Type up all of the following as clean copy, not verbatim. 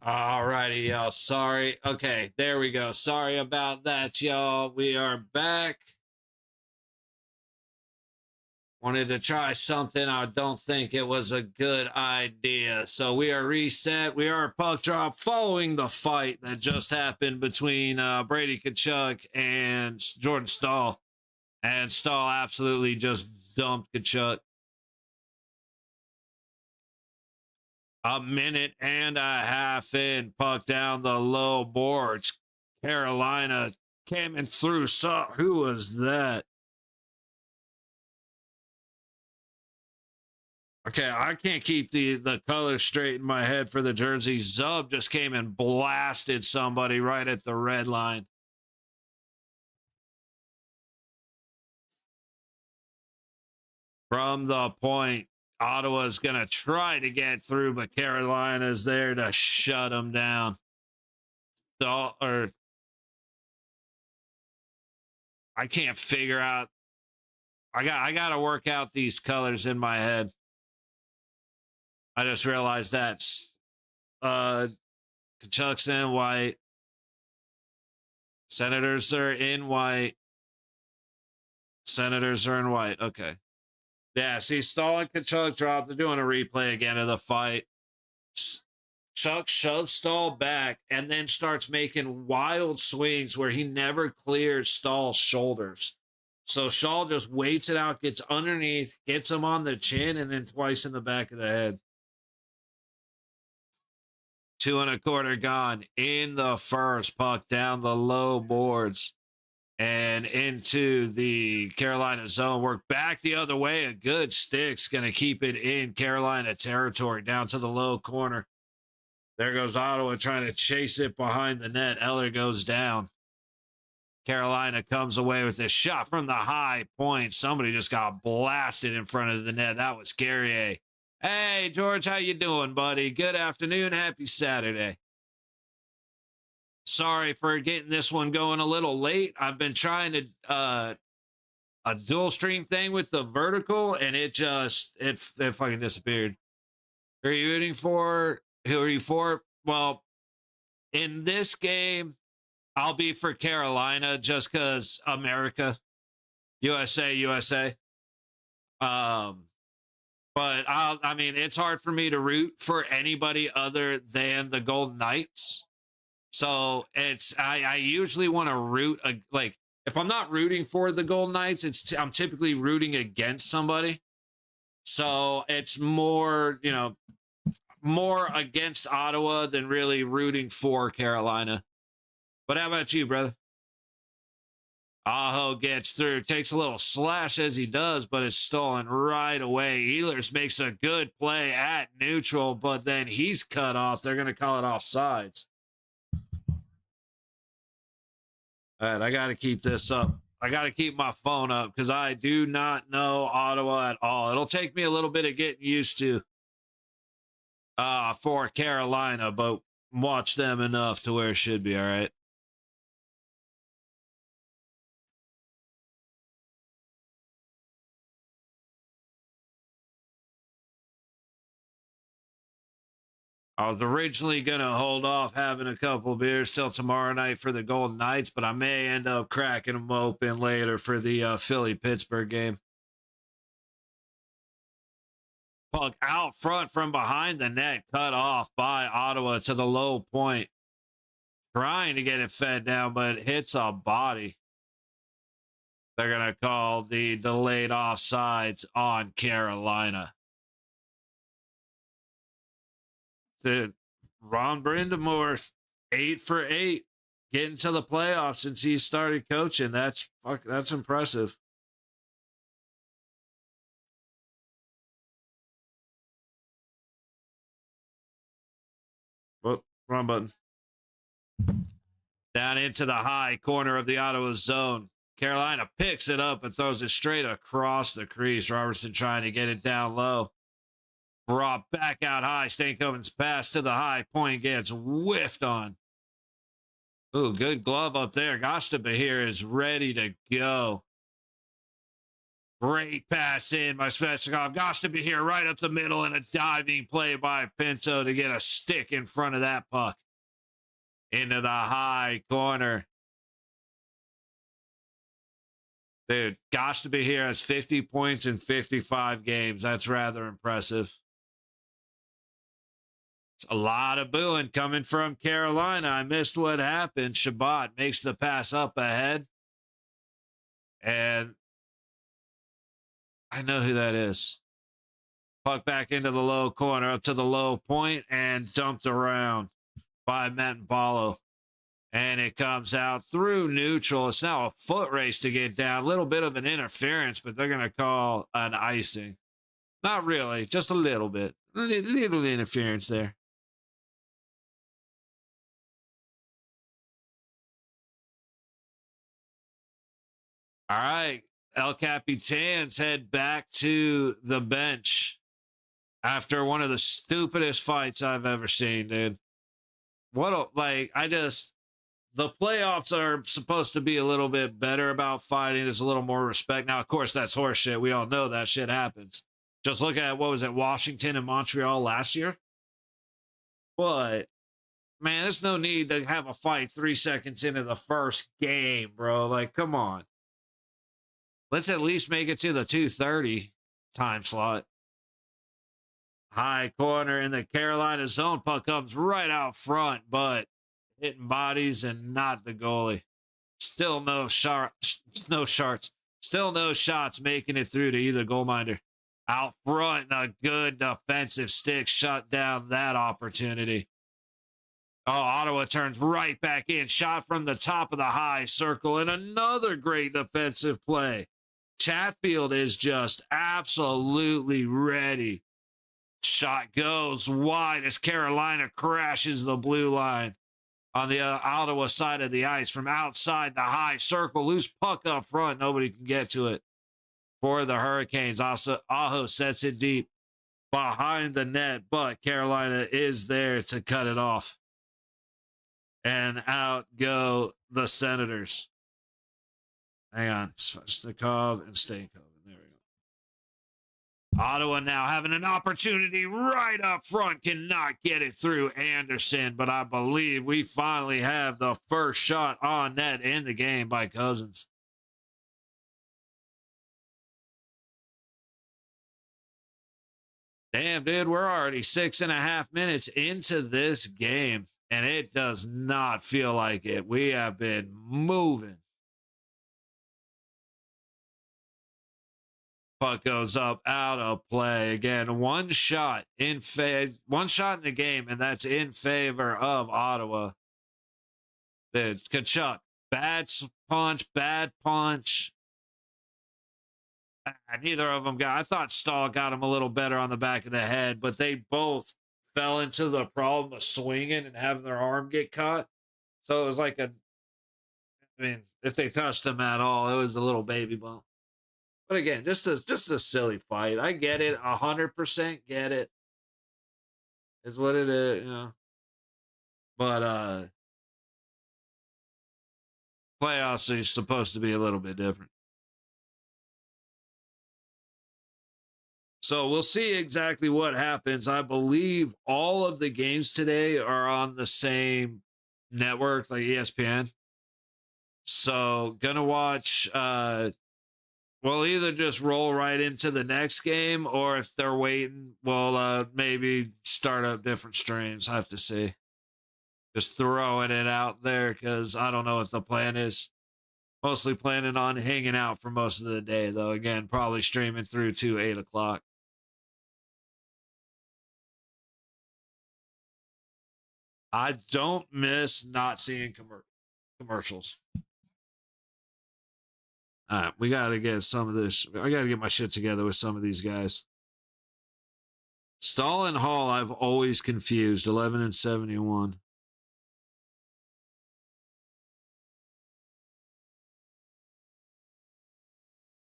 Alrighty, y'all. Sorry. Okay, there we go. Sorry about that, y'all. We are back. Wanted to try something. I don't think it was a good idea. So we are reset. We are puck drop following the fight that just happened between Brady Tkachuk and Jordan Stahl. And Stahl absolutely just dumped Tkachuk. A minute and a half in, puck down the low boards. Carolina came in through. Who was that? Okay, I can't keep the colors straight in my head for the jersey. Zub just came and blasted somebody right at the red line. From the point, Ottawa's going to try to get through, but Carolina's there to shut them down. I can't figure out. I got to work out these colors in my head. I just realized that Kachuk's in white. Senators are in white. Senators are in white. Okay. Yeah, see, Stahl and Kachuk dropped. They're doing a replay again of the fight. Chuck shoves Stahl back and then starts making wild swings where he never clears Stahl's shoulders. So Stahl just waits it out, gets underneath, gets him on the chin, and then twice in the back of the head. 2 1/4 gone in the first. Puck down the low boards and into the Carolina zone. Work back the other way. A good stick's going to keep it in Carolina territory down to the low corner. There goes Ottawa trying to chase it behind the net. Eller goes down. Carolina comes away with a shot from the high point. Somebody just got blasted in front of the net. That was Guerrier. Hey, George, how you doing, buddy? Good afternoon. Happy Saturday. Sorry for getting this one going a little late. I've been trying to a dual stream thing with the vertical, and it fucking disappeared. Who are you rooting for? Who are you for? Well, in this game, I'll be for Carolina just because America, USA, USA. But I mean, it's hard for me to root for anybody other than the Golden Knights. So I usually want to root like if I'm not rooting for the Golden Knights, I'm typically rooting against somebody. So it's more, more against Ottawa than really rooting for Carolina. But how about you, brother? Aho gets through, takes a little slash as he does, but is stolen right away. Ehlers makes a good play at neutral, but then he's cut off. They're going to call it offsides. All right, I got to keep this up. I got to keep my phone up because I do not know Ottawa at all. It'll take me a little bit of getting used to for Carolina, but watch them enough to where it should be all right. I was originally going to hold off having a couple beers till tomorrow night for the Golden Knights, but I may end up cracking them open later for the Philly-Pittsburgh game. Puck out front from behind the net, cut off by Ottawa to the low point. Trying to get it fed down, but it hits a body. They're going to call the delayed offsides on Carolina. Ron Brindamore, 8 for 8, getting to the playoffs since he started coaching. That's impressive. Oh, wrong button. Down into the high corner of the Ottawa zone. Carolina picks it up and throws it straight across the crease. Robertson trying to get it down low. Brought back out high. Stankoven's pass to the high point gets whiffed on. Ooh, good glove up there. Gostabahir is ready to go. Great pass in by Svechnikov. Gosh, to be here right up the middle, and a diving play by Pinto to get a stick in front of that puck into the high corner. Dude, gosh, to be here has 50 points in 55 games. That's rather impressive. It's a lot of booing coming from Carolina. I missed what happened. Shabbat makes the pass up ahead. And I know who that is. Puck back into the low corner, up to the low point, and dumped around by Mentabalo. And it comes out through neutral. It's now a foot race to get down. A little bit of an interference, but they're going to call an icing. Not really, just a little bit. Little interference there. All right. El Capitans head back to the bench after one of the stupidest fights I've ever seen, dude. The playoffs are supposed to be a little bit better about fighting. There's a little more respect. Now, of course, that's horseshit. We all know that shit happens. Just look at, what was it, Washington and Montreal last year? But, man, there's no need to have a fight 3 seconds into the first game, bro. Like, come on. Let's at least make it to the 2:30 time slot. High corner in the Carolina zone. Puck comes right out front, but hitting bodies and not the goalie. Still no shots. Still no shots making it through to either goalminder. Out front, a good defensive stick shut down that opportunity. Oh, Ottawa turns right back in. Shot from the top of the high circle, and another great defensive play. Chatfield is just absolutely ready. Shot goes wide as Carolina crashes the blue line on the Ottawa side of the ice from outside the high circle. Loose puck up front. Nobody can get to it for the Hurricanes. Also, Aho sets it deep behind the net, but Carolina is there to cut it off. And out go the Senators. Hang on. Svechnikov and Stanko. There we go. Ottawa now having an opportunity right up front. Cannot get it through Anderson, but I believe we finally have the first shot on net in the game by Cousins. Damn, dude, we're already 6.5 minutes into this game, and it does not feel like it. We have been moving. Puck goes up, out of play. Again, one shot in the game, and that's in favor of Ottawa. Dude, Kachuk, bad punch. Neither of them I thought Stahl got him a little better on the back of the head, but they both fell into the problem of swinging and having their arm get caught. So it was like if they touched him at all, it was a little baby bump. But again, just a silly fight. I get it, 100% get it. Is what it is, you know. But playoffs are supposed to be a little bit different. So we'll see exactly what happens. I believe all of the games today are on the same network, like ESPN. So gonna watch. We'll either just roll right into the next game, or if they're waiting, we'll maybe start up different streams. I have to see. Just throwing it out there because I don't know what the plan is. Mostly planning on hanging out for most of the day, though. Again, probably streaming through to 8 o'clock. I don't miss not seeing commercials. All right, we got to get some of this. I got to get my shit together with some of these guys. Stahl and Hall, I've always confused. 11 and 71.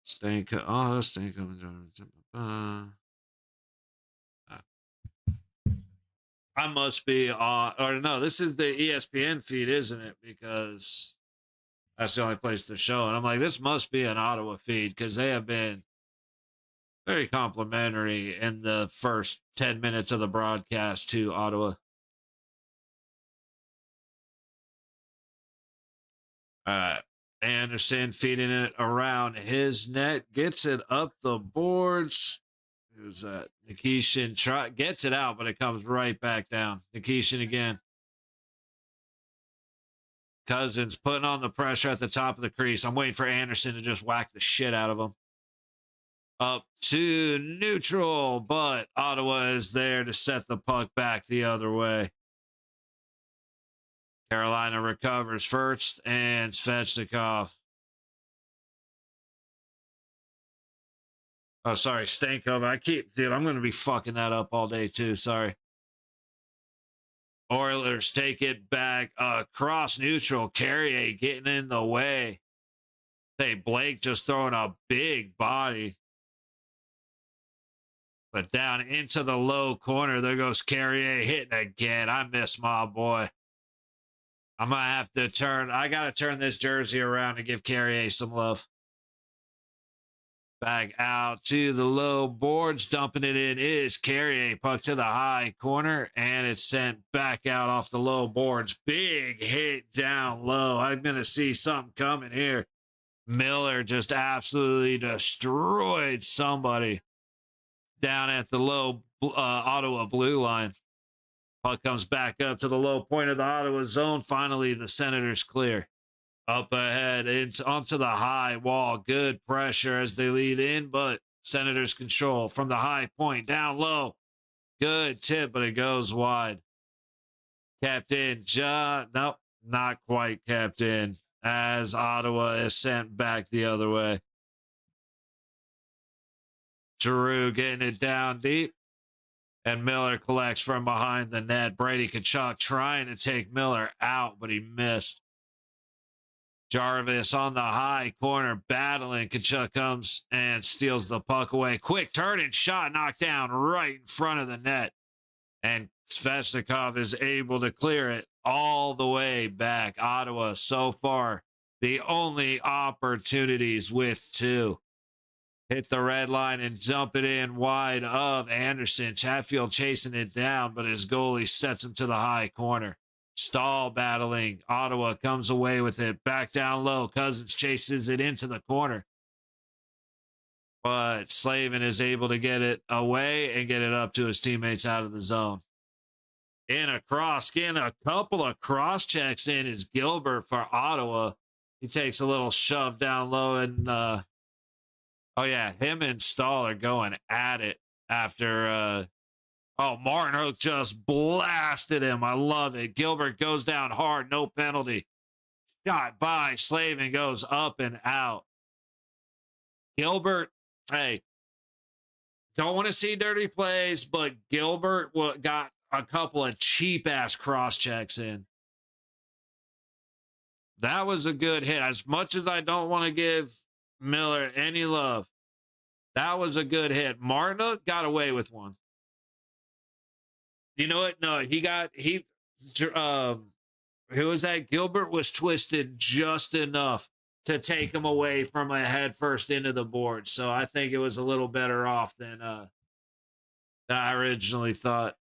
Stanko. Oh, Stanko. I must be on, or no, this is the ESPN feed, isn't it? Because that's the only place to show it. I'm like, this must be an Ottawa feed because they have been Very complimentary in the first 10 minutes of the broadcast to Ottawa. Uh, Anderson feeding it around his net, gets it up the boards. Who's that? Nikishin gets it out, but it comes right back down. Nikishin again. Cousins putting on the pressure at the top of the crease. I'm waiting for Anderson to just whack the shit out of him. Up to neutral, but Ottawa is there to set the puck back the other way. Carolina recovers first, and Svechnikov. Oh, sorry, Stankov. I'm going to be fucking that up all day, too. Sorry. Oilers take it back across neutral. Carrier getting in the way. Hey, Blake just throwing a big body. But down into the low corner, there goes Carrier hitting again. I miss my boy. I'm going to have to I got to turn this jersey around and give Carrier some love. Back out to the low boards. Dumping it in is Carrier. Puck to the high corner, and it's sent back out off the low boards. Big hit down low. I'm going to see something coming here. Miller just absolutely destroyed somebody down at the low Ottawa blue line. Puck comes back up to the low point of the Ottawa zone. Finally, the Senators clear. Up ahead, it's onto the high wall. Good pressure as they lead in, but Senators control from the high point down low. Good tip, but it goes wide. Captain nope, not quite captain, as Ottawa is sent back the other way. Giroux getting it down deep, and Miller collects from behind the net. Brady Tkachuk trying to take Miller out, but he missed. Jarvis on the high corner battling. Tkachuk comes and steals the puck away. Quick turn and shot knocked down right in front of the net. And Svechnikov is able to clear it all the way back. Ottawa so far the only opportunities with 2. Hit the red line and dump it in wide of Anderson. Chatfield chasing it down, but his goalie sets him to the high corner. Stahl battling. Ottawa comes away with it. Back down low. Cousins chases it into the corner. But Slavin is able to get it away and get it up to his teammates out of the zone. In across, getting a couple of cross checks in is Gilbert for Ottawa. He takes a little shove down low and oh yeah, him and Stahl are going at it after Martin Hook just blasted him. I love it. Gilbert goes down hard, no penalty. Shot by Slavin goes up and out. Gilbert, hey, don't want to see dirty plays, but Gilbert got a couple of cheap-ass cross-checks in. That was a good hit. As much as I don't want to give Miller any love, that was a good hit. Martin got away with one. You know what? No, who was that? Gilbert was twisted just enough to take him away from a head first into the board. So I think it was a little better off than I originally thought.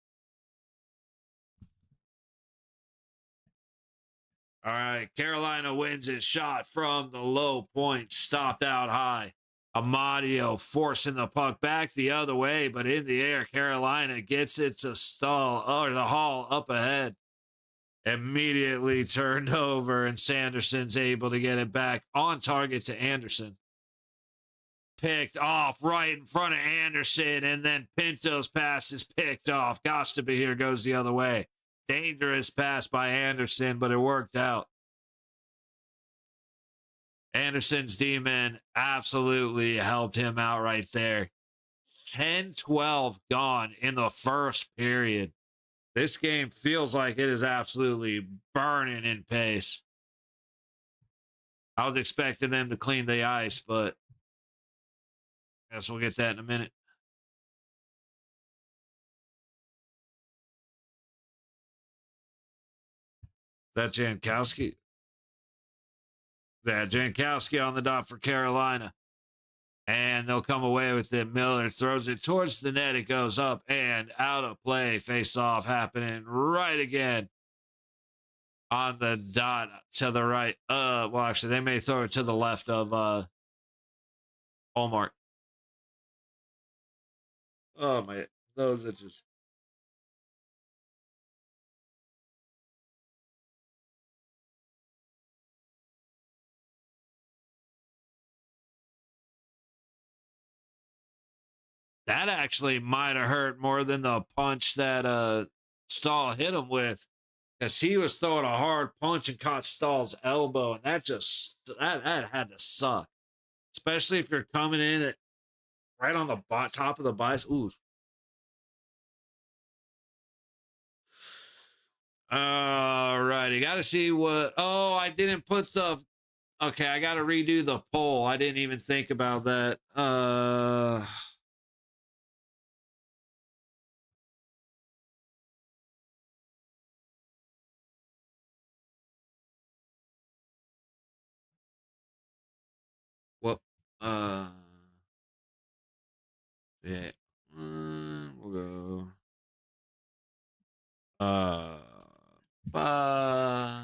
All right, Carolina wins his shot from the low point, stopped out high. Amadio forcing the puck back the other way, but in the air, Carolina gets it to the Hall up ahead. Immediately turned over, and Sanderson's able to get it back on target to Anderson. Picked off right in front of Anderson, and then Pinto's pass is picked off. Gostaby here goes the other way. Dangerous pass by Anderson, but it worked out. Anderson's D-man absolutely helped him out right there. 10-12 gone in the first period. This game feels like it is absolutely burning in pace. I was expecting them to clean the ice, but I guess we'll get that in a minute. That's Jankowski. Yeah, Jankowski on the dot for Carolina. and they'll come away with it. Miller throws it towards the net. It goes up and out of play. Face off happening right again on the dot to the right. Well, actually, they may throw it to the left of Allmark. Oh my, those are just. That actually might have hurt more than the punch that Stahl hit him with, because he was throwing a hard punch and caught Stahl's elbow, and that had to suck, especially if you're coming in at right on the top of the bicep. Ooh. All right, you got to see what. Oh, I didn't put the. Okay, I got to redo the poll. I didn't even think about that. What? Yeah. We'll go. Uh. Uh.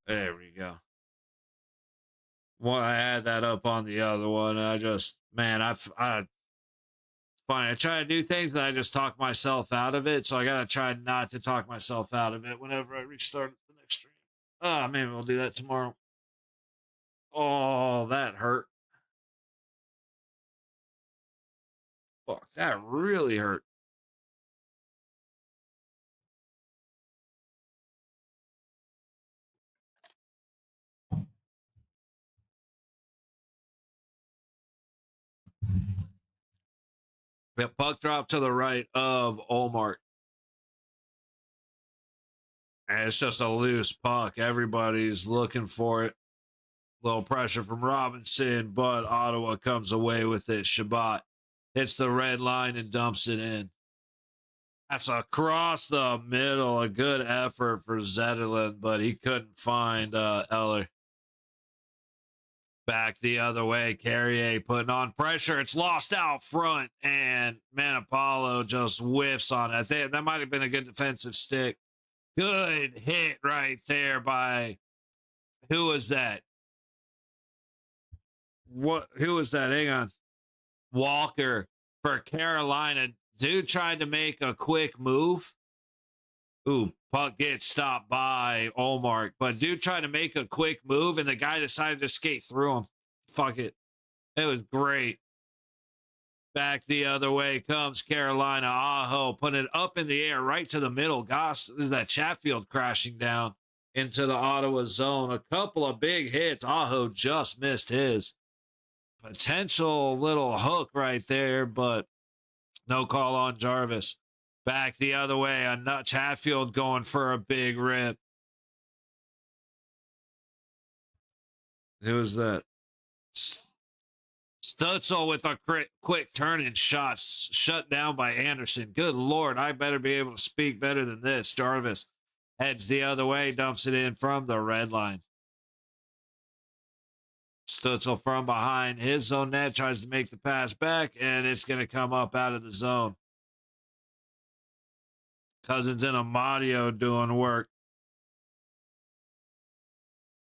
There we go. Well, I had that up on the other one. And I just, man, funny. I try to do things and I just talk myself out of it. So I gotta try not to talk myself out of it whenever I restart the next stream. Maybe we'll do that tomorrow. Oh, that hurt. Fuck, that really hurt. The puck drop to the right of Olmark. And it's just a loose puck. Everybody's looking for it. Little pressure from Robinson, but Ottawa comes away with it. Shabbat hits the red line and dumps it in. That's across the middle. A good effort for Zetterlund, but he couldn't find Eller. Back the other way. Carrier putting on pressure. It's lost out front, and Manapalo just whiffs on it. I think that might have been a good defensive stick. Good hit right there by, who was that? Who was that? Hang on. Walker for Carolina. Dude tried to make a quick move. Ooh, puck gets stopped by Olmark, but dude tried to make a quick move, and the guy decided to skate through him. Fuck it. It was great. Back the other way comes Carolina. Aho putting it up in the air right to the middle. Gosh, is that Chatfield crashing down into the Ottawa zone. A couple of big hits. Aho just missed his. Potential little hook right there, but no call on Jarvis. Back the other way. A nut Chatfield going for a big rip. Who was that? Stutzel with a quick turn and shots shut down by Anderson. Good Lord, I better be able to speak better than this. Jarvis heads the other way, dumps it in from the red line. Stutzel from behind his zone net tries to make the pass back, and it's going to come up out of the zone. Cousins and Amadio doing work.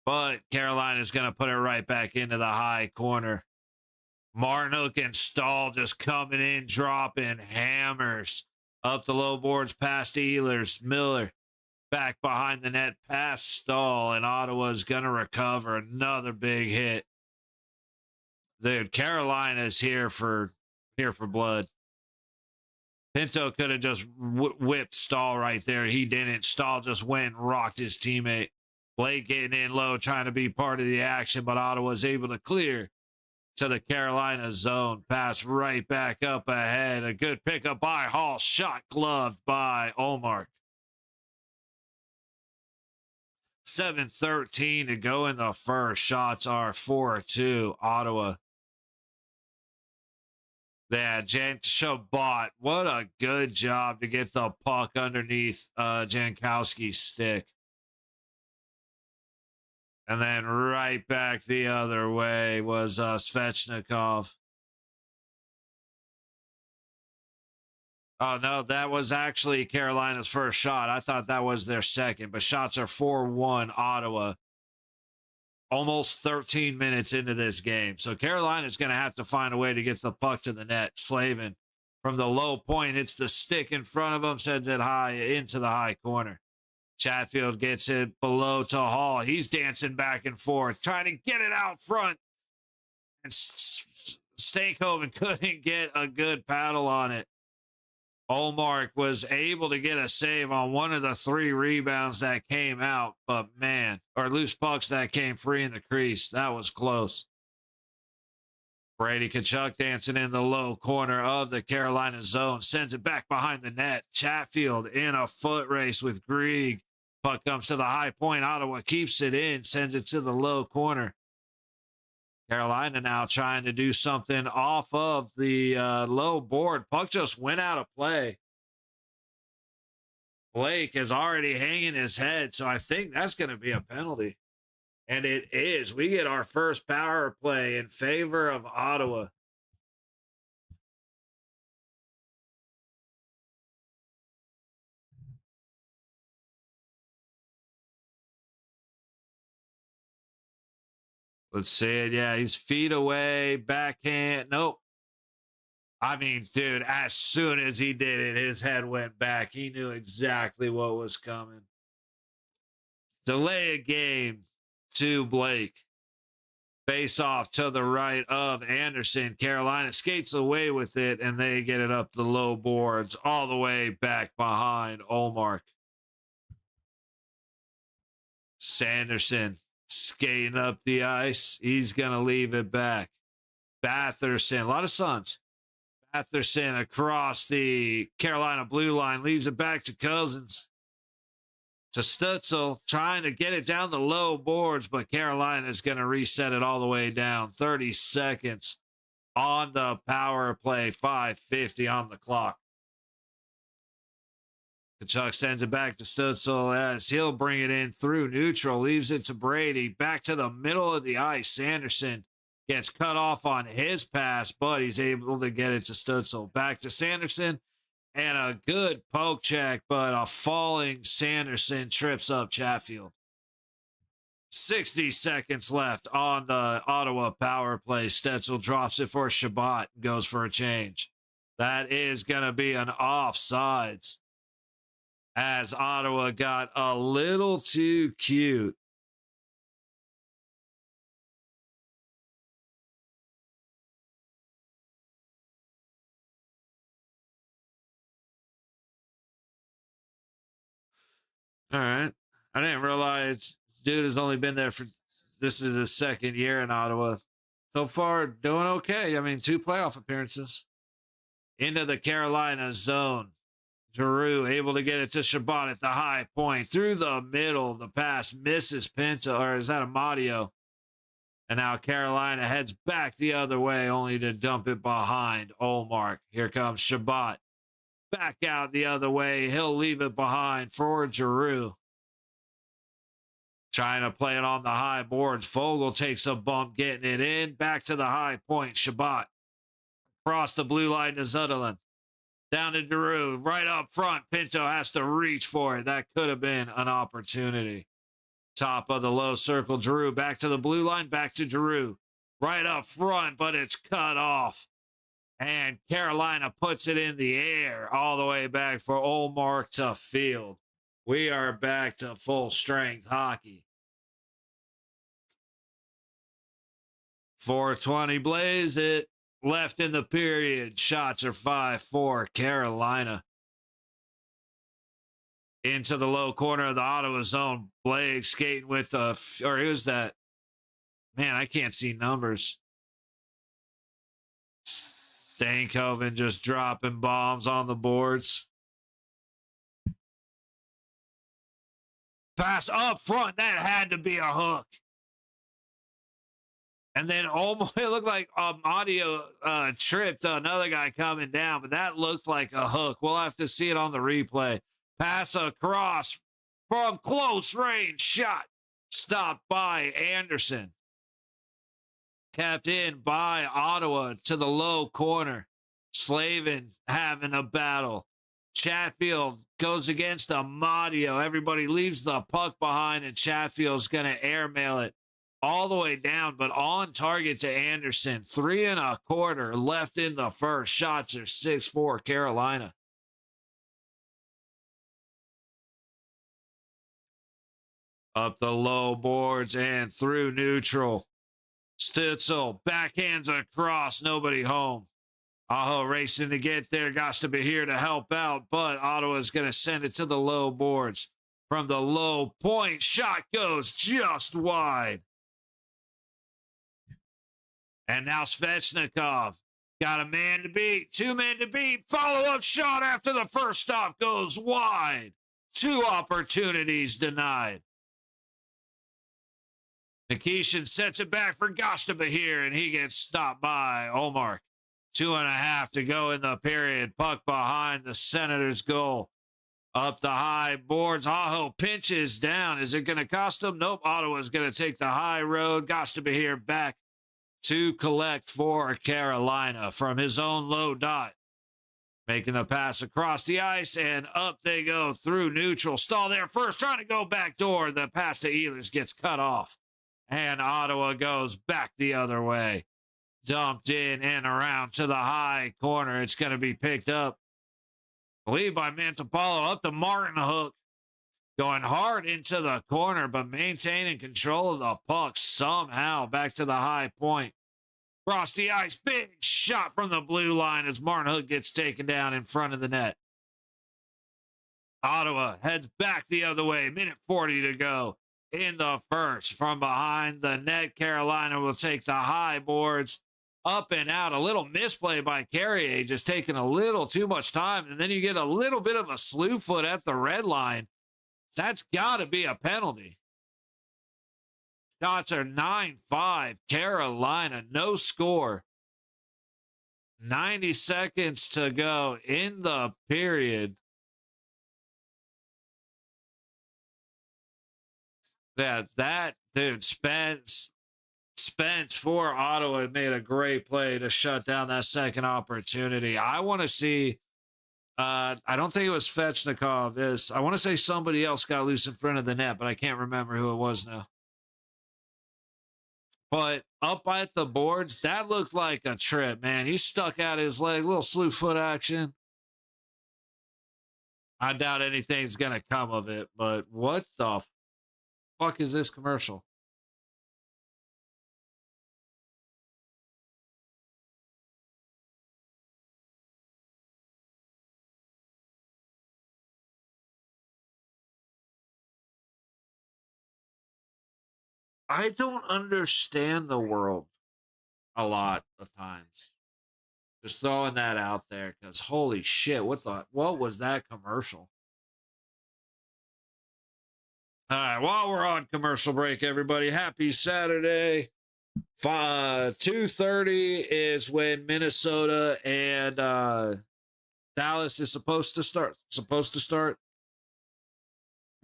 But Carolina's going to put it right back into the high corner. Marnook and Stahl just coming in, dropping hammers up the low boards past Ehlers. Miller back behind the net past Stahl, and Ottawa's going to recover. Another big hit. Dude, Carolina's here for blood. Pinto could have just whipped Stahl right there. He didn't. Stahl just went and rocked his teammate. Blake getting in low, trying to be part of the action, but Ottawa's able to clear to the Carolina zone. Pass right back up ahead. A good pickup by Hall. Shot gloved by Olmark. 7:13 to go in the first. Shots are 4-2 Ottawa. Yeah, Jan Shabbat. What a good job to get the puck underneath Jankowski's stick. And then right back the other way was Svechnikov. Oh, no, that was actually Carolina's first shot. I thought that was their second, but shots are 4-1 Ottawa. Almost 13 minutes into this game. So Carolina's going to have to find a way to get the puck to the net. Slavin from the low point, hits the stick in front of him, sends it high into the high corner. Chatfield gets it below to Hall. He's dancing back and forth, trying to get it out front. And Stankoven couldn't get a good paddle on it. Olmark was able to get a save on one of the 3 rebounds that came out, but man, or loose pucks that came free in the crease. That was close. Brady Tkachuk dancing in the low corner of the Carolina zone, sends it back behind the net. Chatfield in a foot race with Grieg. Puck comes to the high point. Ottawa keeps it in, sends it to the low corner. Carolina now trying to do something off of the low board. Puck just went out of play. Blake is already hanging his head, so I think that's going to be a penalty. And it is. We get our first power play in favor of Ottawa. Let's see it. Yeah, he's feet away, backhand. Nope. I mean, dude, as soon as he did it, his head went back. He knew exactly what was coming. Delay a game to Blake. Face off to the right of Anderson. Carolina skates away with it, and they get it up the low boards all the way back behind Olmark. Sanderson skating up the ice. He's going to leave it back. Batherson, a lot of Suns. Batherson across the Carolina blue line, leaves it back to Cousins. To Stutzel, trying to get it down the low boards, but Carolina is going to reset it all the way down. 30 seconds on the power play, 5:50 on the clock. Tkachuk sends it back to Stutzel as he'll bring it in through neutral, leaves it to Brady, back to the middle of the ice. Sanderson gets cut off on his pass, but he's able to get it to Stutzel. Back to Sanderson, and a good poke check, but a falling Sanderson trips up Chatfield. 60 seconds left on the Ottawa power play. Stutzel drops it for Shabbat, goes for a change. That is going to be an offsides, as Ottawa got a little too cute. All right. I didn't realize dude has only been there for, this is his second year in Ottawa. So far, doing okay. I mean, 2 playoff appearances. Into the Carolina zone. Giroux able to get it to Shabbat at the high point. Through the middle. The pass misses Pinto, or is that Amadio? And now Carolina heads back the other way, only to dump it behind Olmark. Here comes Shabbat. Back out the other way. He'll leave it behind for Giroux. Trying to play it on the high boards. Fogle takes a bump, getting it in. Back to the high point. Shabbat. Across the blue line to Zutherland. Down to Giroux. Right up front. Pinto has to reach for it. That could have been an opportunity. Top of the low circle. Giroux back to the blue line. Back to Giroux. Right up front, but it's cut off. And Carolina puts it in the air all the way back for Olmark to field. We are back to full strength hockey. 4:20 Blaze it. Left in the period. Shots are 5-4 Carolina. Into the low corner of the Ottawa zone. Blake skating with or who's that? Man, I can't see numbers. Stankoven just dropping bombs on the boards. Pass up front. That had to be a hook. And then almost it looked like audio tripped another guy coming down, but that looked like a hook. We'll have to see it on the replay. Pass across from close range shot. Stopped by Anderson. Kept in by Ottawa to the low corner. Slavin having a battle. Chatfield goes against Amadio. Everybody leaves the puck behind, and Chatfield's going to airmail it all the way down, but on target to Anderson. 3 1/4 left in the first. Shots are 6-4 Carolina. Up the low boards and through neutral. Stützle backhands across, nobody home. Aho racing to get there, got to be here to help out, but Ottawa's going to send it to the low boards. From the low point, shot goes just wide. And now Svechnikov got a man to beat, 2 men to beat. Follow-up shot after the first stop goes wide. 2 opportunities denied. Nikishin sets it back for Gostabahir, and he gets stopped by Olmark. 2.5 to go in the period. Puck behind the Senators' goal. Up the high boards. Aho pinches down. Is it going to cost him? Nope. Ottawa's going to take the high road. Gostabahir back to collect for Carolina from his own low dot. Making the pass across the ice, and up they go through neutral. Stall there first, trying to go back door. The pass to Ehlers gets cut off, and Ottawa goes back the other way. Dumped in and around to the high corner. It's going to be picked up, I believe, by Mantopalo. Up to Martin Hook. Going hard into the corner, but maintaining control of the puck somehow. Back to the high point. Across the ice, big shot from the blue line as Martin Hook gets taken down in front of the net. Ottawa heads back the other way. 1:40 to go in the first. From behind the net, Carolina will take the high boards. Up and out. A little misplay by Carrier, just taking a little too much time. And then you get a little bit of a slew foot at the red line. That's got to be a penalty. Shots are 9-5. Carolina, no score. 90 seconds to go in the period. That dude, Spence for Ottawa made a great play to shut down that second opportunity. I want to see. I don't think it was Svechnikov. I want to say somebody else got loose in front of the net, but I can't remember who it was now. But up at the boards, that looked like a trip, man. He stuck out his leg, little slew foot action. I doubt anything's going to come of it, but what the fuck is this commercial? I don't understand the world a lot of times. Just throwing that out there, because holy shit, what was that commercial? All right, while we're on commercial break, everybody, happy Saturday. 2:30 is when Minnesota and Dallas is supposed to start.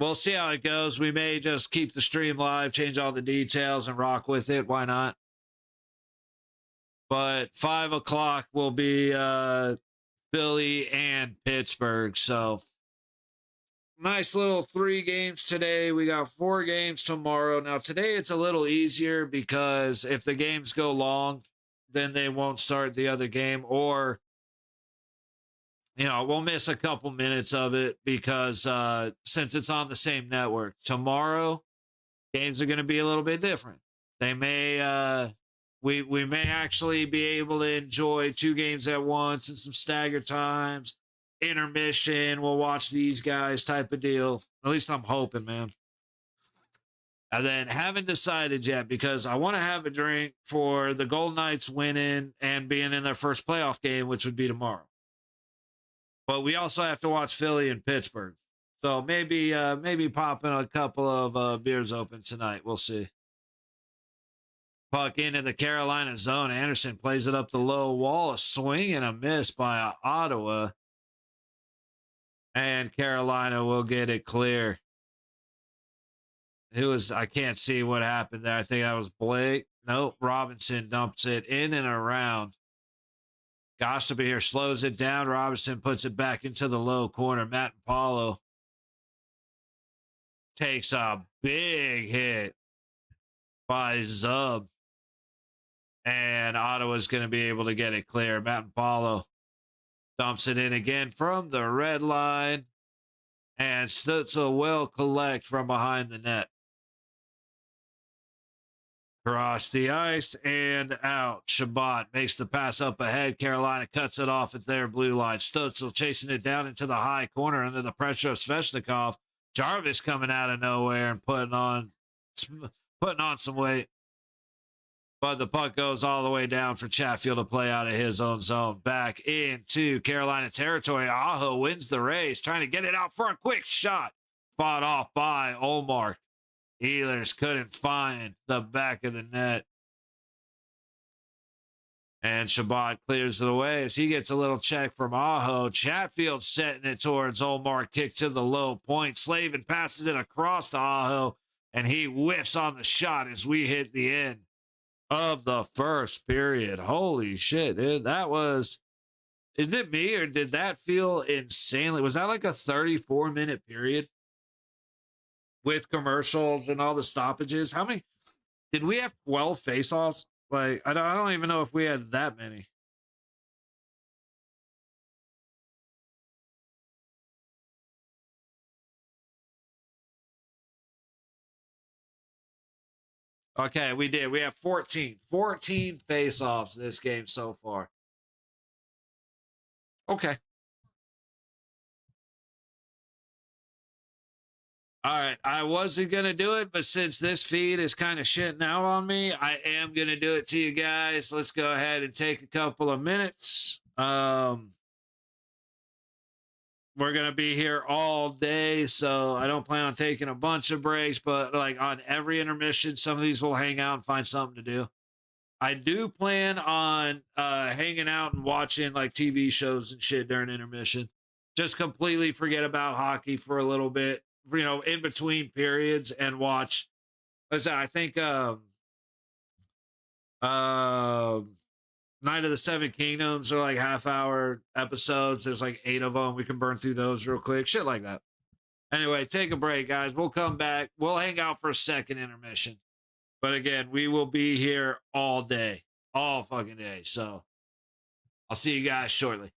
We'll see how it goes. We may just keep the stream live, change all the details, and rock with it. Why not? But 5 o'clock will be Philly and Pittsburgh. So nice little 3 games today. We got 4 games tomorrow. Now, today it's a little easier because if the games go long, then they won't start the other game, or we'll miss a couple minutes of it because since it's on the same network. Tomorrow, games are going to be a little bit different. They may, we may actually be able to enjoy 2 games at once and some staggered times, intermission. We'll watch these guys type of deal. At least I'm hoping, man. And then haven't decided yet because I want to have a drink for the Golden Knights winning and being in their first playoff game, which would be tomorrow. But we also have to watch Philly and Pittsburgh. So maybe popping a couple of beers open tonight. We'll see. Puck into the Carolina zone. Anderson plays it up the low wall. A swing and a miss by Ottawa. And Carolina will get it clear. I can't see what happened there. I think that was Blake. Nope. Robinson dumps it in and around. Gossip here slows it down. Robinson puts it back into the low corner. Matt Paulo takes a big hit by Zub. And Ottawa's going to be able to get it clear. Matt Paulo dumps it in again from the red line. And Stutzel will collect from behind the net. Cross the ice and out. Shabbat makes the pass up ahead. Carolina cuts it off at their blue line. Stutzel chasing it down into the high corner under the pressure of Svechnikov. Jarvis coming out of nowhere and putting on some weight. But the puck goes all the way down for Chatfield to play out of his own zone. Back into Carolina territory. Aho wins the race, trying to get it out for a quick shot. Fought off by Olmark. Ehlers couldn't find the back of the net. And Shabbat clears it away as he gets a little check from Aho. Chatfield setting it towards Olmark. Kick to the low point. Slavin passes it across to Aho, and he whiffs on the shot as we hit the end of the first period. Holy shit, dude. That was... Is it me, or did that feel insanely... Was that like a 34-minute period? With commercials and all the stoppages? How many... Did we have 12 face-offs? Like, I don't even know if we had that many. Okay, we did. We have 14. 14 face-offs this game so far. Okay. All right, I wasn't going to do it, but since this feed is kind of shitting out on me, I am going to do it to you guys. Let's go ahead and take a couple of minutes. We're going to be here all day, so I don't plan on taking a bunch of breaks, but like on every intermission, some of these will hang out and find something to do. I do plan on hanging out and watching like TV shows and shit during intermission. Just completely forget about hockey for a little bit, you know, in between periods, and watch. I think Night of the Seven Kingdoms are like half-hour episodes. There's like 8 of them. We can burn through those real quick. Shit like that. Anyway, take a break, guys. We'll come back. We'll hang out for a second intermission. But again, we will be here all day. All fucking day. So I'll see you guys shortly.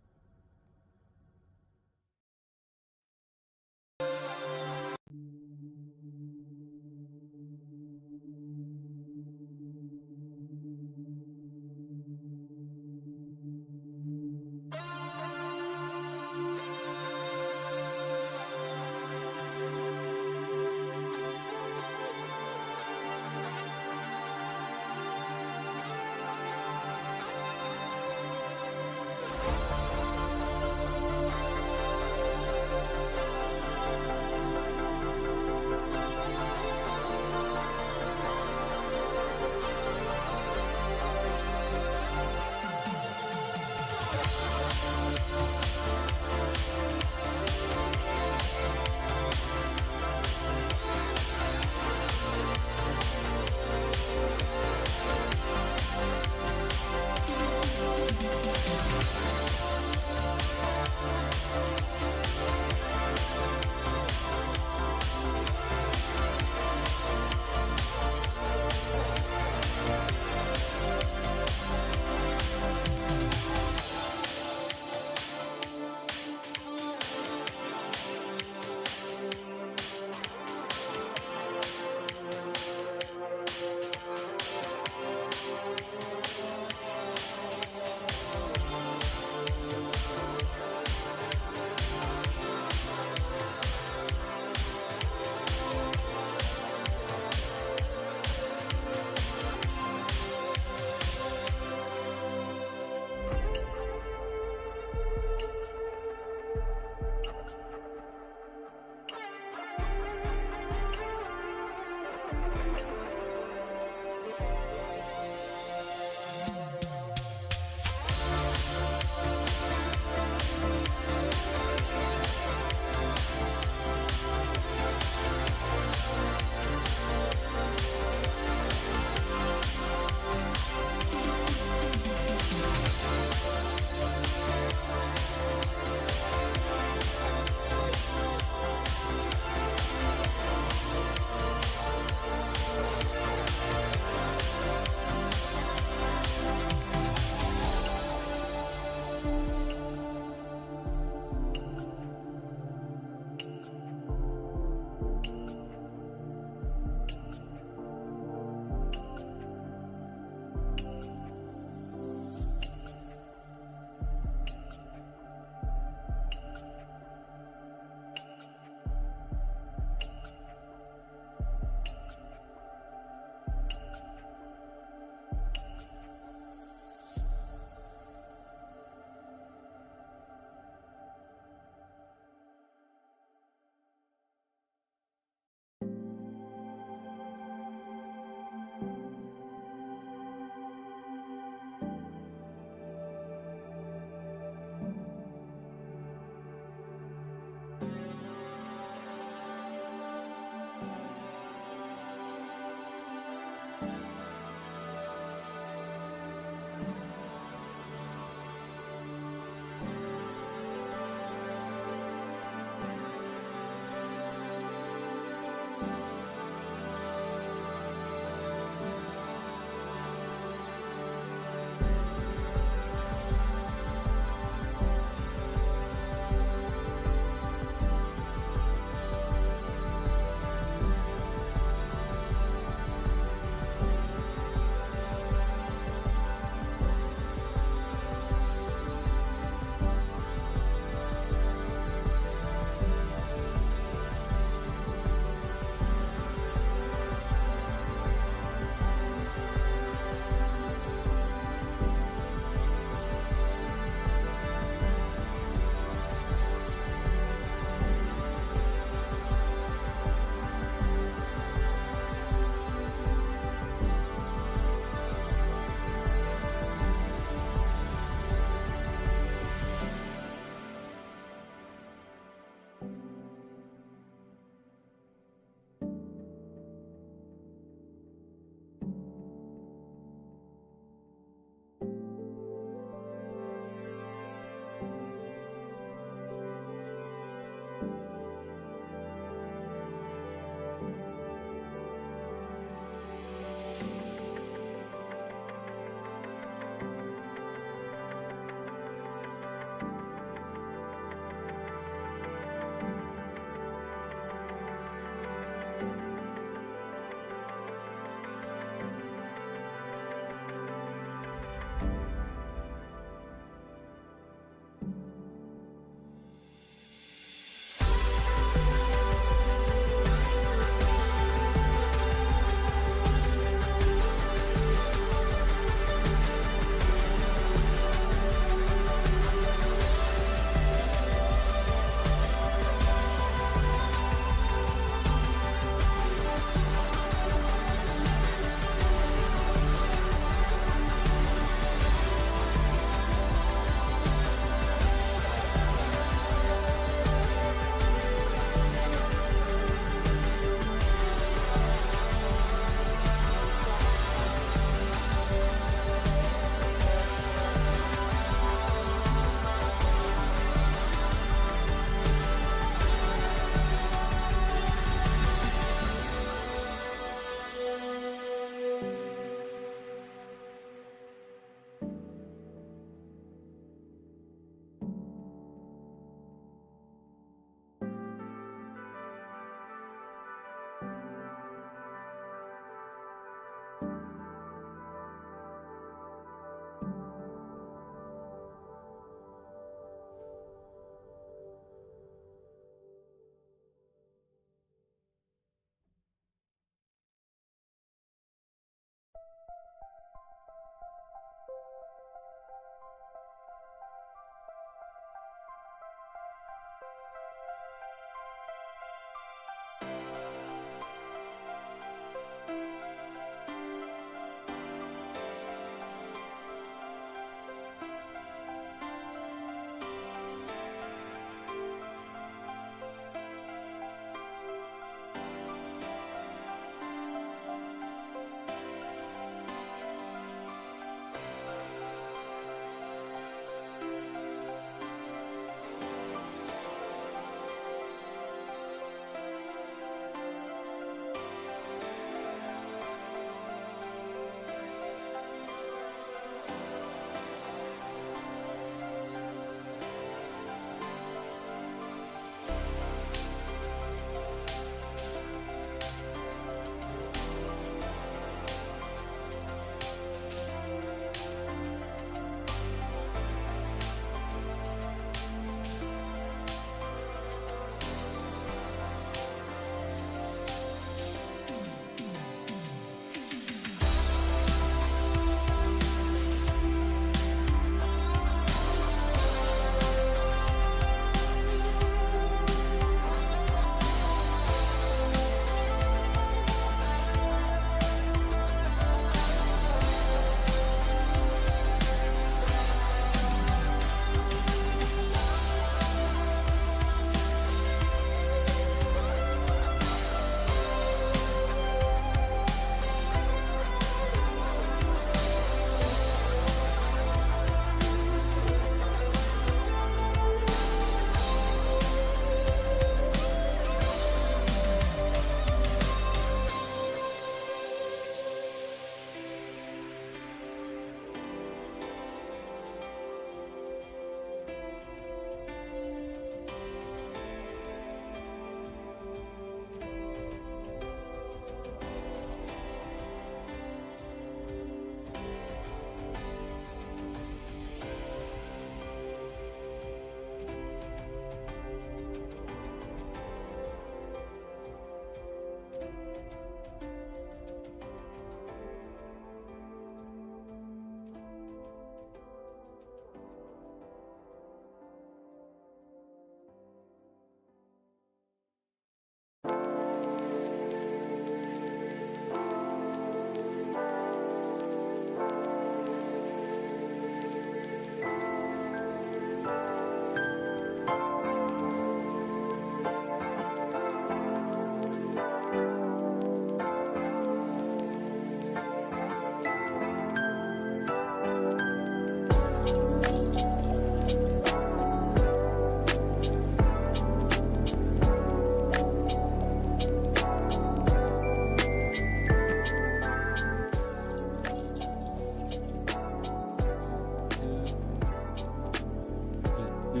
All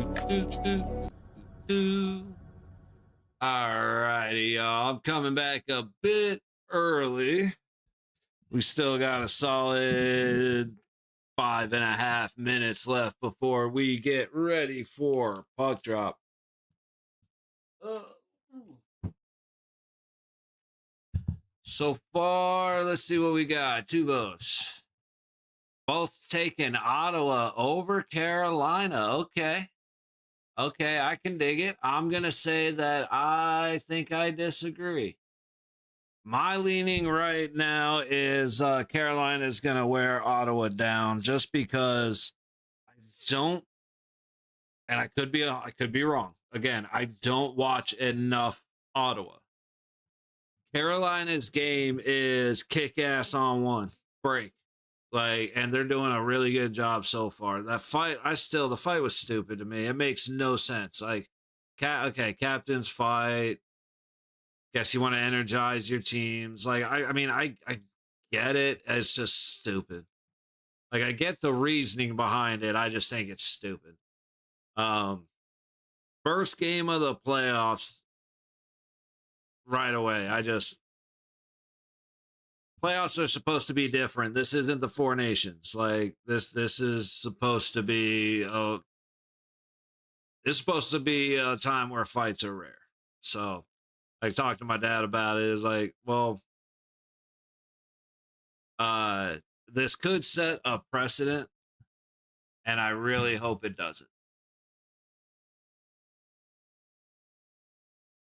righty, y'all. I'm coming back a bit early. We still got a solid 5.5 minutes left before we get ready for puck drop. So far, let's see what we got. 2 votes. Both taking Ottawa over Carolina. Okay. Okay, I can dig it. I'm going to say that I think I disagree. My leaning right now is Carolina is going to wear Ottawa down just because I don't, and I could be wrong. Again, I don't watch enough Ottawa. Carolina's game is kick ass on one break. Like, and they're doing a really good job so far. That fight, the fight was stupid to me. It makes no sense. Like, okay, captain's fight. Guess you want to energize your teams. Like, I mean, I get it. It's just stupid. Like, I get the reasoning behind it. I just think it's stupid. First game of the playoffs, right away. Playoffs are supposed to be different. This isn't the Four Nations. Like, this is supposed to be it's supposed to be a time where fights are rare. So I talked to my dad about it. It's like, well, this could set a precedent, and I really hope it doesn't.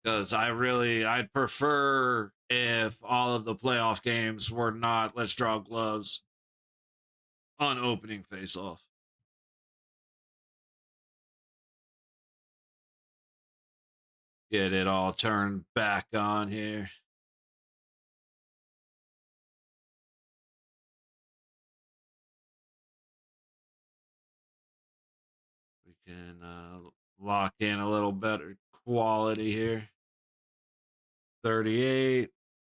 Because I'd prefer if all of the playoff games were not let's draw gloves on opening face-off. Get it all turned back on here. We can lock in a little better quality here. 38.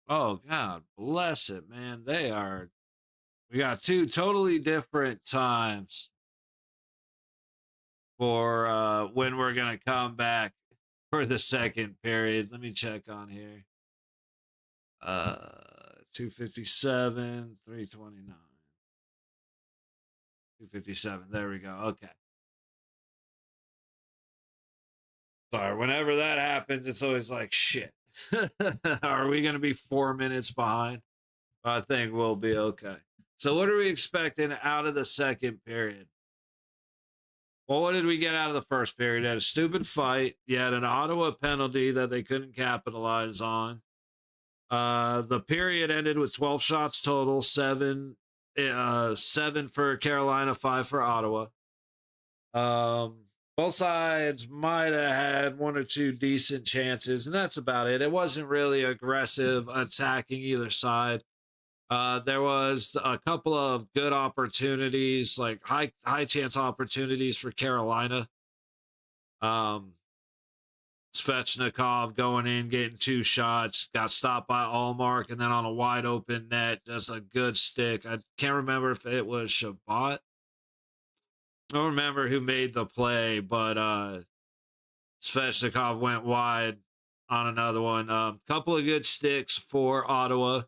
Oh, God bless it, man. We got 2 totally different times for when we're going to come back for the second period. Let me check on here. 257, 329. 257. There we go. Okay. Sorry, whenever that happens, it's always like, shit. Are we going to be 4 minutes behind? I think we'll be okay. So, what are we expecting out of the second period? Well, what did we get out of the first period? You had a stupid fight. You had an Ottawa penalty that they couldn't capitalize on. The period ended with 12 shots total, 7 for Carolina, 5 for Ottawa. Both sides might have had 1 or 2 decent chances, and that's about it. It wasn't really aggressive attacking either side. There was a couple of good opportunities, like high chance opportunities for Carolina. Svechnikov going in, getting 2 shots, got stopped by Allmark, and then on a wide open net, just a good stick. I can't remember if it was Shabbat. I don't remember who made the play, but Svechnikov went wide on another one. Couple of good sticks for Ottawa.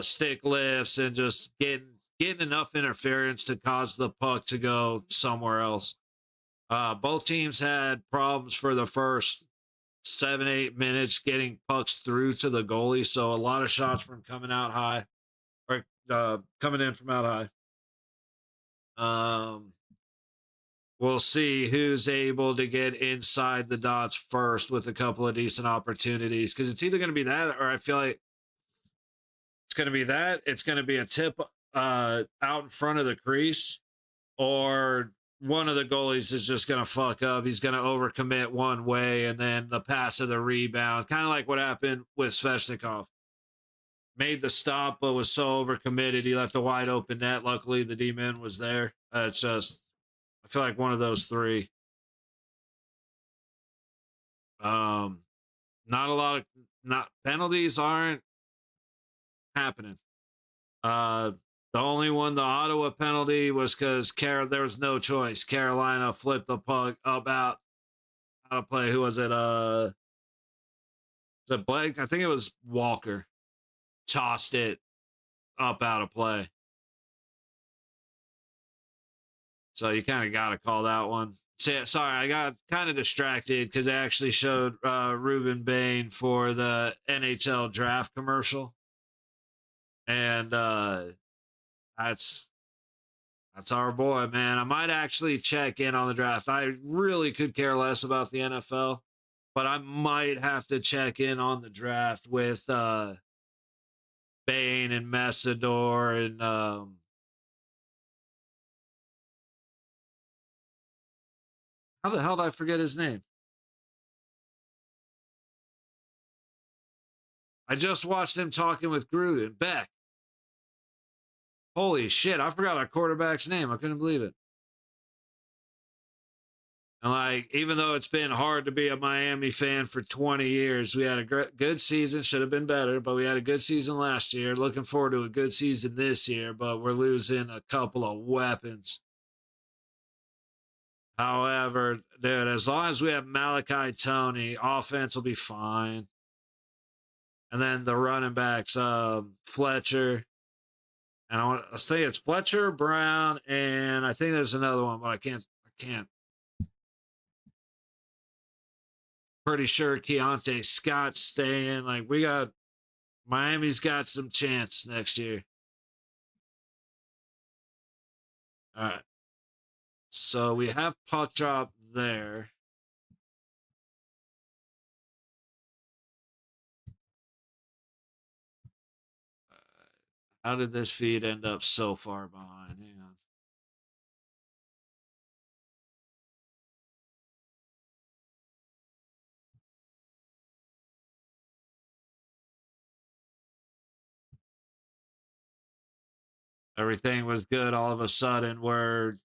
Stick lifts and just getting enough interference to cause the puck to go somewhere else. Both teams had problems for the first 7-8 minutes getting pucks through to the goalie, so a lot of shots from coming out high or coming in from out high. We'll see who's able to get inside the dots first with a couple of decent opportunities, because it's either going to be that, or I feel like it's going to be that. It's going to be a tip out in front of the crease, or one of the goalies is just going to fuck up. He's going to overcommit one way, and then the pass of the rebound, kind of like what happened with Svechnikov. Made the stop, but was so overcommitted, he left a wide open net. Luckily, the D-man was there. It's just, I feel like one of those 3. Not a lot of penalties aren't happening. The The only one, the Ottawa penalty, was because there was no choice. Carolina flipped the puck up out of play. Who was it? Was it Blake? I think it was Walker. Tossed it up out of play. So you kind of got to call that one. Sorry, I got kind of distracted because they actually showed Ruben Bain for the NHL draft commercial. And that's our boy, man. I might actually check in on the draft. I really could care less about the NFL, but I might have to check in on the draft with Bain and Messidor and how the hell did I forget his name? I just watched him talking with Gruden. Beck. Holy shit, I forgot our quarterback's name. I couldn't believe it. And like, even though it's been hard to be a Miami fan for 20 years, we had a good season. Should have been better, but we had a good season last year. Looking forward to a good season this year, but we're losing a couple of weapons. However, dude, as long as we have Malachi Tony, offense will be fine. And then the running backs, Fletcher. And I say it's Fletcher, Brown, and I think there's another one, but I can't. Pretty sure Keontae Scott's staying. Like, Miami's got some chance next year. All right. So we have puck drop there. How did this feed end up so far behind? Hang on. Everything was good. All of a sudden, we're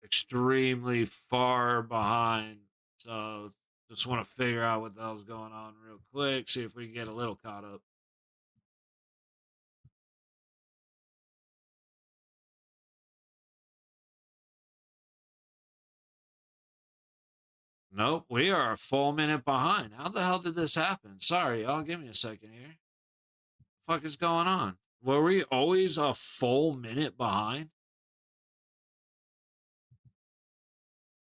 extremely far behind. So just want to figure out what the hell's going on real quick. See if we can get a little caught up. Nope, we are a full minute behind. How the hell did this happen? Sorry, y'all. Give me a second here. What the fuck is going on? Were we always a full minute behind?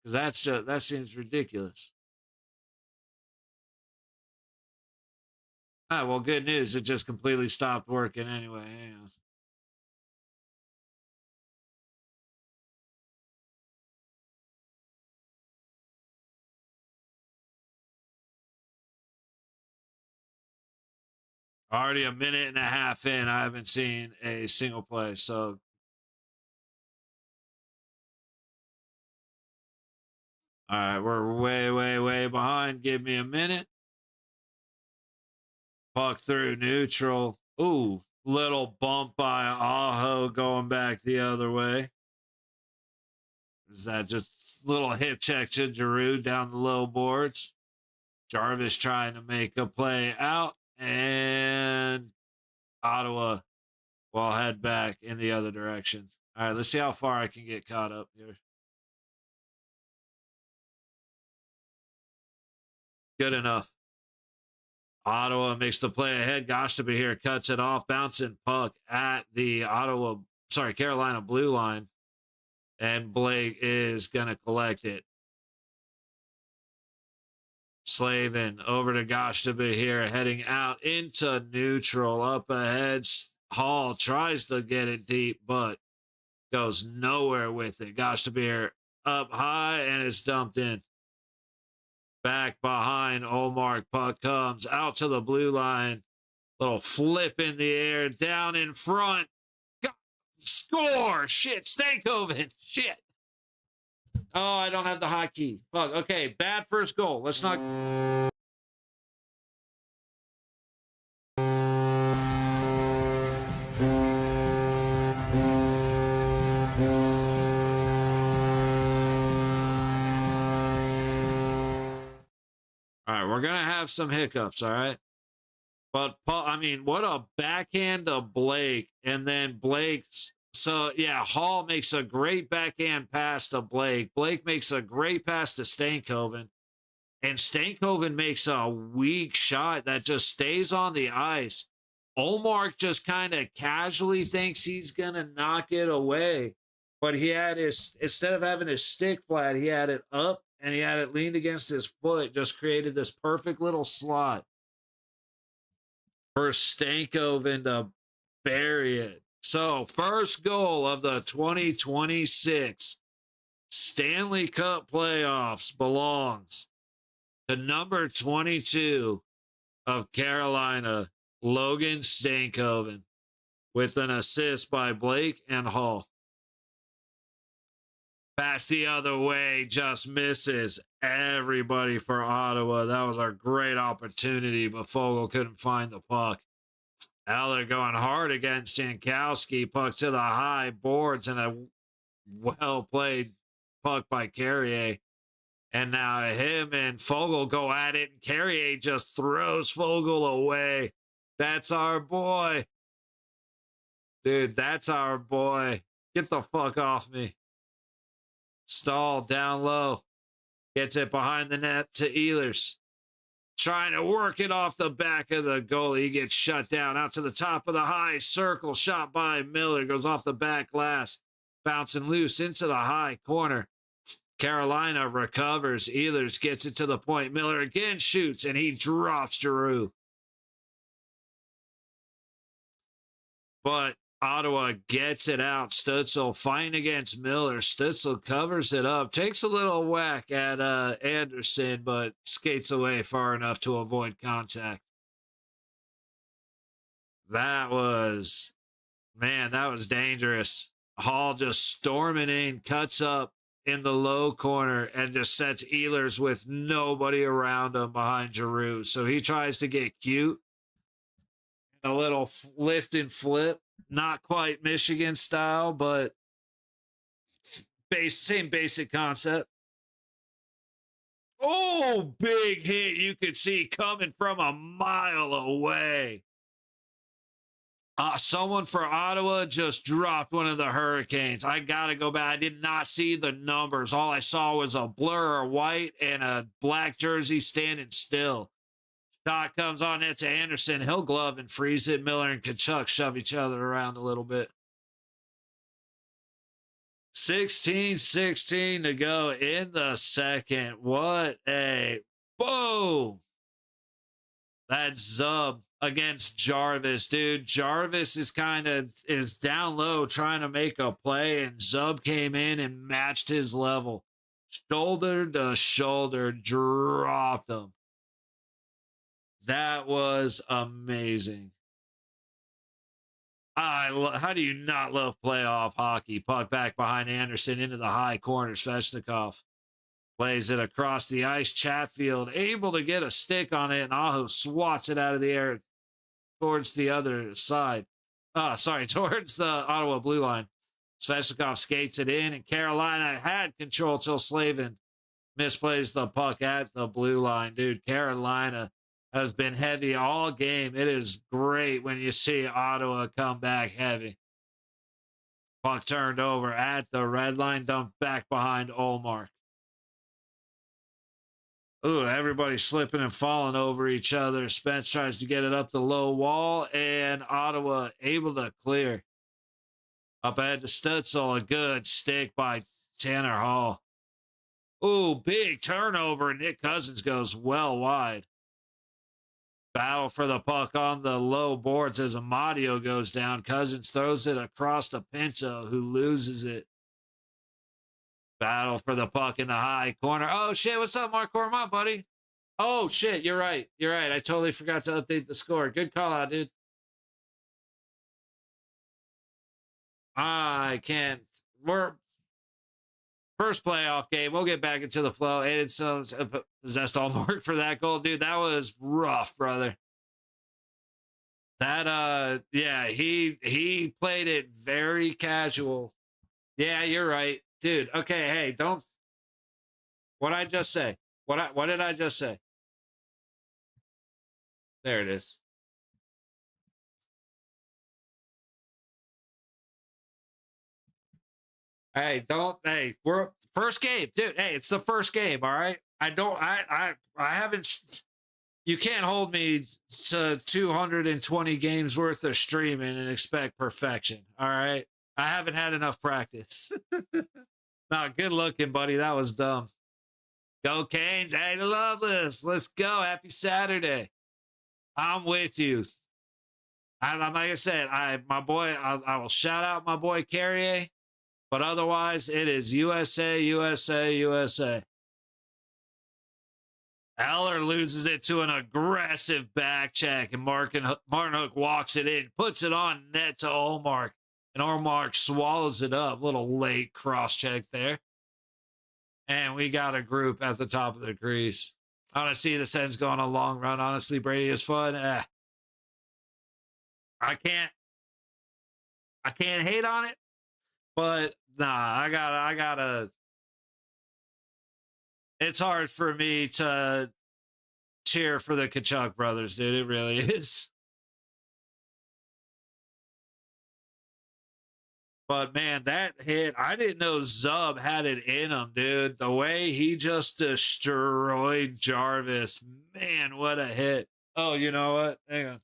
Because that seems ridiculous. Ah, well, good news. It just completely stopped working anyway. Hang on. Already a minute and a half in. I haven't seen a single play. So, all right, we're way, way, way behind. Give me a minute. Puck through neutral. Ooh, little bump by Aho going back the other way. Is that just little hip check to Giroux down the low boards? Jarvis trying to make a play out, and Ottawa will head back in the other direction. All right, let's see how far I can get caught up here. Good enough. Ottawa makes the play ahead. Gosh-to-be here cuts it off. Bouncing puck at the Carolina blue line. And Blake is going to collect it. Slavin over to Gosh-to-be here, heading out into neutral. Up ahead, Hall tries to get it deep, but goes nowhere with it. Gosh-to-be here up high, and it's dumped in. Back behind Olmark, puck comes out to the blue line. Little flip in the air, down in front. Score! Shit, Stankoven. Shit. Oh, I don't have the hotkey. Fuck. Okay, bad first goal. Let's not. All right, we're going to have some hiccups, all right? But I mean, what a backhand to Blake, and then Blake's. So yeah, Hall makes a great backhand pass to Blake. Blake makes a great pass to Stankoven, and Stankoven makes a weak shot that just stays on the ice. Olmark just kind of casually thinks he's gonna knock it away, but he had his, instead of having his stick flat, he had it up and he had it leaned against his foot. Just created this perfect little slot for Stankoven to bury it. So, first goal of the 2026 Stanley Cup playoffs belongs to number 22 of Carolina, Logan Stankoven, with an assist by Blake and Hall. Pass the other way, just misses everybody for Ottawa. That was a great opportunity, but Fogle couldn't find the puck. Eller going hard against Jankowski. Puck to the high boards and a well-played puck by Carrier. And now him and Fogle go at it, and Carrier just throws Fogle away. That's our boy. Dude, that's our boy. Get the fuck off me. Stahl down low. Gets it behind the net to Ehlers. Trying to work it off the back of the goalie. He gets shut down. Out to the top of the high circle. Shot by Miller. Goes off the back glass. Bouncing loose into the high corner. Carolina recovers. Ehlers gets it to the point. Miller again shoots, and he drops Giroux. But Ottawa gets it out. Stützle fighting against Miller. Stützle covers it up. Takes a little whack at Anderson, but skates away far enough to avoid contact. That was, man, that was dangerous. Hall just storming in, cuts up in the low corner, and just sets Ehlers with nobody around him behind Giroux. So he tries to get cute. A little lift and flip. Not quite Michigan style, but same basic concept. Oh, big hit you could see coming from a mile away. Someone for Ottawa just dropped one of the Hurricanes. I got to go back. I did not see the numbers. All I saw was a blur of white and a black jersey standing still. Shot comes on it to Anderson. He'll glove and freeze it. Miller and Kachuk shove each other around a little bit. 16-16 to go in the second. What a boom. That's Zub against Jarvis, dude. Jarvis is is down low trying to make a play, and Zub came in and matched his level. Shoulder to shoulder, dropped him. That was amazing. How do you not love playoff hockey? Puck back behind Anderson into the high corner. Svechnikov plays it across the ice. Chatfield able to get a stick on it, and Aho swats it out of the air towards the other side. Towards the Ottawa blue line. Svechnikov skates it in, and Carolina had control till Slavin misplays the puck at the blue line. Dude, Carolina has been heavy all game. It is great when you see Ottawa come back heavy. Puck turned over at the red line, dumped back behind Olmark. Ooh, everybody's slipping and falling over each other. Spence tries to get it up the low wall, and Ottawa able to clear. Up ahead to Stützle, a good stick by Tanner Hall. Ooh, big turnover. Nick Cousins goes well wide. Battle for the puck on the low boards as Amadio goes down. Cousins throws it across to Pinto, who loses it. Battle for the puck in the high corner. Oh, shit. What's up, Mark Cormont, buddy? Oh, shit. You're right. You're right. I totally forgot to update the score. Good call out, dude. I can't. We're first playoff game. We'll get back into the flow. And so possessed all mark for that goal, dude. That was rough, brother. That yeah, he played it very casual. Yeah, you're right, dude. Okay, hey, don't. What I just say? What did I just say? There it is. Hey, don't. Hey, we're first game, dude. Hey, it's the first game. All right. I don't. I haven't. You can't hold me to 220 games worth of streaming and expect perfection. All right. I haven't had enough practice. No, good looking, buddy. That was dumb. Go Canes. Hey, love this. Let's go. Happy Saturday. I'm with you. Like I said, my boy, I will shout out my boy Carrier, but otherwise it is USA, USA, USA. Eller loses it to an aggressive back check, and Martin Hook walks it in, puts it on net to Olmark, and Olmark swallows it up. Little late cross check there. And we got a group at the top of the crease. I want to see the Sens go on a long run. Honestly, Brady is fun. I can't hate on it, but nah, I gotta. It's hard for me to cheer for the Kachuk brothers, dude. It really is. But man, that hit, I didn't know Zub had it in him, dude. The way he just destroyed Jarvis. Man, what a hit. Oh, you know what? Hang on.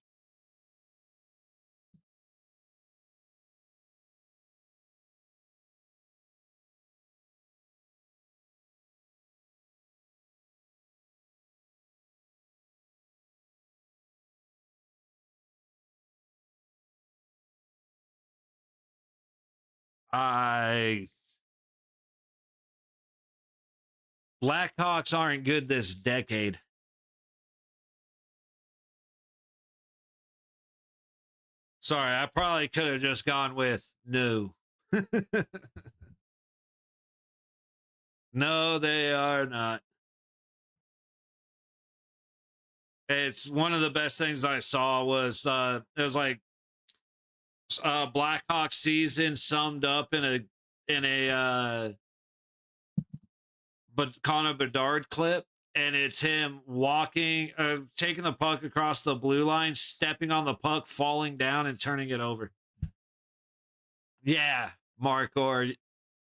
Blackhawks aren't good this decade. Sorry, I probably could have just gone with no. No, they are not. It's one of the best things I saw was it was like Blackhawks season summed up in a but Connor Bedard clip, and it's him walking, taking the puck across the blue line, stepping on the puck, falling down, and turning it over. Yeah, Mark Orr.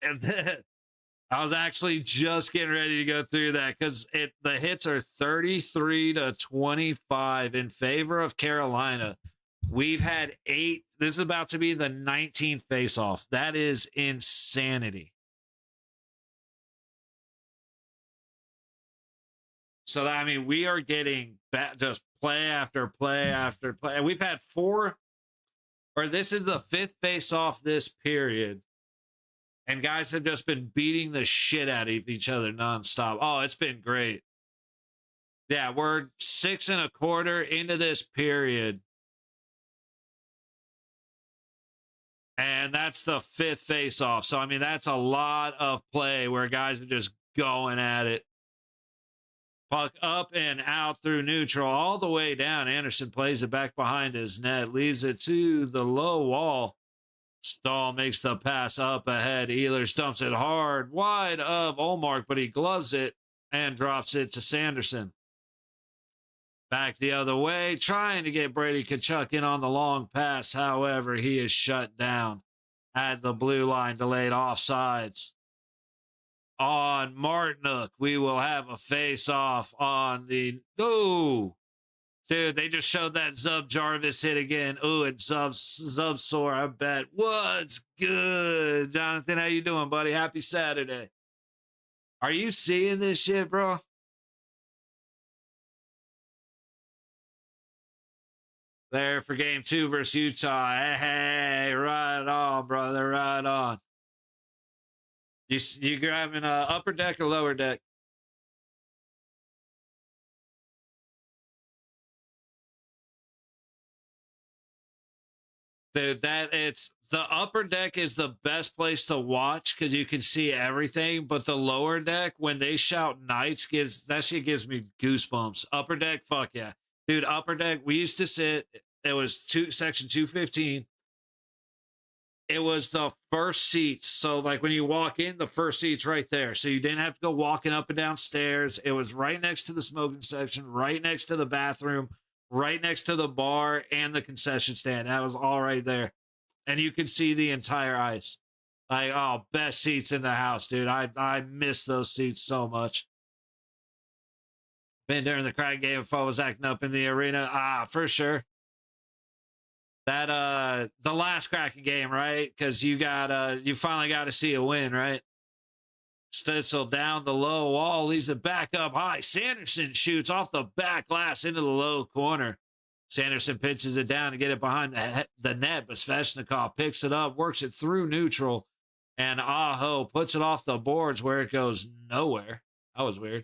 I was actually just getting ready to go through that because the hits are 33-25 in favor of Carolina. We've had 8. This is about to be the 19th faceoff. That is insanity. So, I mean, we are getting just play after play after play. And we've had 4, or this is the 5th face-off this period. And guys have just been beating the shit out of each other nonstop. Oh, it's been great. Yeah, we're 6 1/4 into this period. And that's the 5th face-off. So, I mean, that's a lot of play where guys are just going at it. Puck up and out through neutral, all the way down. Anderson plays it back behind his net, leaves it to the low wall. Stahl makes the pass up ahead. Ehlers dumps it hard, wide of Olmark, but he gloves it and drops it to Sanderson. Back the other way, trying to get Brady Tkachuk in on the long pass. However, he is shut down at the blue line, delayed offsides. On Martinook, we will have a face-off on the... Ooh! Dude, they just showed that Zub Jarvis hit again. Ooh, it's Zub sore, I bet. What's good? Jonathan, how you doing, buddy? Happy Saturday. Are you seeing this shit, bro? There for game 2 versus Utah. Hey, right on, brother, right on. You grabbing upper deck or lower deck? Dude, it's the upper deck is the best place to watch because you can see everything. But the lower deck, when they shout Knights, that shit gives me goosebumps. Upper deck, fuck yeah, dude. Upper deck, we used to sit. It was section 215. It was the first seats. So like when you walk in, the first seat's right there. So you didn't have to go walking up and down stairs. It was right next to the smoking section, right next to the bathroom, right next to the bar and the concession stand. That was all right there. And you could see the entire ice. Like, oh, best seats in the house, dude. I miss those seats so much. Been during the crack game if I was acting up in the arena. Ah, for sure. That the last cracking game, right? Because you finally got to see a win, right? Stitzel down the low wall, leaves it back up high. Sanderson shoots off the back glass into the low corner. Sanderson pitches it down to get it behind the net, but Sveshnikov picks it up, works it through neutral, and Aho puts it off the boards where it goes nowhere. That was weird.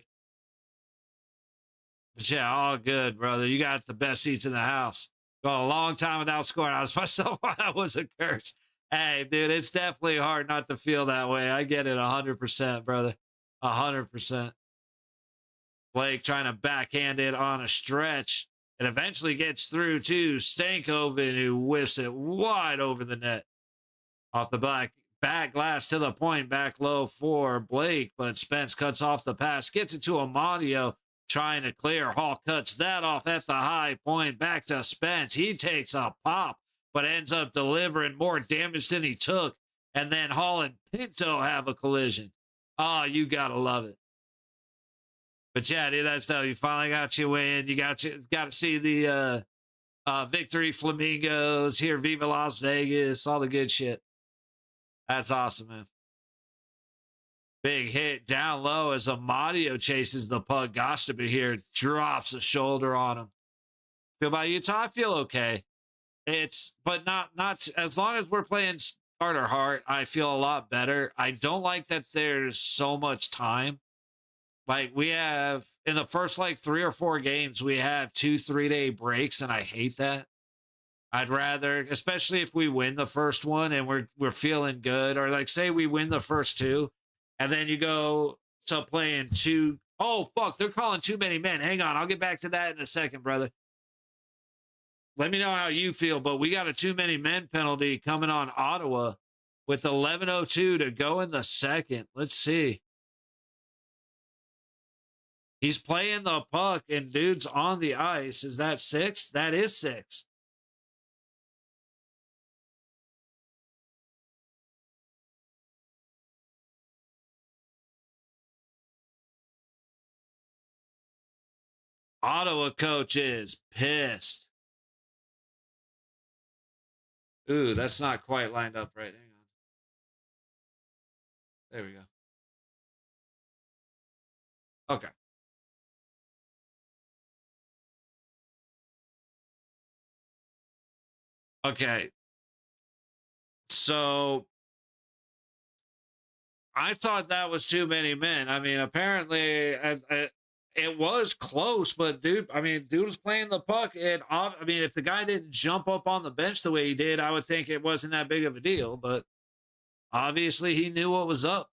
But yeah, all good, brother. You got the best seats in the house. Gone a long time without scoring. I was myself, that was a curse. Hey, dude, it's definitely hard not to feel that way. I get it 100%, brother. 100%. Blake trying to backhand it on a stretch. It eventually gets through to Stankoven, who whiffs it wide over the net. Off the back glass to the point, back low for Blake, but Spence cuts off the pass, gets it to Amadio, trying to clear. Hall cuts that off at the high point, back to Spence. He takes a pop, but ends up delivering more damage than he took. And then Hall and Pinto have a collision. Oh, you gotta love it. But yeah, dude, that's how you finally got your win. You got to see the victory flamingos here, Viva Las Vegas, all the good shit. That's awesome, man. Big hit down low as Amadio chases the puck. Gostaby here drops a shoulder on him. Feel about Utah? I feel okay. But not as long as we're playing Carter Hart, I feel a lot better. I don't like that there's so much time. Like we have in the first like 3 or 4 games, we have 2-3 day breaks, and I hate that. I'd rather, especially if we win the first one and we're feeling good, or like say we win the first 2, and then you go to playing 2. Oh fuck, they're calling too many men. Hang on, I'll get back to that in a second, brother. Let me know how you feel, but we got a too many men penalty coming on Ottawa with 11:02 to go in the second. Let's see. He's playing the puck and dude's on the ice. Is that 6? That is 6. Ottawa coach is pissed. Ooh, that's not quite lined up right. Hang on. There we go. Okay. Okay. So I thought that was too many men. I mean, apparently it was close, but dude, I mean, dude was playing the puck. And I mean, if the guy didn't jump up on the bench the way he did, I would think it wasn't that big of a deal. But obviously, he knew what was up.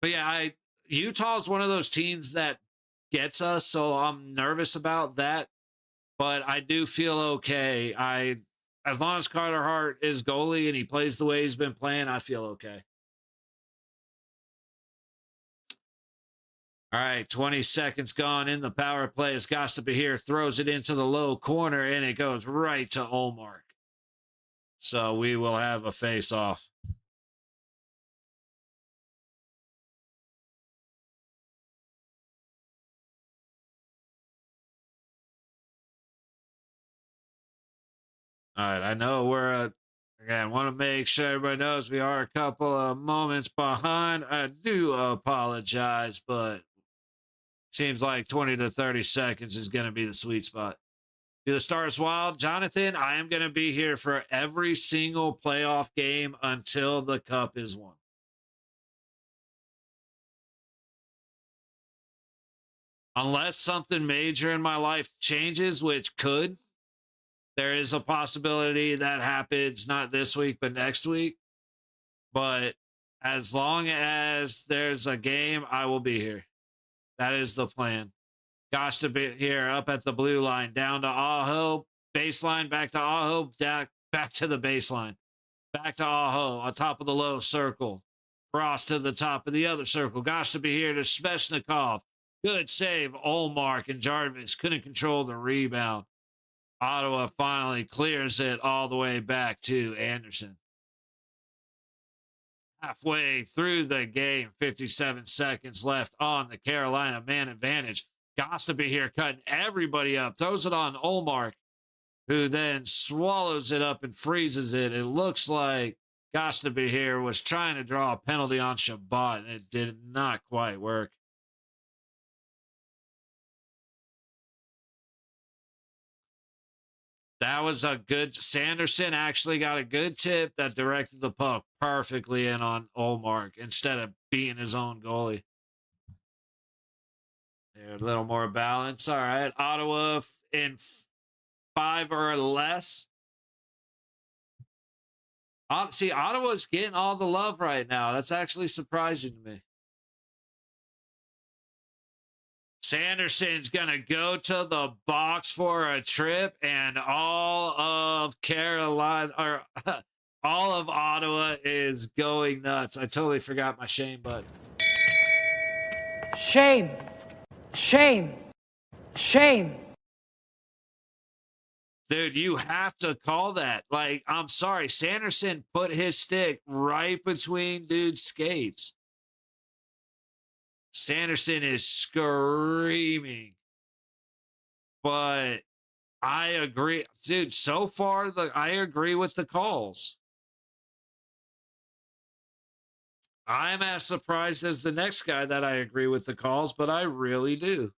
But yeah, Utah's one of those teams that gets us, so I'm nervous about that. But I do feel okay. As long as Carter Hart is goalie and he plays the way he's been playing, I feel okay. All right, 20 seconds gone in the power play. As Gostaby here throws it into the low corner, and it goes right to Olmark. So we will have a face-off. All right, I know we're again, want to make sure everybody knows we are a couple of moments behind. I do apologize, but seems like 20 to 30 seconds is going to be the sweet spot. Do the Stars Wild. Jonathan, I am going to be here for every single playoff game until the cup is won. Unless something major in my life changes, which could, there is a possibility that happens not this week, but next week. But as long as there's a game, I will be here. That is the plan. Gosh, to be here up at the blue line, down to Aho, baseline, back to Aho, back to the baseline, back to Aho, on top of the low circle. Frost to the top of the other circle. Gosh, to be here to Sveshnikov. Good save. Olmark and Jarvis couldn't control the rebound. Ottawa finally clears it all the way back to Anderson. Halfway through the game, 57 seconds left on the Carolina man advantage. Got to be here cutting everybody up. Throws it on Olmark, who then swallows it up and freezes it. It looks like Got to be here was trying to draw a penalty on Shabbat, and it did not quite work. That was a good. Sanderson actually got a good tip that directed the puck perfectly in on Olmark instead of being his own goalie. There, a little more balance. All right, Ottawa in 5 or less. See, Ottawa's getting all the love right now. That's actually surprising to me. Sanderson's going to go to the box for a trip, and all of Carolina, or all of Ottawa is going nuts. I totally forgot my shame button. Shame. Shame. Shame. Dude, you have to call that. Like, I'm sorry. Sanderson put his stick right between dude's skates. Sanderson is screaming. But I agree. Dude, so far, I agree with the calls. I'm as surprised as the next guy that I agree with the calls, but I really do.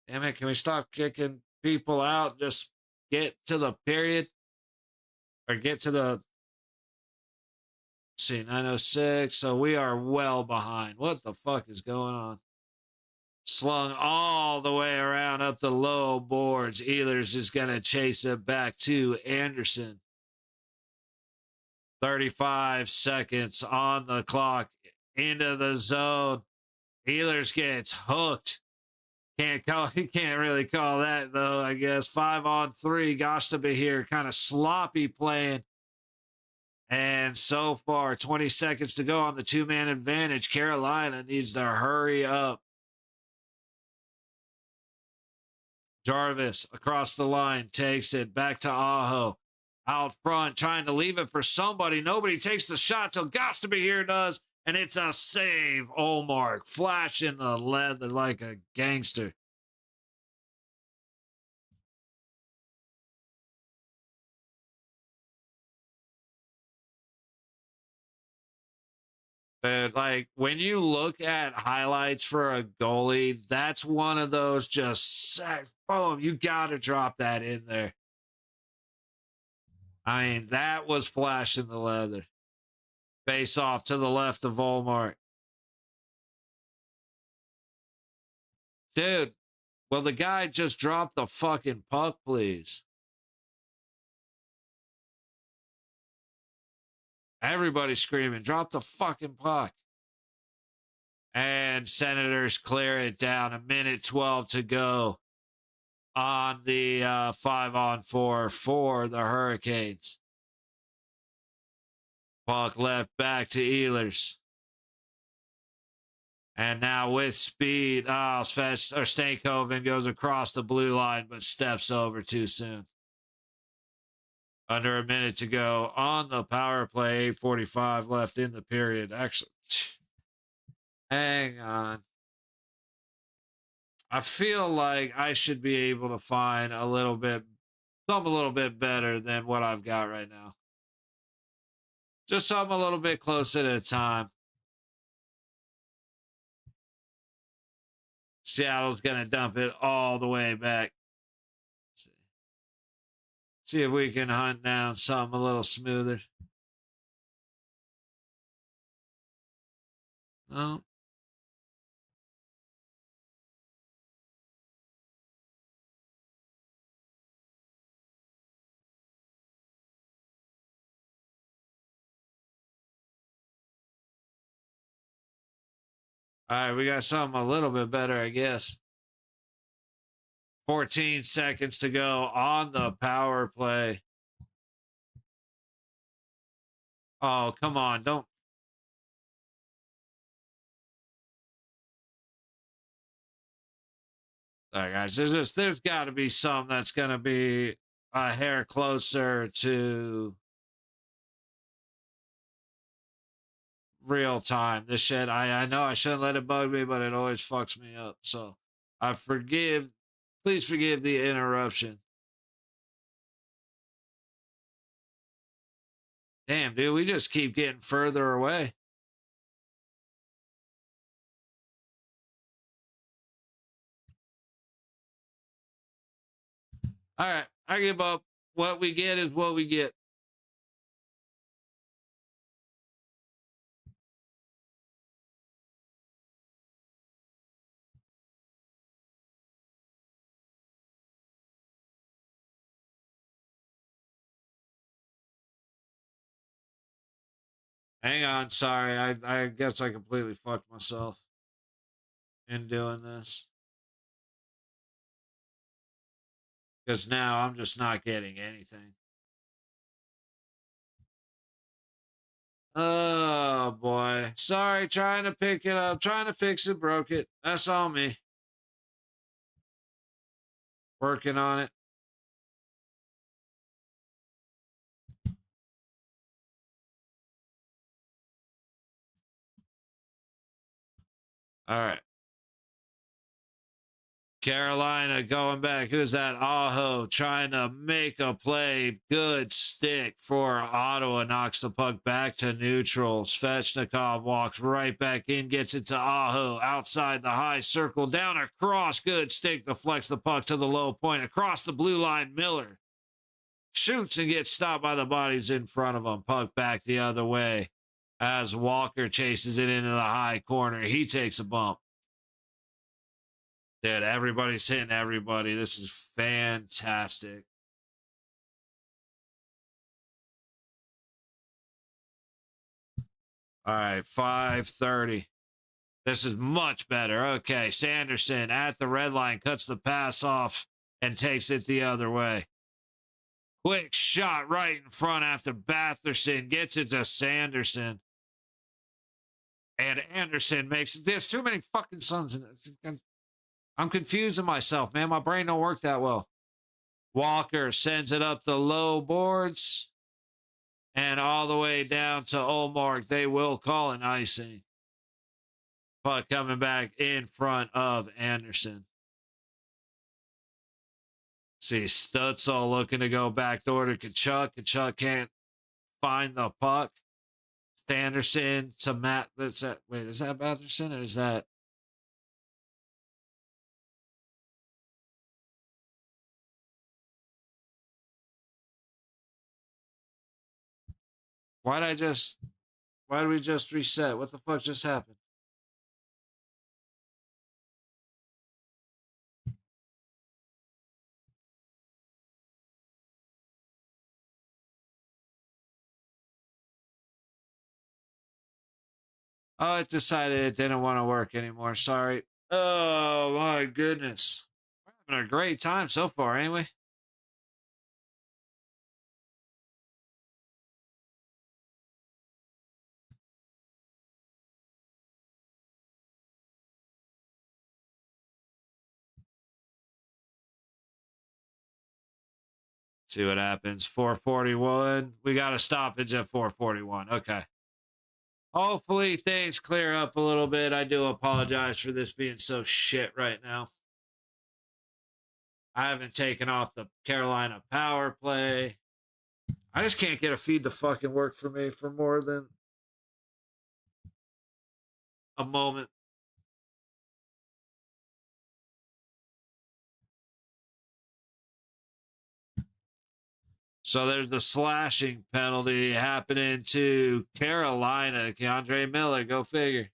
Damn it, can we stop kicking people out? Just get to the period. Or get to the... Let's see, 9:06. So we are well behind. What the fuck is going on? Slung all the way around up the low boards. Ehlers is going to chase it back to Anderson. 35 seconds on the clock. Into the zone. Ehlers gets hooked. He can't really call that, though, I guess. 5-on-3. Gosh to be here. Kind of sloppy playing. And so far, 20 seconds to go on the two-man advantage. Carolina needs to hurry up. Jarvis across the line takes it back to Aho. Out front, trying to leave it for somebody. Nobody takes the shot till Gosh to be here does. And it's a save. Olmark flashing the leather like a gangster. But like when you look at highlights for a goalie, that's one of those just boom, you got to drop that in there. I mean, that was flashing the leather. Face off to the left of Olmark. Dude, will the guy just drop the fucking puck, please? Everybody's screaming, drop the fucking puck. And Senators clear it down. 1:12 to go on the 5-on-4 for the Hurricanes. Puck left back to Ehlers. And now with speed, Stankoven goes across the blue line, but steps over too soon. Under a minute to go on the power play. 8:45 left in the period. Actually, hang on. I feel like I should be able to find something a little bit better than what I've got right now. Just something a little bit closer at a time. Seattle's going to dump it all the way back. See if we can hunt down something a little smoother. No. All right, we got something a little bit better, I guess. 14 seconds to go on the power play. Oh, come on. Don't. All right, guys. There's got to be some that's going to be a hair closer to real time. This shit, I know I shouldn't let it bug me, but it always fucks me up. So please forgive the interruption. Damn, dude, we just keep getting further away. All right, I give up. What we get is what we get. Hang on, sorry. I guess I completely fucked myself in doing this. Because now I'm just not getting anything. Oh boy. Sorry, trying to pick it up, trying to fix it, broke it. That's all me. Working on it. All right. Carolina going back. Who's that? Aho trying to make a play. Good stick for Ottawa. Knocks the puck back to neutral. Svechnikov walks right back in, gets it to Aho outside the high circle. Down across. Good stick. Deflects the puck to the low point. Across the blue line. Miller shoots and gets stopped by the bodies in front of him. Puck back the other way as Walker chases it into the high corner. He takes a bump. Dude, everybody's hitting everybody. This is fantastic. All right, 5:30. This is much better. Okay, Sanderson at the red line cuts the pass off and takes it the other way. Quick shot right in front after Batherson gets it to Sanderson. And Anderson makes it. There's too many fucking sons in it. I'm confusing myself, man. My brain don't work that well. Walker sends it up the low boards and all the way down to Olmark. They will call an icing. Puck coming back in front of Anderson. See Stutzel looking to go backdoor to Kachuk. Kachuk can't find the puck. Sanderson to Matt. That's that. Wait, is that Batherson or is that? Why did we just reset? What the fuck just happened? Oh, it decided it didn't want to work anymore. Sorry. Oh my goodness. We're having a great time so far, ain't we? See what happens. 441. We got a stoppage at 441. Okay. Hopefully things clear up a little bit. I do apologize for this being so shit right now. I haven't taken off the Carolina power play. I just can't get a feed to fucking work for me for more than a moment. So there's the slashing penalty happening to Carolina. Keandre Miller, go figure.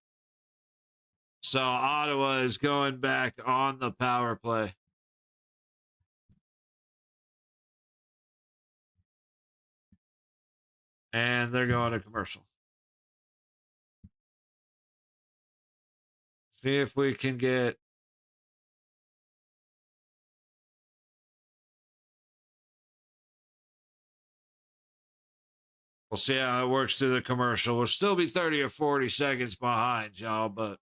So Ottawa is going back on the power play. And they're going to commercial. See if we can get. We'll see how it works through the commercial. We'll still be 30 or 40 seconds behind, y'all, but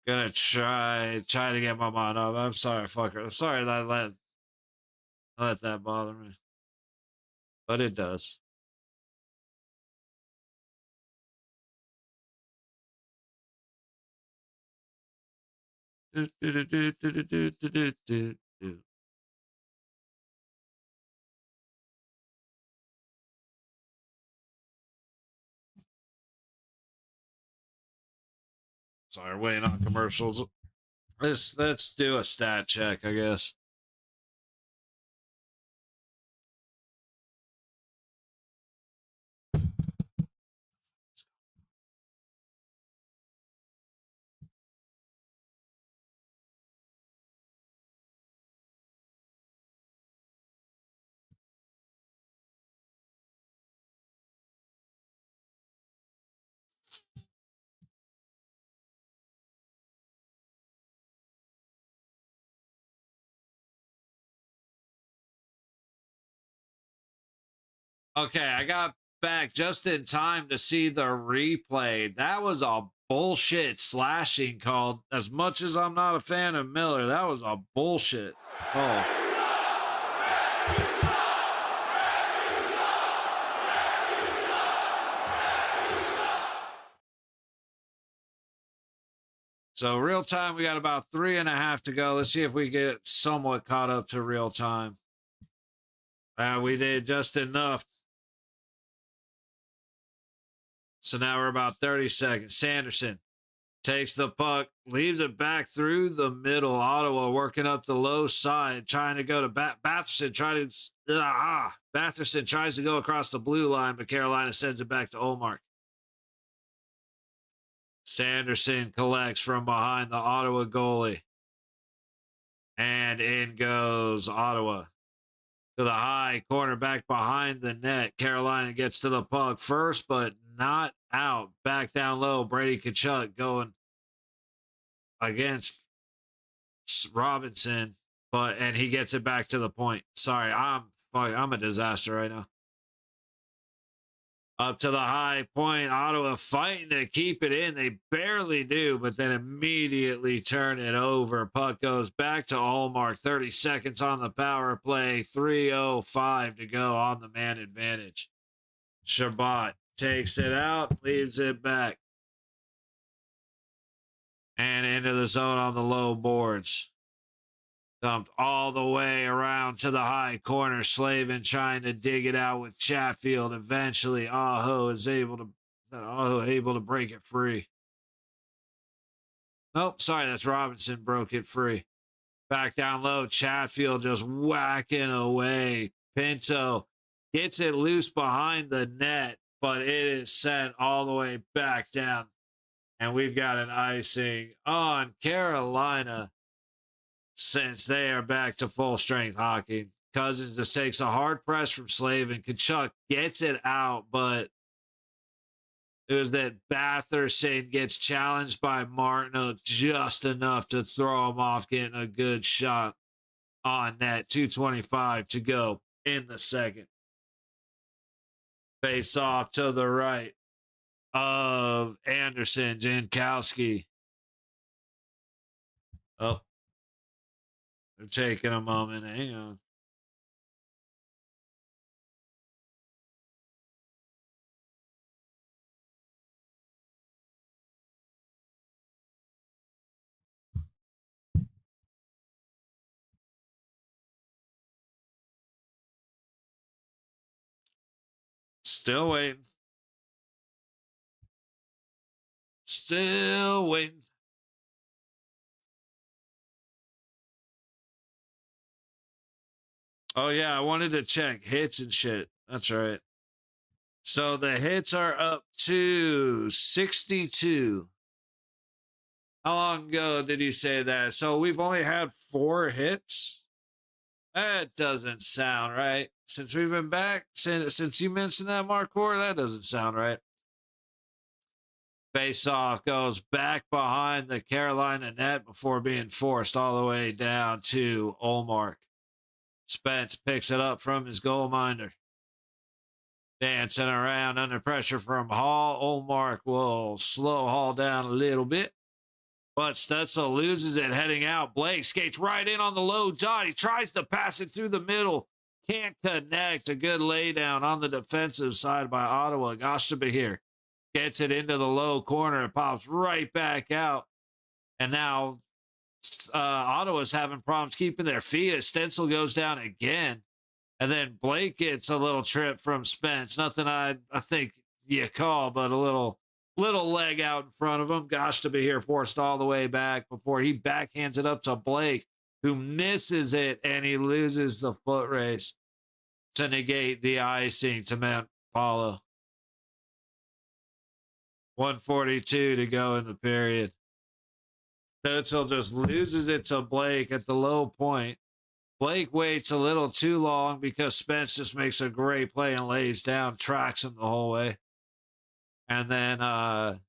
Gonna try to get my mind up. I'm sorry, fucker. Sorry that let that bother me, but it does. Do, do, do, do, do, do, do, do, do, do. Sorry, waiting on commercials. Let's do a stat check, I guess. Okay, I got back just in time to see the replay. That was a bullshit slashing call. As much as I'm not a fan of Miller, that was a bullshit call. So real time, we got about 3.5 to go. Let's see if we get somewhat caught up to real time. We did just enough. So now we're about 30 seconds. Sanderson takes the puck, leaves it back through the middle. Ottawa working up the low side, trying to go to Batherson. Batherson tries to go across the blue line, but Carolina sends it back to Olmark. Sanderson collects from behind the Ottawa goalie. And in goes Ottawa. To the high corner back behind the net. Carolina gets to the puck first, but not out. Back down low. Brady Tkachuk going against Robinson, and he gets it back to the point. Sorry, I'm a disaster right now. Up to the high point. Ottawa fighting to keep it in. They barely do, but then immediately turn it over. Puck goes back to Allmark. 30 seconds on the power play. 3:05 to go on the man advantage. Shabbat takes it out, leaves it back. And into the zone on the low boards. Dumped all the way around to the high corner. Slavin trying to dig it out with Chatfield. Eventually, Aho is able to break it free. Nope, sorry, that's Robinson broke it free. Back down low, Chatfield just whacking away. Pinto gets it loose behind the net, but it is sent all the way back down. And we've got an icing on Carolina. Since they are back to full strength hockey, Cousins just takes a hard press from Slavin. Tkachuk gets it out, but it was that Batherson gets challenged by Martinook just enough to throw him off, getting a good shot on net. 2:25 to go in the second. Face off to the right of Anderson. Jankowski. Oh. They're taking a moment. Hang on. Still waiting. Still waiting. Oh, yeah, I wanted to check hits and shit. That's right. So the hits are up to 62. How long ago did you say that? So we've only had 4 hits? That doesn't sound right. Since we've been back, since you mentioned that, Marcor, that doesn't sound right. Face-off goes back behind the Carolina net before being forced all the way down to Olmark. Spence picks it up from his goal minder. Dancing around under pressure from Hall. Olmark will slow Hall down a little bit. But Stutzel loses it heading out. Blake skates right in on the low dot. He tries to pass it through the middle. Can't connect. A good laydown on the defensive side by Ottawa. Gostabahir gets it into the low corner. It pops right back out. And now Ottawa's having problems keeping their feet as Stencil goes down again. And then Blake gets a little trip from Spence. Nothing I think you call, but a little leg out in front of him. Gostabahir forced all the way back before he backhands it up to Blake, who misses it, and he loses the foot race to negate the icing to Mount Paulo. 1:42 to go in the period. Stutzel just loses it to Blake at the low point. Blake waits a little too long because Spence just makes a great play and lays down, tracks him the whole way. And then I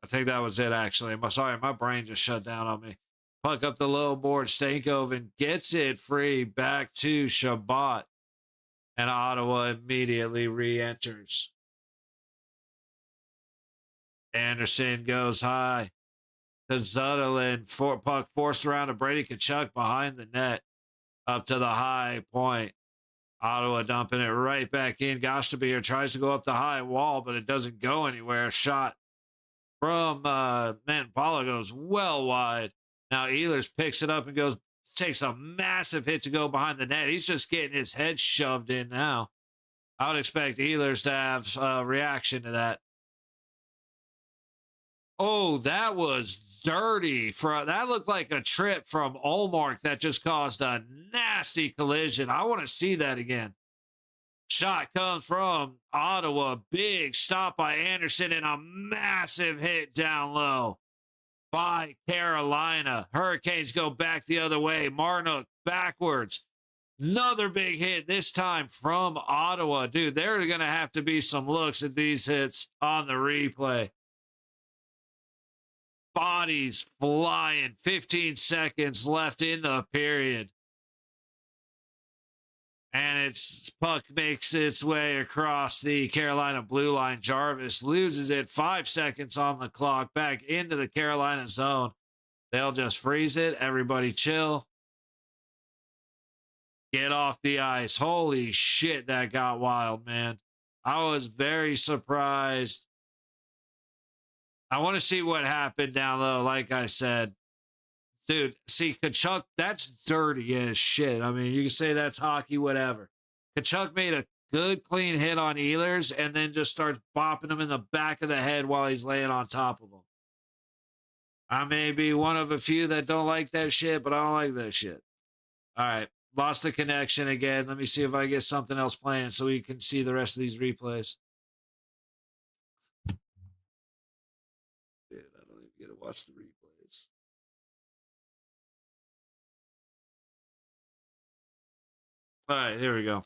think that was it, actually. Sorry, my brain just shut down on me. Puck up the low board. Stankoven gets it free back to Shabbat. And Ottawa immediately re-enters. Anderson goes high to Zutterlin. Puck forced around to Brady Tkachuk behind the net. Up to the high point. Ottawa dumping it right back in. Gostabahir tries to go up the high wall, but it doesn't go anywhere. Shot from Paulo goes well wide. Now Ehlers picks it up and takes a massive hit to go behind the net. He's just getting his head shoved in now. I would expect Ehlers to have a reaction to that. Oh, that was dirty. That looked like a trip from Olmark that just caused a nasty collision. I want to see that again. Shot comes from Ottawa. Big stop by Anderson and a massive hit down low by Carolina. Hurricanes go back the other way. Marnook backwards. Another big hit, this time from Ottawa. Dude, there are going to have to be some looks at these hits on the replay. Bodies flying. 15 seconds left in the period. And puck makes its way across the Carolina blue line. Jarvis loses it. 5 seconds on the clock. Back into the Carolina zone. They'll just freeze it. Everybody chill. Get off the ice. Holy shit, that got wild, man. I was very surprised. I want to see what happened down low, like I said. Dude, see, Tkachuk, that's dirty as shit. I mean, you can say that's hockey, whatever. Tkachuk made a good, clean hit on Ehlers and then just starts bopping him in the back of the head while he's laying on top of him. I may be one of a few that don't like that shit, but I don't like that shit. All right, lost the connection again. Let me see if I get something else playing so we can see the rest of these replays. Dude, I don't even get to watch the replays. All right, here we go.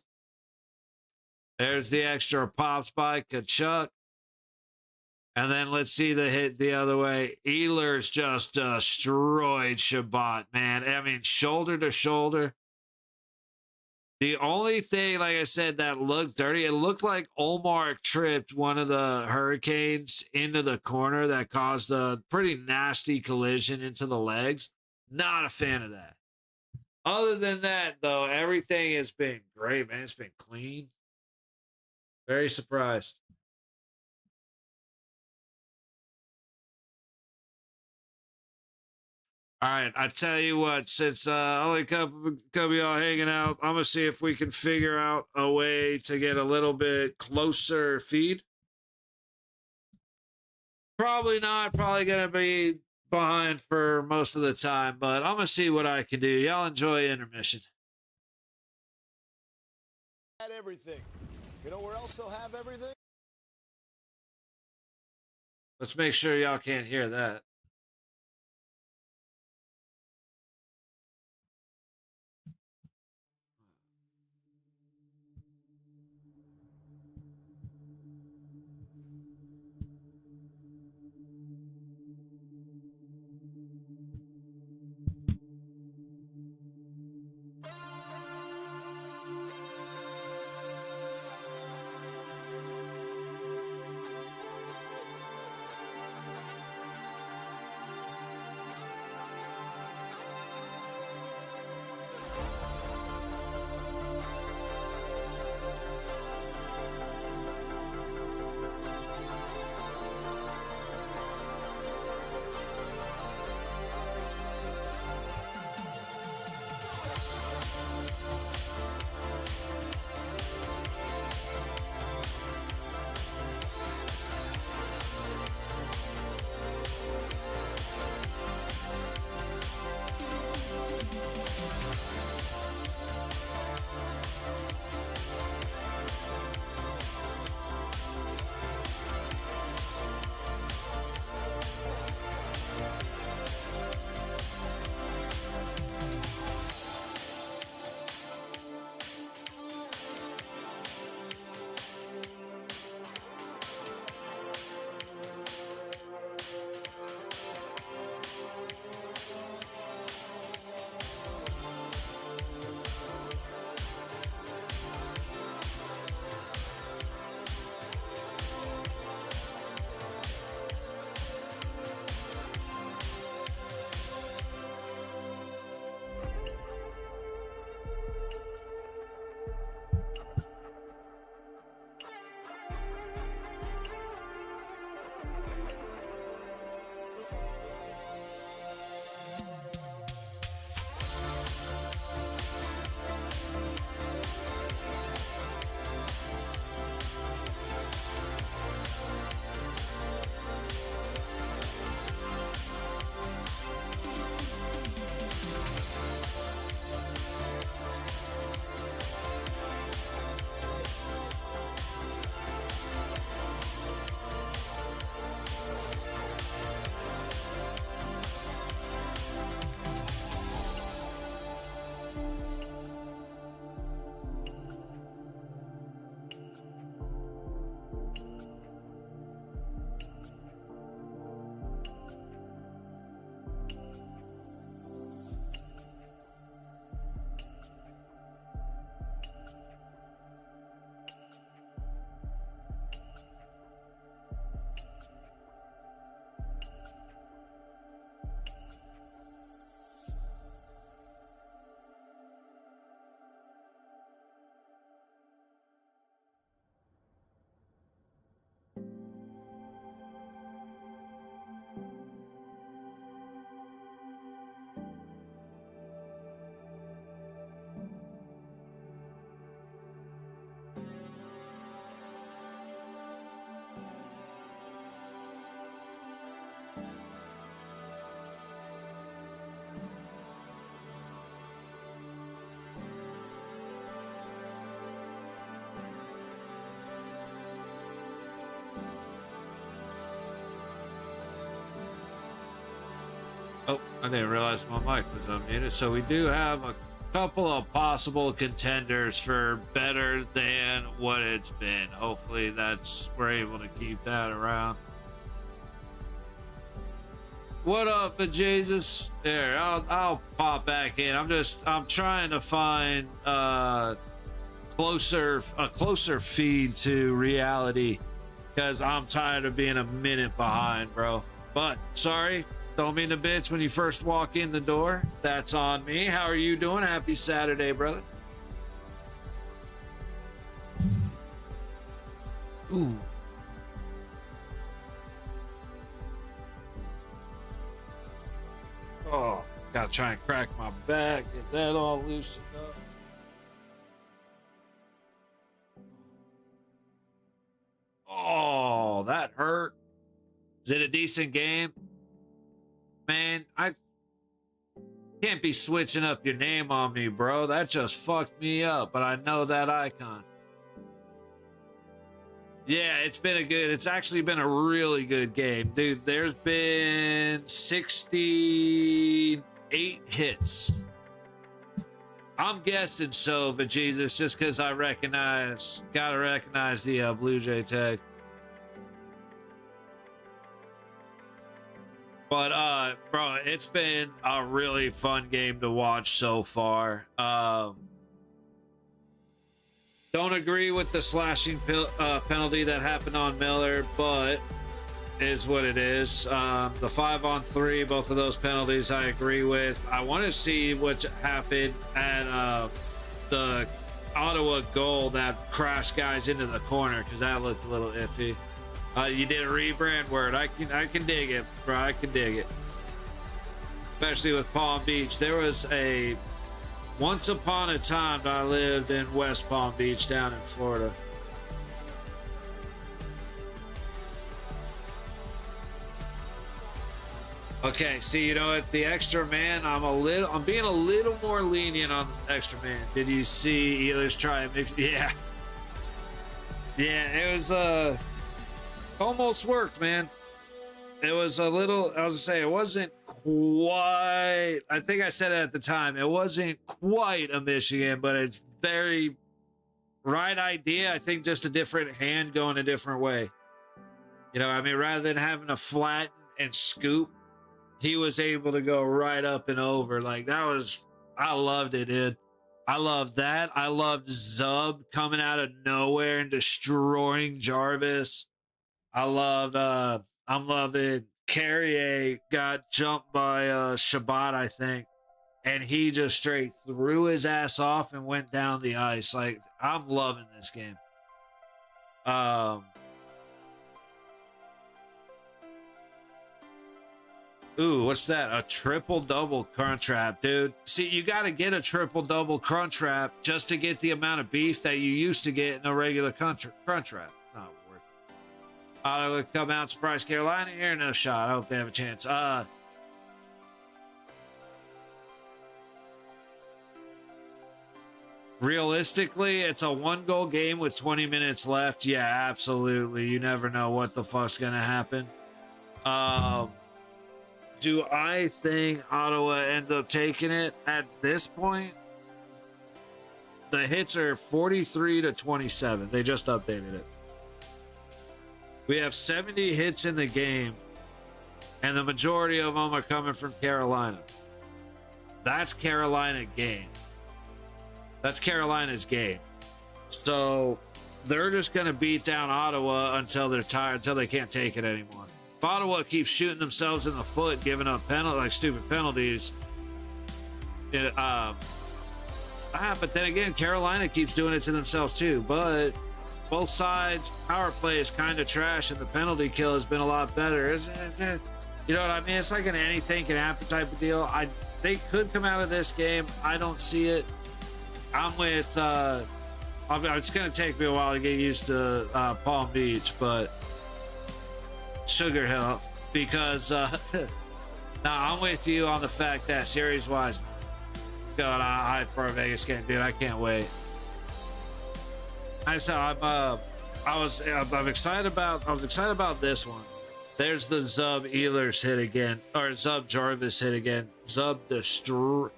There's the extra pops by Tkachuk. And then let's see the hit the other way. Ehlers just destroyed Shabbat, man. I mean, shoulder to shoulder. The only thing, like I said, that looked dirty, it looked like Olmark tripped one of the Hurricanes into the corner that caused a pretty nasty collision into the legs. Not a fan of that. Other than that, though, everything has been great, man. It's been clean. Very surprised. All right, I tell you what, since only a couple of y'all hanging out, I'm going to see if we can figure out a way to get a little bit closer feed. Probably not. Probably going to be behind for most of the time, but I'm going to see what I can do. Y'all enjoy intermission. Had everything. You know where else they'll have everything? Let's make sure y'all can't hear that. I didn't realize my mic was unmuted. So we do have a couple of possible contenders for better than what it's been. Hopefully we're able to keep that around. What up, Jesus? There, I'll pop back in. I'm trying to find a closer feed to reality because I'm tired of being a minute behind, bro. But sorry, don't mean to bitch when you first walk in the door. That's on me. How are you doing? Happy Saturday, brother. Ooh. Oh, gotta try and crack my back, get that all loosened up. Oh, that hurt. Is it a decent game? Man, I can't be switching up your name on me, bro. That just fucked me up, but I know that icon. Yeah, it's actually been a really good game. Dude, there's been 68 hits. I'm guessing so, but Jesus, just because I gotta recognize the Blue Jay tag. But, bro, it's been a really fun game to watch so far. Don't agree with the slashing penalty that happened on Miller, but is what it is. The 5-on-3, both of those penalties I agree with. I want to see what happened at the Ottawa goal that crashed guys into the corner, because that looked a little iffy. You did a rebrand word. I can dig it, bro. I can dig it. Especially with Palm Beach. There was once upon a time I lived in West Palm Beach down in Florida. Okay, see, you know what? The extra man, I'm being a little more lenient on the extra man. Did you see Ehlers try and mix? Yeah. Yeah, it was almost worked, man. It was a little, I was gonna say, it wasn't quite, I think I said it at the time, it wasn't quite a Michigan, but it's very right idea. I think just a different hand going a different way. You know, I mean, rather than having to flatten and scoop, he was able to go right up and over. Like, I loved it, dude. I loved that. I loved Zub coming out of nowhere and destroying Jarvis. I'm loving Carrier got jumped by Shabbat, I think, and he just straight threw his ass off and went down the ice. Like, I'm loving this game. Ooh, what's that? A triple-double crunch wrap, dude. See, you got to get a triple-double crunch wrap just to get the amount of beef that you used to get in a regular crunch wrap. Not worth it. Ottawa would come out, surprise Carolina here. No shot. I hope they have a chance. Realistically, it's a 1-goal game with 20 minutes left. Yeah, absolutely. You never know what the fuck's going to happen. Do I think Ottawa ends up taking it at this point? The hits are 43-27. They just updated it. We have 70 hits in the game, and the majority of them are coming from Carolina. That's Carolina game. That's Carolina's game. So they're just going to beat down Ottawa until they're tired, until they can't take it anymore. If Ottawa keeps shooting themselves in the foot, giving up stupid penalties, but then again, Carolina keeps doing it to themselves too. But both sides, power play is kind of trash, and the penalty kill has been a lot better, isn't it? You know what I mean? It's like an anything can happen type of deal. They could come out of this game. I don't see it. I'm with. It's going to take me a while to get used to Palm Beach, but Sugar Hill, because I'm with you on the fact that series-wise, going on for a Vegas game, dude. I can't wait. I'm excited about this one. There's the Zub Ehlers hit again, or Zub Jarvis hit again. Zub destroy.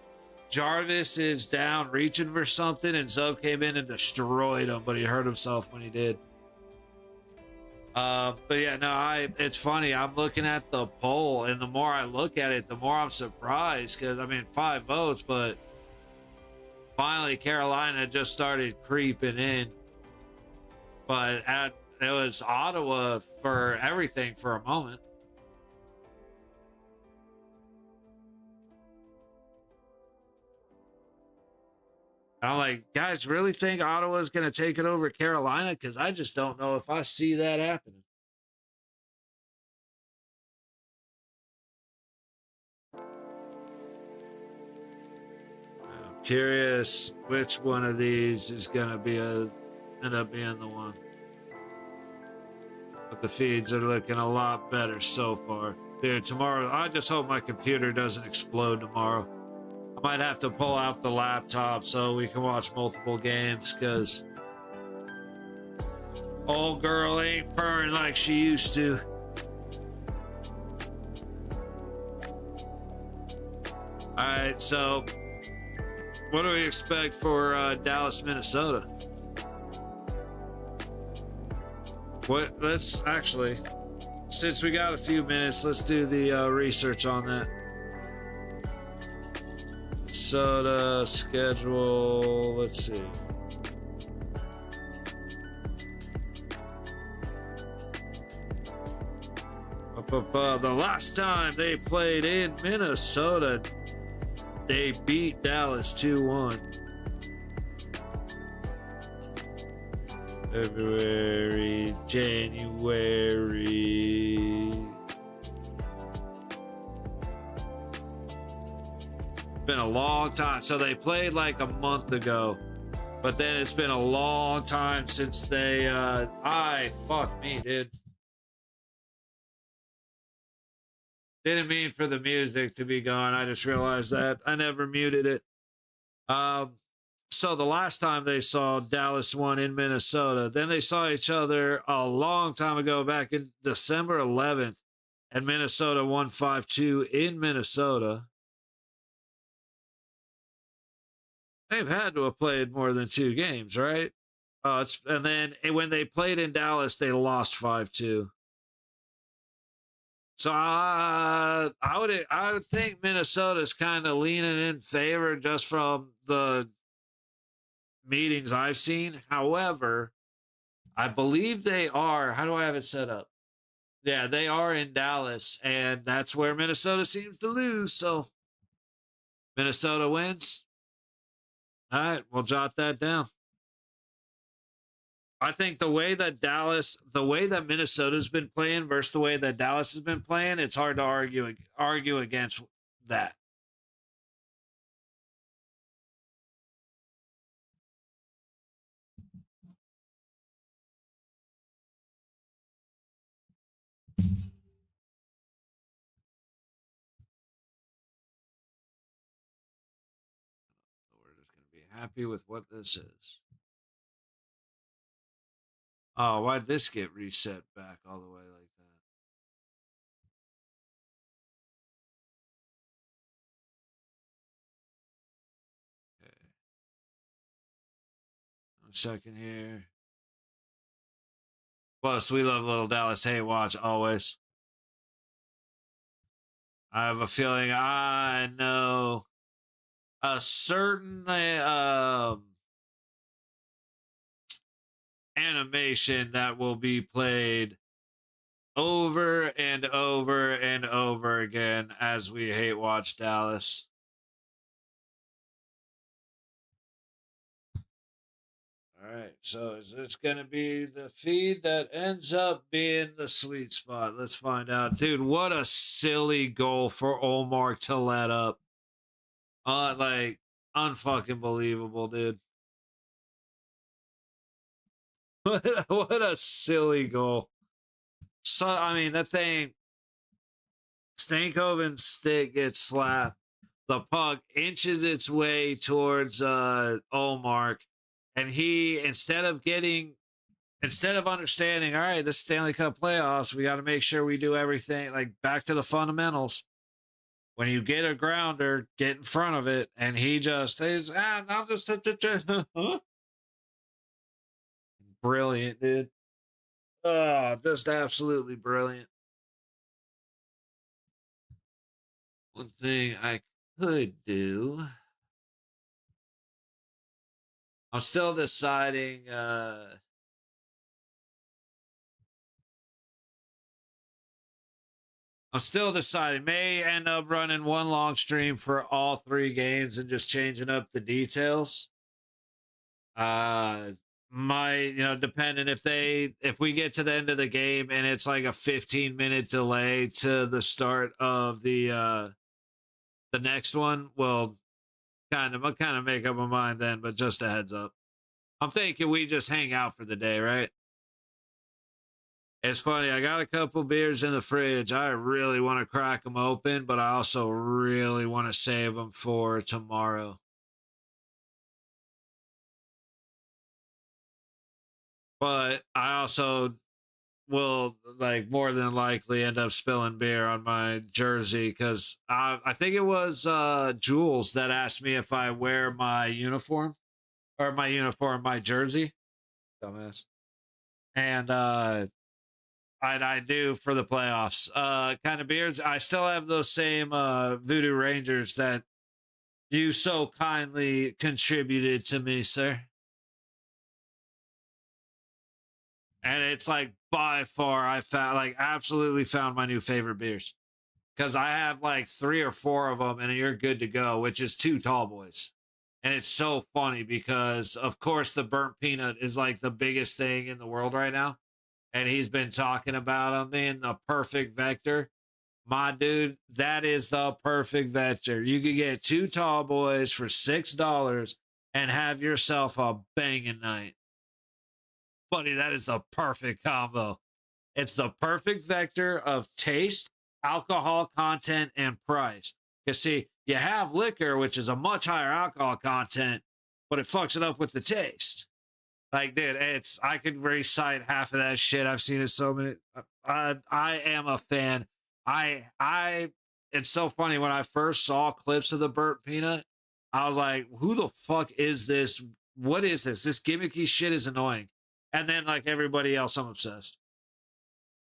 Jarvis is down reaching for something, and Zub came in and destroyed him, but he hurt himself when he did. But yeah, no, it's funny. I'm looking at the poll, and the more I look at it, the more I'm surprised because I mean 5 votes, but finally Carolina just started creeping in. But it was Ottawa for everything for a moment. I'm like, guys, really think Ottawa's going to take it over Carolina? Because I just don't know if I see that happening. I'm curious which one of these is going to end up being the one. But the feeds are looking a lot better so far. Dude, tomorrow, I just hope my computer doesn't explode tomorrow. I might have to pull out the laptop so we can watch multiple games because old girl ain't purring like she used to. All right, so what do we expect for Dallas, Minnesota? Let's actually, since we got a few minutes, let's do the research on that. Minnesota schedule, let's see. The last time they played in Minnesota, they beat Dallas 2-1. February, January. Been a long time. So they played like a month ago, but then it's been a long time since they fuck me, dude. Didn't mean for the music to be gone. I just realized that I never muted it. So the last time they saw Dallas won in Minnesota, then they saw each other a long time ago, back in December 11th, and Minnesota won 5-2 in Minnesota. They've had to have played more than 2 games, right? And then when they played in Dallas, they lost 5-2. So I would think Minnesota's kind of leaning in favor just from the meetings I've seen. However, I believe they are. How do I have it set up? Yeah, they are in Dallas, and that's where Minnesota seems to lose. So Minnesota wins. All right, we'll jot that down. I think the way that Minnesota's been playing versus the way that Dallas has been playing, it's hard to argue against that. We're just going to be happy with what this is. Oh, why'd this get reset back all the way like that? Okay. 1 second here. Plus, we love little Dallas Hey Watch always. I have a feeling I know a certain animation that will be played over and over and over again as we hate watch Dallas. All right, so is this going to be the feed that ends up being the sweet spot? Let's find out. Dude, what a silly goal for Omar to let up. Like, unfucking believable, dude. What a silly goal. So, I mean, that thing, Stankoven's stick gets slapped. The puck inches its way towards Omar. And he, instead of getting instead of understanding, all right, this Stanley Cup playoffs, we got to make sure we do everything like back to the fundamentals. When you get a grounder, get in front of it, and he just is now just brilliant, dude. Oh, just absolutely brilliant. One thing I could do. I'm still deciding. I'm still deciding. May end up running one long stream for all three games and just changing up the details. Depending if we get to the end of the game and it's like a 15-minute delay to the start of the next one, well, I'll kind of make up my mind then, but just a heads up. I'm thinking we just hang out for the day, right? It's funny. I got a couple beers in the fridge. I really want to crack them open, but I also really want to save them for tomorrow. But I also will like more than likely end up spilling beer on my jersey because I think it was Jules that asked me if I wear my uniform or my jersey. Dumbass. And I do for the playoffs. Kind of beers. I still have those same Voodoo Rangers that you so kindly contributed to me, sir. And it's like by far I found absolutely found my new favorite beers. Because I have like 3 or 4 of them and you're good to go, which is 2 tall boys. And it's so funny because of course the burnt peanut is like the biggest thing in the world right now. And he's been talking about them being the perfect vector. My dude, that is the perfect vector. You could get 2 tall boys for $6 and have yourself a banging night. Buddy, that is the perfect combo. It's the perfect vector of taste, alcohol content, and price. Because, see, you have liquor, which is a much higher alcohol content, but it fucks it up with the taste. Like, dude, I could recite half of that shit. I've seen it so many. I am a fan. It's so funny. When I first saw clips of the burnt peanut, I was like, who the fuck is this? What is this? This gimmicky shit is annoying. And then, like everybody else, I'm obsessed.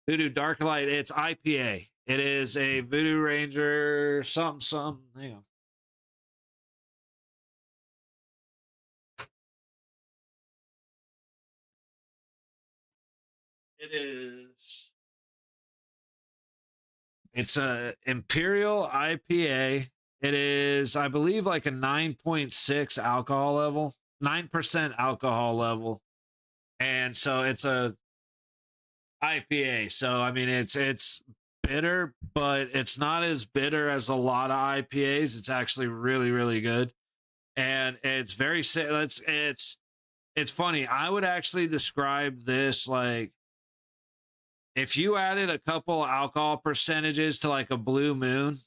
Voodoo Dark Light, it's IPA. It is a Voodoo Ranger something. Hang on. It is. It's a Imperial IPA. It is, I believe, like a 9.6 alcohol level, 9% alcohol level. And so it's a IPA. So I mean it's bitter, but it's not as bitter as a lot of IPAs. It's actually really, really good. And it's very it's funny. I would actually describe this like if you added a couple alcohol percentages to like a Blue Moon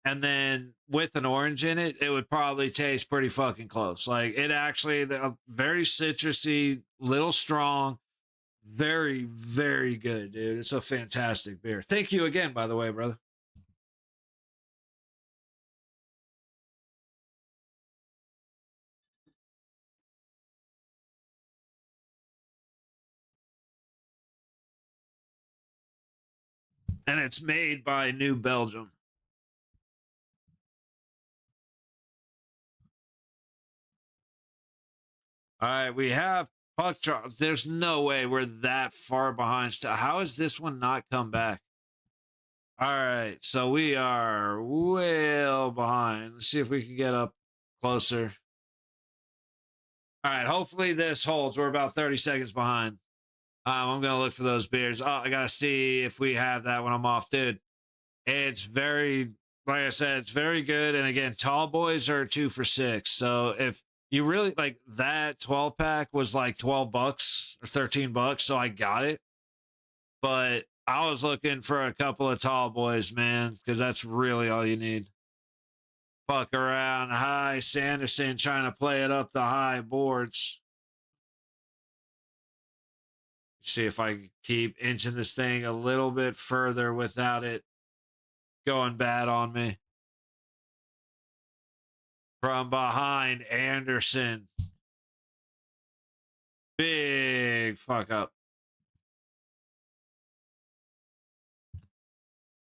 and then with an orange in it, it would probably taste pretty fucking close. Like it actually very citrusy, little strong, very, very good, dude. It's a fantastic beer. Thank you again, by the way, brother. And it's made by New Belgium. All right, we have Puck Drop. There's no way we're that far behind. How has this one not come back? All right, so we are well behind. Let's see if we can get up closer. All right, hopefully this holds. We're about 30 seconds behind. I'm going to look for those beers. Oh, I got to see if we have that when I'm off. Dude, it's very, like I said, it's very good. And again, tall boys are 2 for $6. So if you really like that 12 pack was like $12 or $13. So I got it. But I was looking for a couple of tall boys, man, because that's really all you need. Fuck around. Hi, Sanderson trying to play it up the high boards. See if I can keep inching this thing a little bit further without it going bad on me. From behind, Anderson. Big fuck up.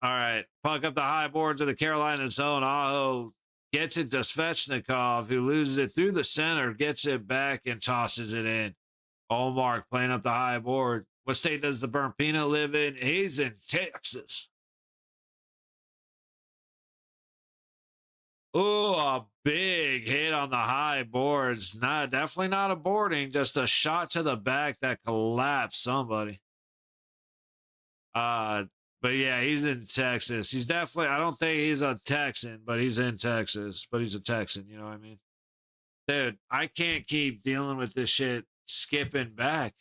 All right. Puck up the high boards of the Carolina zone. Aho gets it to Svechnikov, who loses it through the center, gets it back, and tosses it in. Allmark playing up the high board. What state does the burnt peanut live in? He's in Texas. Ooh, a big hit on the high boards. Definitely not a boarding, just a shot to the back that collapsed somebody. But yeah, he's in Texas. He's definitely, I don't think he's a Texan, but he's in Texas. But he's a Texan, you know what I mean? Dude, I can't keep dealing with this shit skipping back.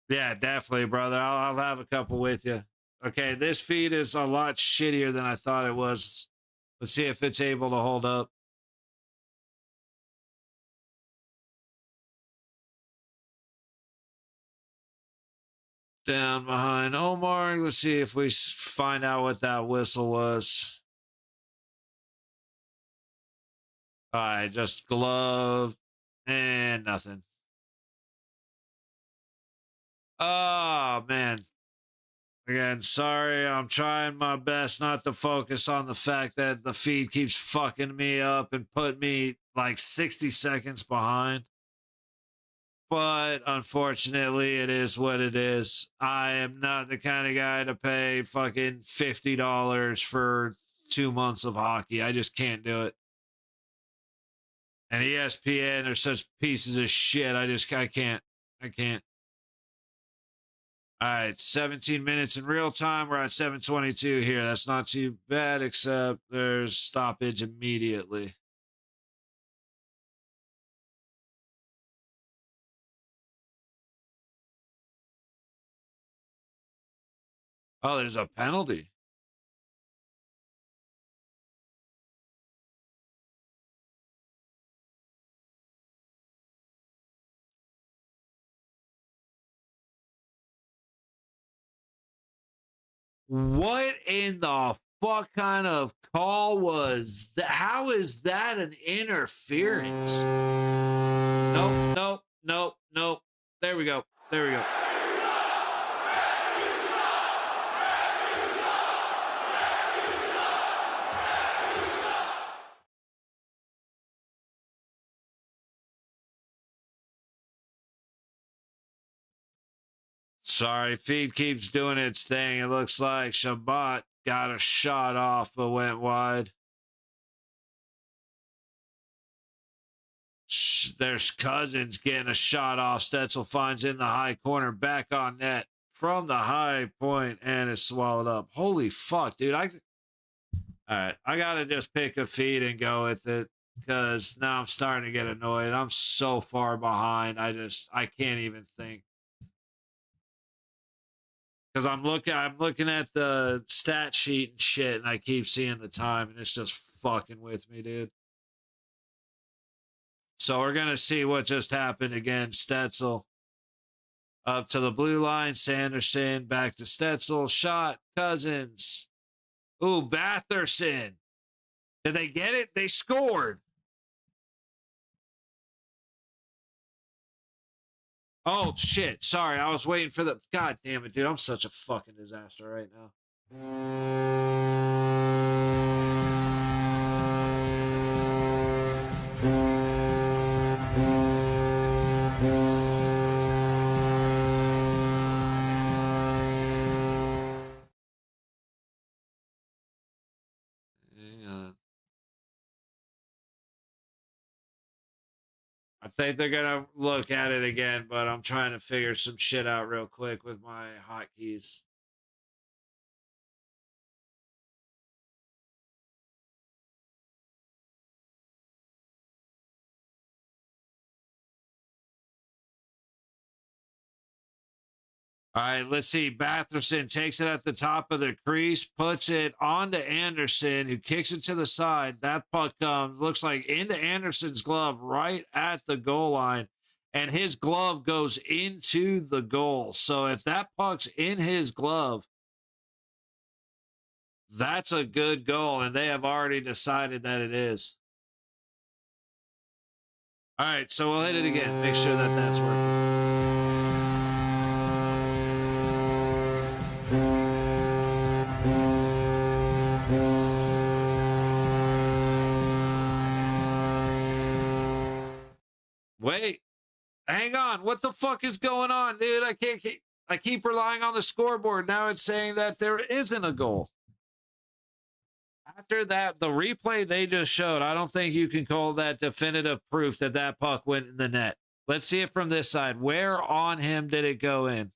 Yeah, definitely, brother. I'll have a couple with you. Okay, this feed is a lot shittier than I thought it was. Let's see if it's able to hold up. Down behind Omar. Let's see if we find out what that whistle was. All right, just glove and nothing. Oh, man. Again, sorry. I'm trying my best not to focus on the fact that the feed keeps fucking me up and put me like 60 seconds behind. But unfortunately, it is what it is. I am not the kind of guy to pay fucking $50 for 2 months of hockey. I just can't do it. And ESPN are such pieces of shit. I can't. I can't. All right, 17 minutes in real time. We're at 7:22 here. That's not too bad, except there's stoppage immediately. Oh, there's a penalty. What in the fuck kind of call was that? How is that an interference? Nope, nope, nope, nope. There we go. There we go. Sorry, feed keeps doing its thing. It looks like Shabbat got a shot off but went wide. There's Cousins getting a shot off. Stetzel finds in the high corner, back on net from the high point, and is swallowed up. Holy fuck, dude. All right, I gotta just pick a feed and go with it because now I'm starting to get annoyed. I'm so far behind. I can't even think. Because I'm looking at the stat sheet and shit, and I keep seeing the time, and it's just fucking with me, dude. So we're gonna see what just happened again. Stetzel up to the blue line. Sanderson back to Stetzel. Shot. Cousins. Ooh, Batherson. Did they get it? They scored. Oh shit! Sorry, I was waiting for the. God damn it, dude! I'm such a fucking disaster right now. Hang on. I think they're gonna look at it again, but I'm trying to figure some shit out real quick with my hotkeys. All right, let's see. Batherson takes it at the top of the crease, puts it onto Anderson, who kicks it to the side. That puck looks like into Anderson's glove right at the goal line, and his glove goes into the goal. So if that puck's in his glove, that's a good goal, and they have already decided that it is. All right, so we'll hit it again. Make sure that that's working. Wait, hang on. What the fuck is going on, dude? I keep relying on the scoreboard. Now it's saying that there isn't a goal. After that, the replay they just showed, I don't think you can call that definitive proof that that puck went in the net. Let's see it from this side. Where on him did it go in?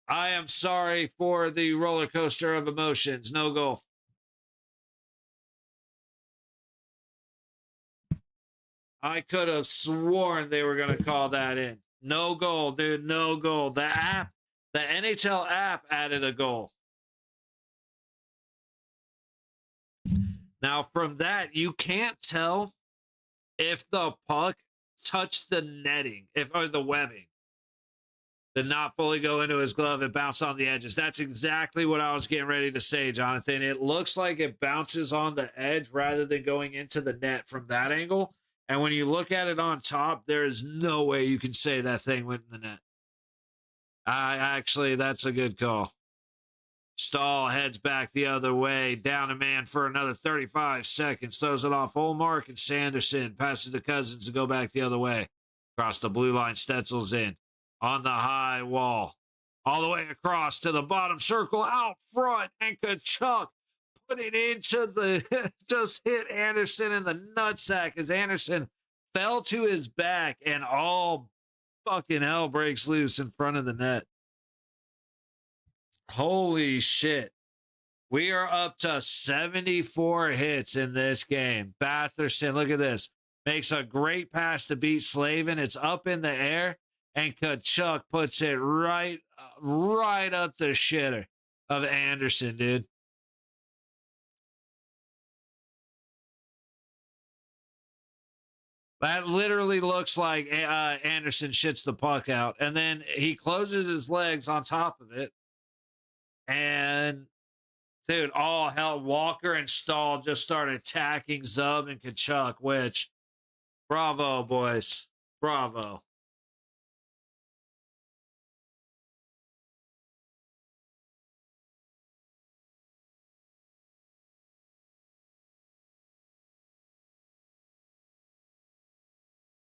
I am sorry for the roller coaster of emotions. No goal. I could have sworn they were going to call that in. No goal, dude. No goal. The NHL app added a goal. Now, from that, you can't tell if the puck touched the netting, or the webbing. Did not fully go into his glove. It bounced on the edges. That's exactly what I was getting ready to say, Jonathan. It looks like it bounces on the edge rather than going into the net from that angle. And when you look at it on top, there is no way you can say that thing went in the net. Actually, that's a good call. Stahl heads back the other way, down a man for another 35 seconds, throws it off Olmark, and Sanderson passes to Cousins to go back the other way. Across the blue line, Stetzel's in. On the high wall. All the way across to the bottom circle, out front, and Kachuk put it into the, just hit Anderson in the nutsack as Anderson fell to his back, and all fucking hell breaks loose in front of the net. Holy shit. We are up to 74 hits in this game. Batherson, look at this. Makes a great pass to beat Slavin. It's up in the air, and Kachuk puts it right up the shitter of Anderson, dude. That literally looks like Anderson shits the puck out, and then he closes his legs on top of it. And, dude, all hell, Walker and Stahl just started attacking Zub and Kachuk, which, bravo, boys. Bravo.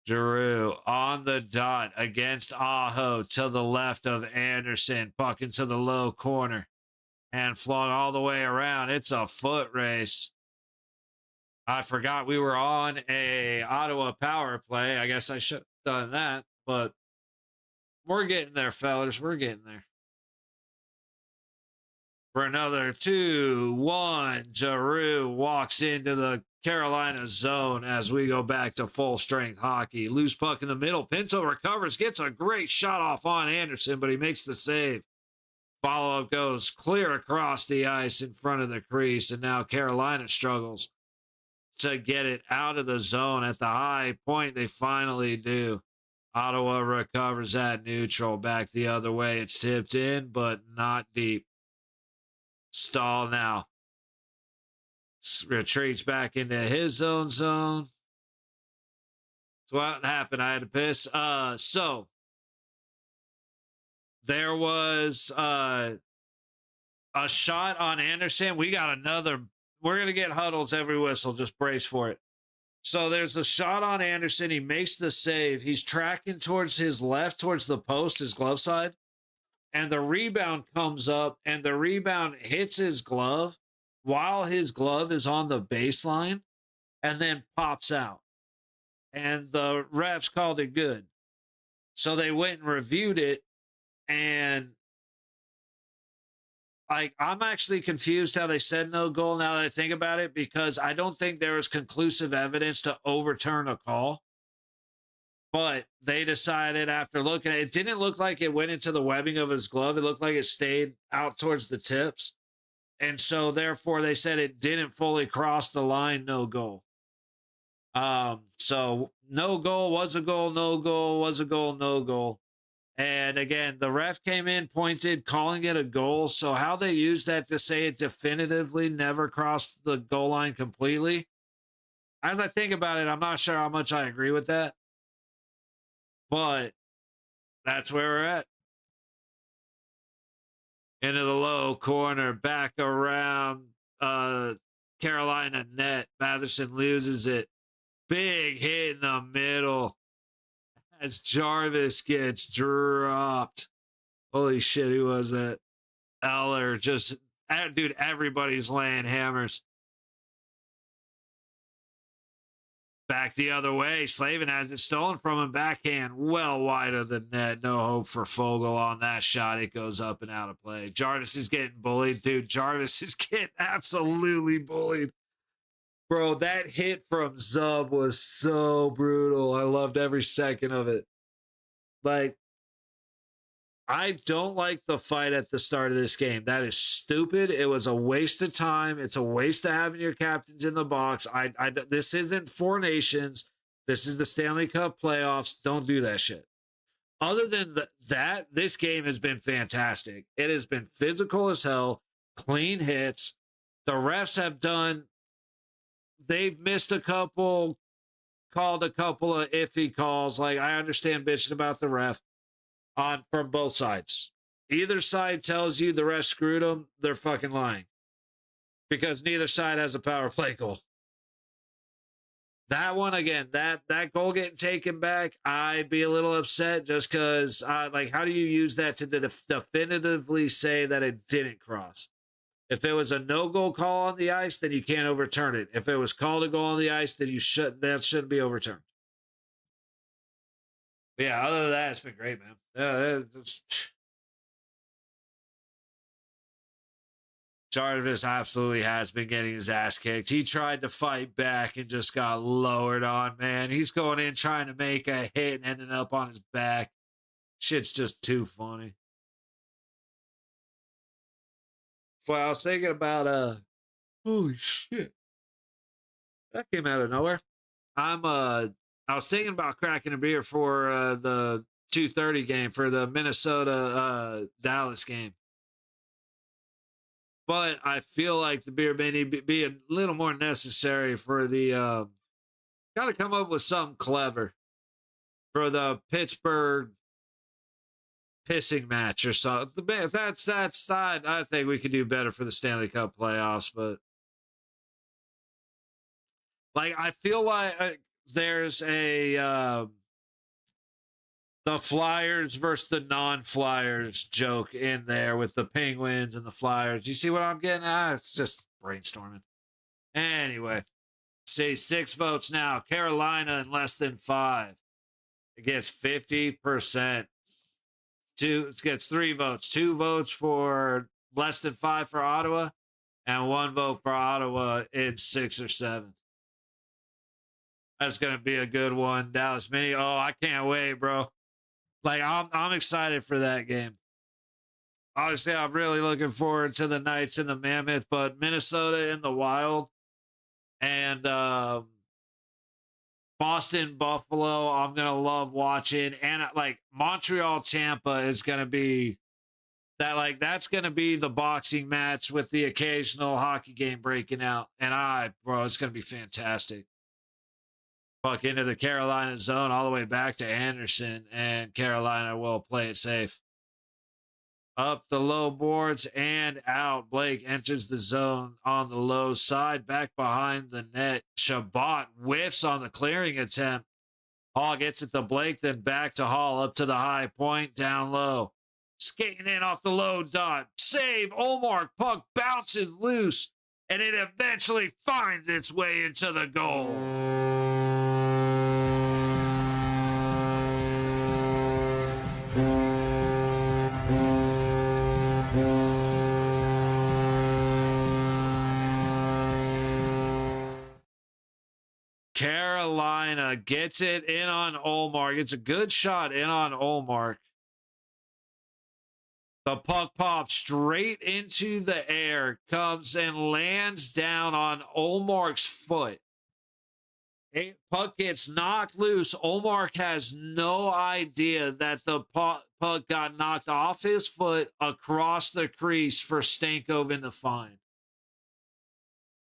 Giroux on the dot against Aho to the left of Anderson. Puck into the low corner and flung all the way around. It's a foot race. I forgot we were on a Ottawa power play. I guess I should have done that, but we're getting there, fellas. We're getting there. For another 2-1, Giroux walks into the Carolina zone as we go back to full strength hockey. Loose puck in the middle. Pinto recovers, gets a great shot off on Anderson, but he makes the save. Follow-up goes clear across the ice in front of the crease, and now Carolina struggles to get it out of the zone. At the high point, they finally do. Ottawa recovers at neutral. Back the other way. It's tipped in, but not deep. Stahl now retreats back into his own zone. So what happened? I had to piss. So there was a shot on Anderson. We got another. We're going to get huddles every whistle. Just brace for it. So there's a shot on Anderson. He makes the save. He's tracking towards his left, towards the post, his glove side. And the rebound comes up, and the rebound hits his glove while his glove is on the baseline and then pops out. And the refs called it good. So they went and reviewed it, and like, I'm actually confused how they said no goal now that I think about it, because I don't think there was conclusive evidence to overturn a call. But they decided after looking at it, it didn't look like it went into the webbing of his glove. It looked like it stayed out towards the tips. And so therefore they said it didn't fully cross the line, no goal. So no goal was a goal, no goal was a goal, no goal. And again, the ref came in, pointed, calling it a goal. So how they use that to say it definitively never crossed the goal line completely, as I think about it, I'm not sure how much I agree with that. But that's where we're at. Into the low corner, back around Carolina net. Matherson loses it. Big hit in the middle as Jarvis gets dropped. Holy shit, who was that? Eller, just, dude, everybody's laying hammers. Back the other way. Slavin has it stolen from him. Backhand well wide of the net. No hope for Fogle on that shot. It goes up and out of play. Jarvis is getting bullied, dude. Jarvis is getting absolutely bullied. Bro, that hit from Zub was so brutal. I loved every second of it. Like, I don't like the fight at the start of this game. That is stupid. It was a waste of time. It's a waste of having your captains in the box. This isn't Four Nations. This is the Stanley Cup playoffs. Don't do that shit. Other than that, this game has been fantastic. It has been physical as hell, clean hits. The refs have they've missed a couple, called a couple of iffy calls. Like, I understand bitching about the ref from both sides. Either side tells you the ref screwed them, they're fucking lying. Because neither side has a power play goal. That one, again, that goal getting taken back, I'd be a little upset just because, like, how do you use that to definitively say that it didn't cross? If it was a no-goal call on the ice, then you can't overturn it. If it was called a goal on the ice, then that shouldn't be overturned. But yeah, other than that, it's been great, man. Jarvis absolutely has been getting his ass kicked. He tried to fight back and just got lowered on, man. He's going in trying to make a hit and ending up on his back. Shit's just too funny. Well, I was thinking about holy shit. That came out of nowhere. I was thinking about cracking a beer for the 2:30 game, for the Minnesota Dallas game. But I feel like the beer may need to be a little more necessary for the got to come up with something clever for the Pittsburgh pissing match or something. That's I think we could do better for the Stanley Cup playoffs, but like, I feel like there's the Flyers versus the non-Flyers joke in there with the Penguins and the Flyers. You see what I'm getting at? It's just brainstorming. Anyway, see, 6 votes now. Carolina in less than 5. It gets 50%. It gets 3 votes. 2 votes for less than 5 for Ottawa, and 1 vote for Ottawa in 6 or 7. That's gonna be a good one. Dallas Mini. Oh, I can't wait, bro. Like, I'm excited for that game. Obviously, I'm really looking forward to the Knights and the Mammoth, but Minnesota in the Wild and Boston Buffalo, I'm gonna love watching. And like, Montreal Tampa is gonna be that, like, that's gonna be the boxing match with the occasional hockey game breaking out. And bro, it's gonna be fantastic. Fuck into the Carolina zone all the way back to Anderson, and Carolina will play it safe. Up the low boards and out. Blake enters the zone on the low side, back behind the net. Shabbat whiffs on the clearing attempt. Hall gets it to Blake, then back to Hall, up to the high point, down low. Skating in off the low dot. Save, Olmark, puck bounces loose, and it eventually finds its way into the goal. gets it in on Olmark. It's a good shot in on Olmark. The puck pops straight into the air, comes and lands down on Olmark's foot. Puck gets knocked loose. Olmark has no idea that the puck got knocked off his foot across the crease for Stankoven to find.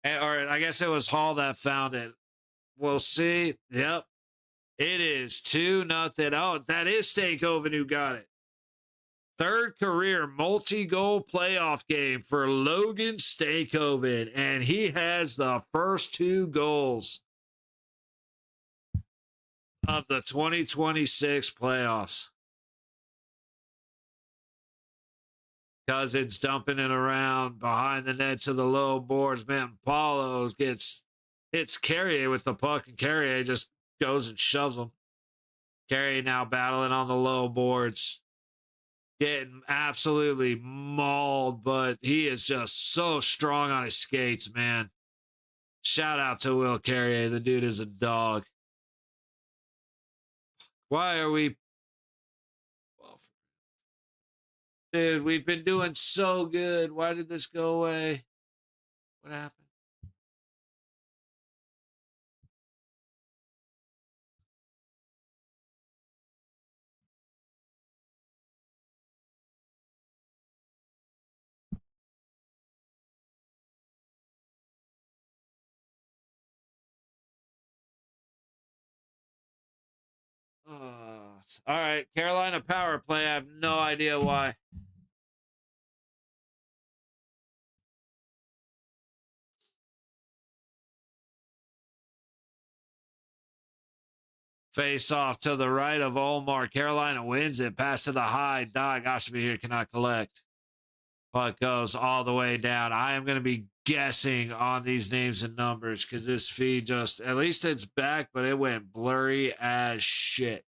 Or I guess it was Hall that found it. We'll see. Yep. It is 2-0. Oh, that is Stankoven who got it. Third career multi-goal playoff game for Logan Stankoven, and he has the first 2 goals of the 2026 playoffs. Cousins dumping it around behind the net to the low boards. Man, Paulo hits Carrier with the puck, and Carrier just goes and shoves him. Carrier now battling on the low boards. Getting absolutely mauled, but he is just so strong on his skates, man. Shout out to Will Carrier. The dude is a dog. Why are we... Dude, we've been doing so good. Why did this go away? What happened? All right, Carolina power play. I have no idea why. Face off to the right of Olmark. Carolina wins it. Pass to the high. Dog Oshby here cannot collect. Puck goes all the way down. I am going to be guessing on these names and numbers because this feed just, at least it's back, but it went blurry as shit.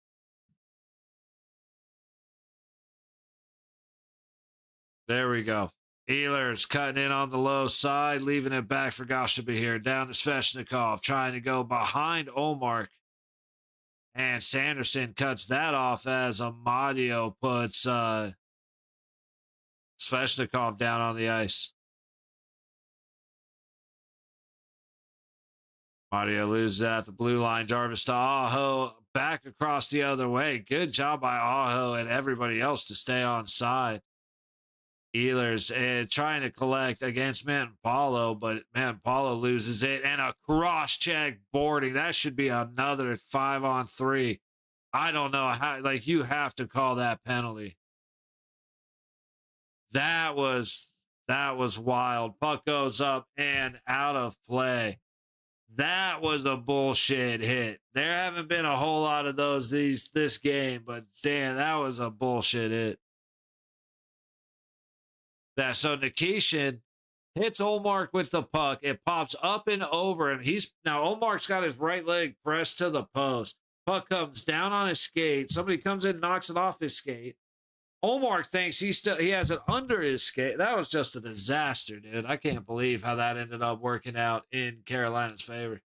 There we go. Ehlers cutting in on the low side, leaving it back for Gosheby here. Down to Svechnikov, trying to go behind Olmark. And Sanderson cuts that off as Amadio puts Svechnikov down on the ice. Amadio loses at the blue line. Jarvis to Aho, back across the other way. Good job by Aho and everybody else to stay on side. Ehlers trying to collect against Paulo, but Paulo loses it, and a cross-check boarding. That should be another 5-on-3. I don't know how, like, you have to call that penalty. That was wild. Puck goes up and out of play. That was a bullshit hit. There haven't been a whole lot of those this game, but damn, that was a bullshit hit. So Nikishin hits Olmark with the puck. It pops up and over him. Now Olmark's got his right leg pressed to the post. Puck comes down on his skate. Somebody comes in, knocks it off his skate. Olmark thinks he has it under his skate. That was just a disaster, dude. I can't believe how that ended up working out in Carolina's favor.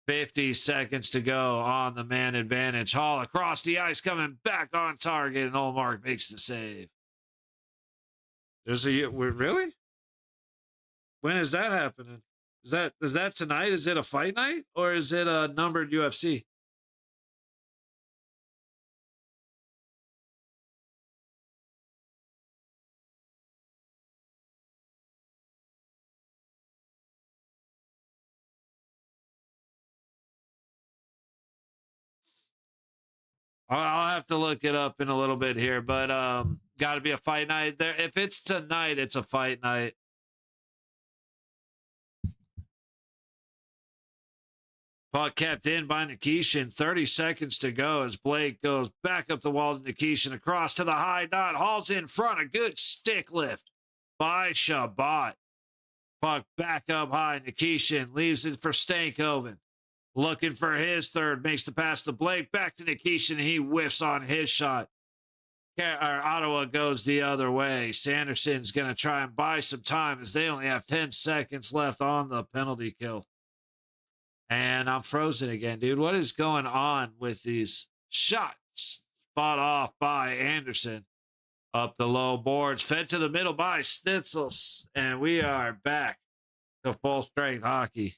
50 seconds to go on the man advantage. Hall across the ice, coming back on target, and Olmark makes the save. Really? When is that happening? Is that tonight? Is it a fight night or is it a numbered UFC? I'll have to look it up in a little bit here, but got to be a fight night there. If it's tonight, it's a fight night. Puck kept in by Nikishin. 30 seconds to go as Blake goes back up the wall to Nikishin. Across to the high dot. Hall's in front. A good stick lift by Shabbat. Puck back up high. Nikishin leaves it for Stankoven. Looking for his third. Makes the pass to Blake. Back to Nikishin. He whiffs on his shot. Ottawa goes the other way. Sanderson's going to try and buy some time as they only have 10 seconds left on the penalty kill. And I'm frozen again, dude. What is going on with these shots? Fought off by Anderson. Up the low boards, fed to the middle by Stitzel. And we are back to full strength hockey.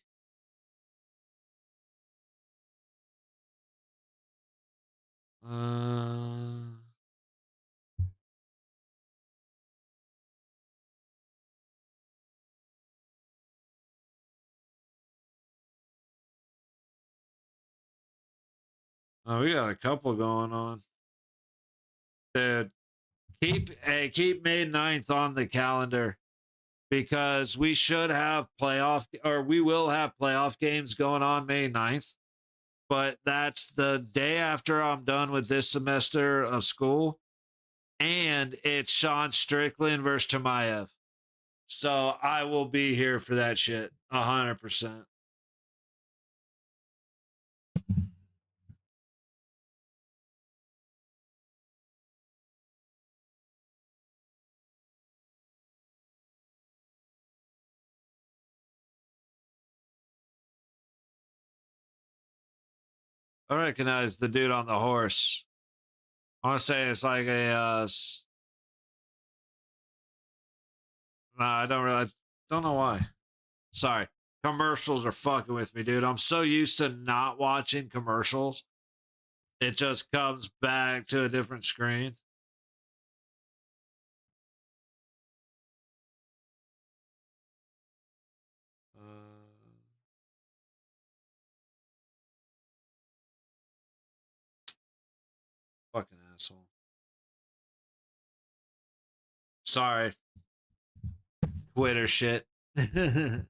Oh, we got a couple going on. Dude, keep May 9th on the calendar because we should have we will have playoff games going on May 9th. But that's the day after I'm done with this semester of school. And it's Sean Strickland versus Chimaev. So I will be here for that shit 100%. I recognize the dude on the horse. I want to say it's like a no, I don't know why. Sorry. Commercials are fucking with me, dude. I'm so used to not watching commercials. It just comes back to a different screen. Fucking asshole. Sorry. Twitter shit. Yeah,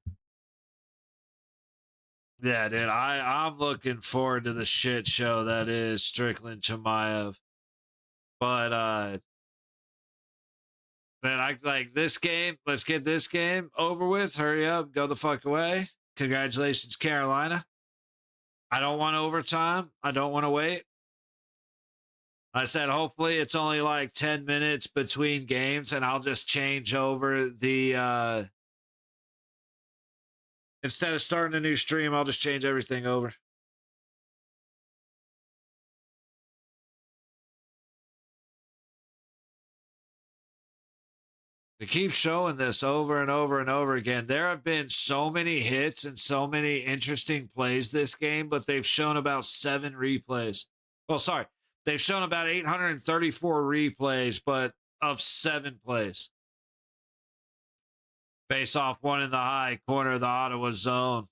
dude, I'm looking forward to the shit show that is Strickland Chimaev. But man, I like this game. Let's get this game over with. Hurry up, go the fuck away. Congratulations, Carolina. I don't want overtime. I don't want to wait. I said hopefully it's only like 10 minutes between games and I'll just change over the instead of starting a new stream, I'll just change everything over. To keep showing this over and over and over again, there have been so many hits and so many interesting plays this game, but they've shown about 7 replays. Well, sorry, they've shown about 834 replays, but of 7 plays. Face off one in the high corner of the Ottawa zone.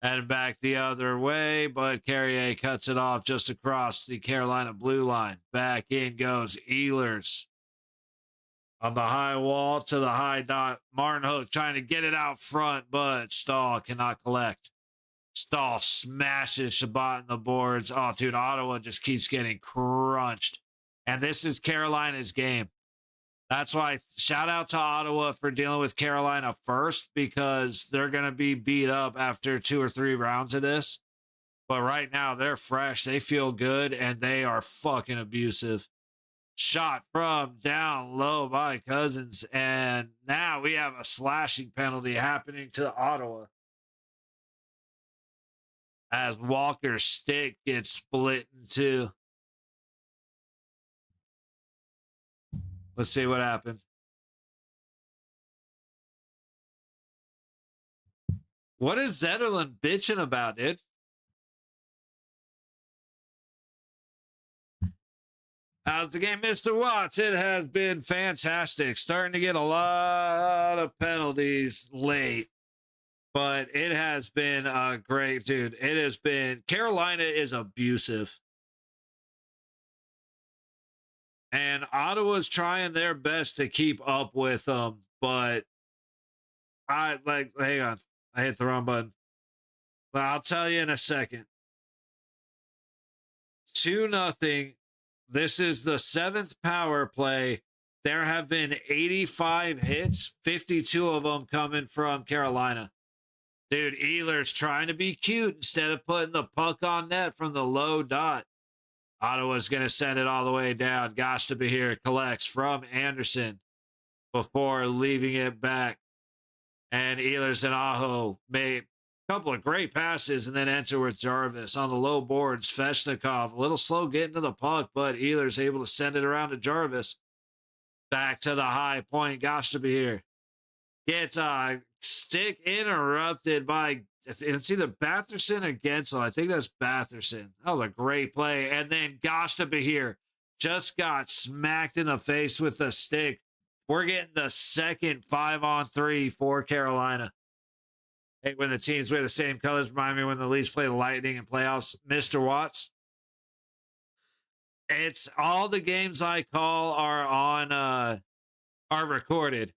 And back the other way, but Carrier cuts it off just across the Carolina blue line. Back in goes Ehlers. On the high wall to the high dot. Martin Hook trying to get it out front, but Stahl cannot collect. Stahl smashes Shabbat in the boards. Oh, dude, Ottawa just keeps getting crunched. And this is Carolina's game. That's why shout out to Ottawa for dealing with Carolina first because they're going to be beat up after 2 or 3 rounds of this. But right now they're fresh. They feel good and they are fucking abusive. Shot from down low by Cousins. And now we have a slashing penalty happening to Ottawa. As Walker's stick gets split in 2. Let's see what happened. What is Zetterlund bitching about, dude? How's the game, Mr. Watts? It has been fantastic. Starting to get a lot of penalties late. But it has been great, dude. It has been... Carolina is abusive. And Ottawa's trying their best to keep up with them, but hang on. I hit the wrong button. But I'll tell you in a second. 2-0. This is the 7th power play. There have been 85 hits, 52 of them coming from Carolina. Dude, Ehlers trying to be cute instead of putting the puck on net from the low dot. Ottawa's going to send it all the way down. Gosh to be here collects from Anderson before leaving it back. And Ehlers and Aho Couple of great passes and then enter with Jarvis on the low boards. Sveshnikov a little slow getting to the puck, but Ehlers able to send it around to Jarvis. Back to the high point. Gosh to be here. Gets a stick interrupted by, it's either Batherson or Gensel. I think that's Batherson. That was a great play. And then gosh to be here. Just got smacked in the face with a stick. We're getting the second 5-on-3 for Carolina. Hey, when the teams wear the same colors, remind me when the Leafs play the Lightning in playoffs. Mr. Watts. It's all the games I call are on are recorded.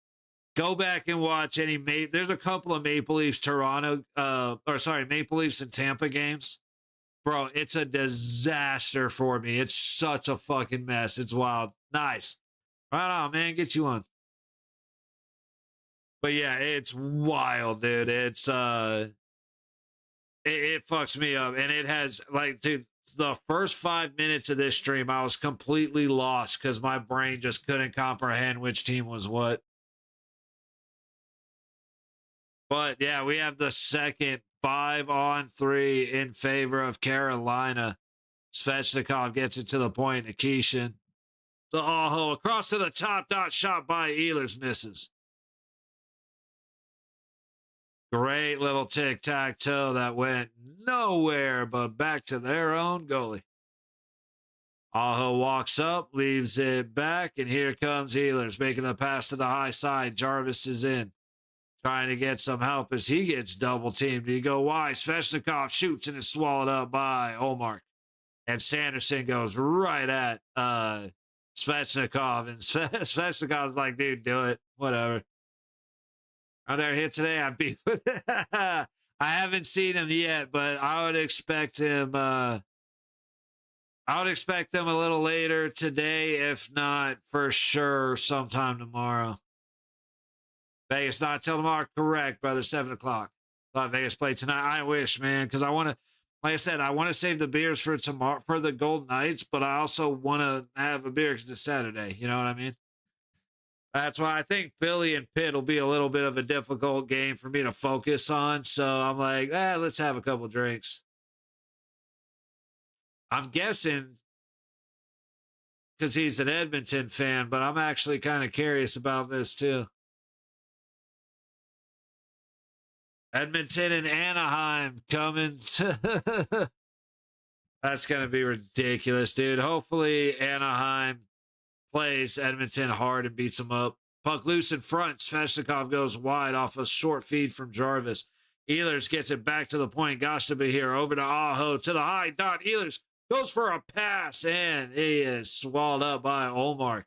Go back and watch any there's a couple of Maple Leafs Maple Leafs and Tampa games. Bro, it's a disaster for me. It's such a fucking mess. It's wild. Nice. Right on, man. Get you one. But yeah, it's wild, dude. It's it fucks me up. And it has, like, dude, the first 5 minutes of this stream, I was completely lost because my brain just couldn't comprehend which team was what. But yeah, we have the second 5-on-3 in favor of Carolina. Svechnikov gets it to the point. Nikishin. The Aho across to the top. Dot shot by Ehlers misses. Great little tic-tac-toe that went nowhere but back to their own goalie. Aho walks up, leaves it back, and here comes Ehlers making the pass to the high side. Jarvis is in, trying to get some help as he gets double-teamed. You go wide. Svechnikov shoots and is swallowed up by Olmark. And Sanderson goes right at Svechnikov. And Svechnikov's like, dude, do it. Whatever. Out there hit today, I beat with it. I haven't seen him yet, but I would expect him a little later today, if not for sure sometime tomorrow. Vegas not till tomorrow, correct, brother. 7 o'clock. Thought Vegas played tonight. I wish, man, because I want to, like I said, I want to save the beers for tomorrow for the Golden Knights, but I also want to have a beer because it's Saturday. You know what I mean? That's why I think Philly and Pitt will be a little bit of a difficult game for me to focus on. So I'm like, let's have a couple drinks. I'm guessing because he's an Edmonton fan, but I'm actually kind of curious about this too. Edmonton and Anaheim coming. That's going to be ridiculous, dude. Hopefully Anaheim plays Edmonton hard and beats them up. Puck loose in front. Svechnikov goes wide off a short feed from Jarvis. Ehlers gets it back to the point. Gosh to be here. Over to Aho to the high dot. Ehlers goes for a pass and he is swallowed up by Olmark.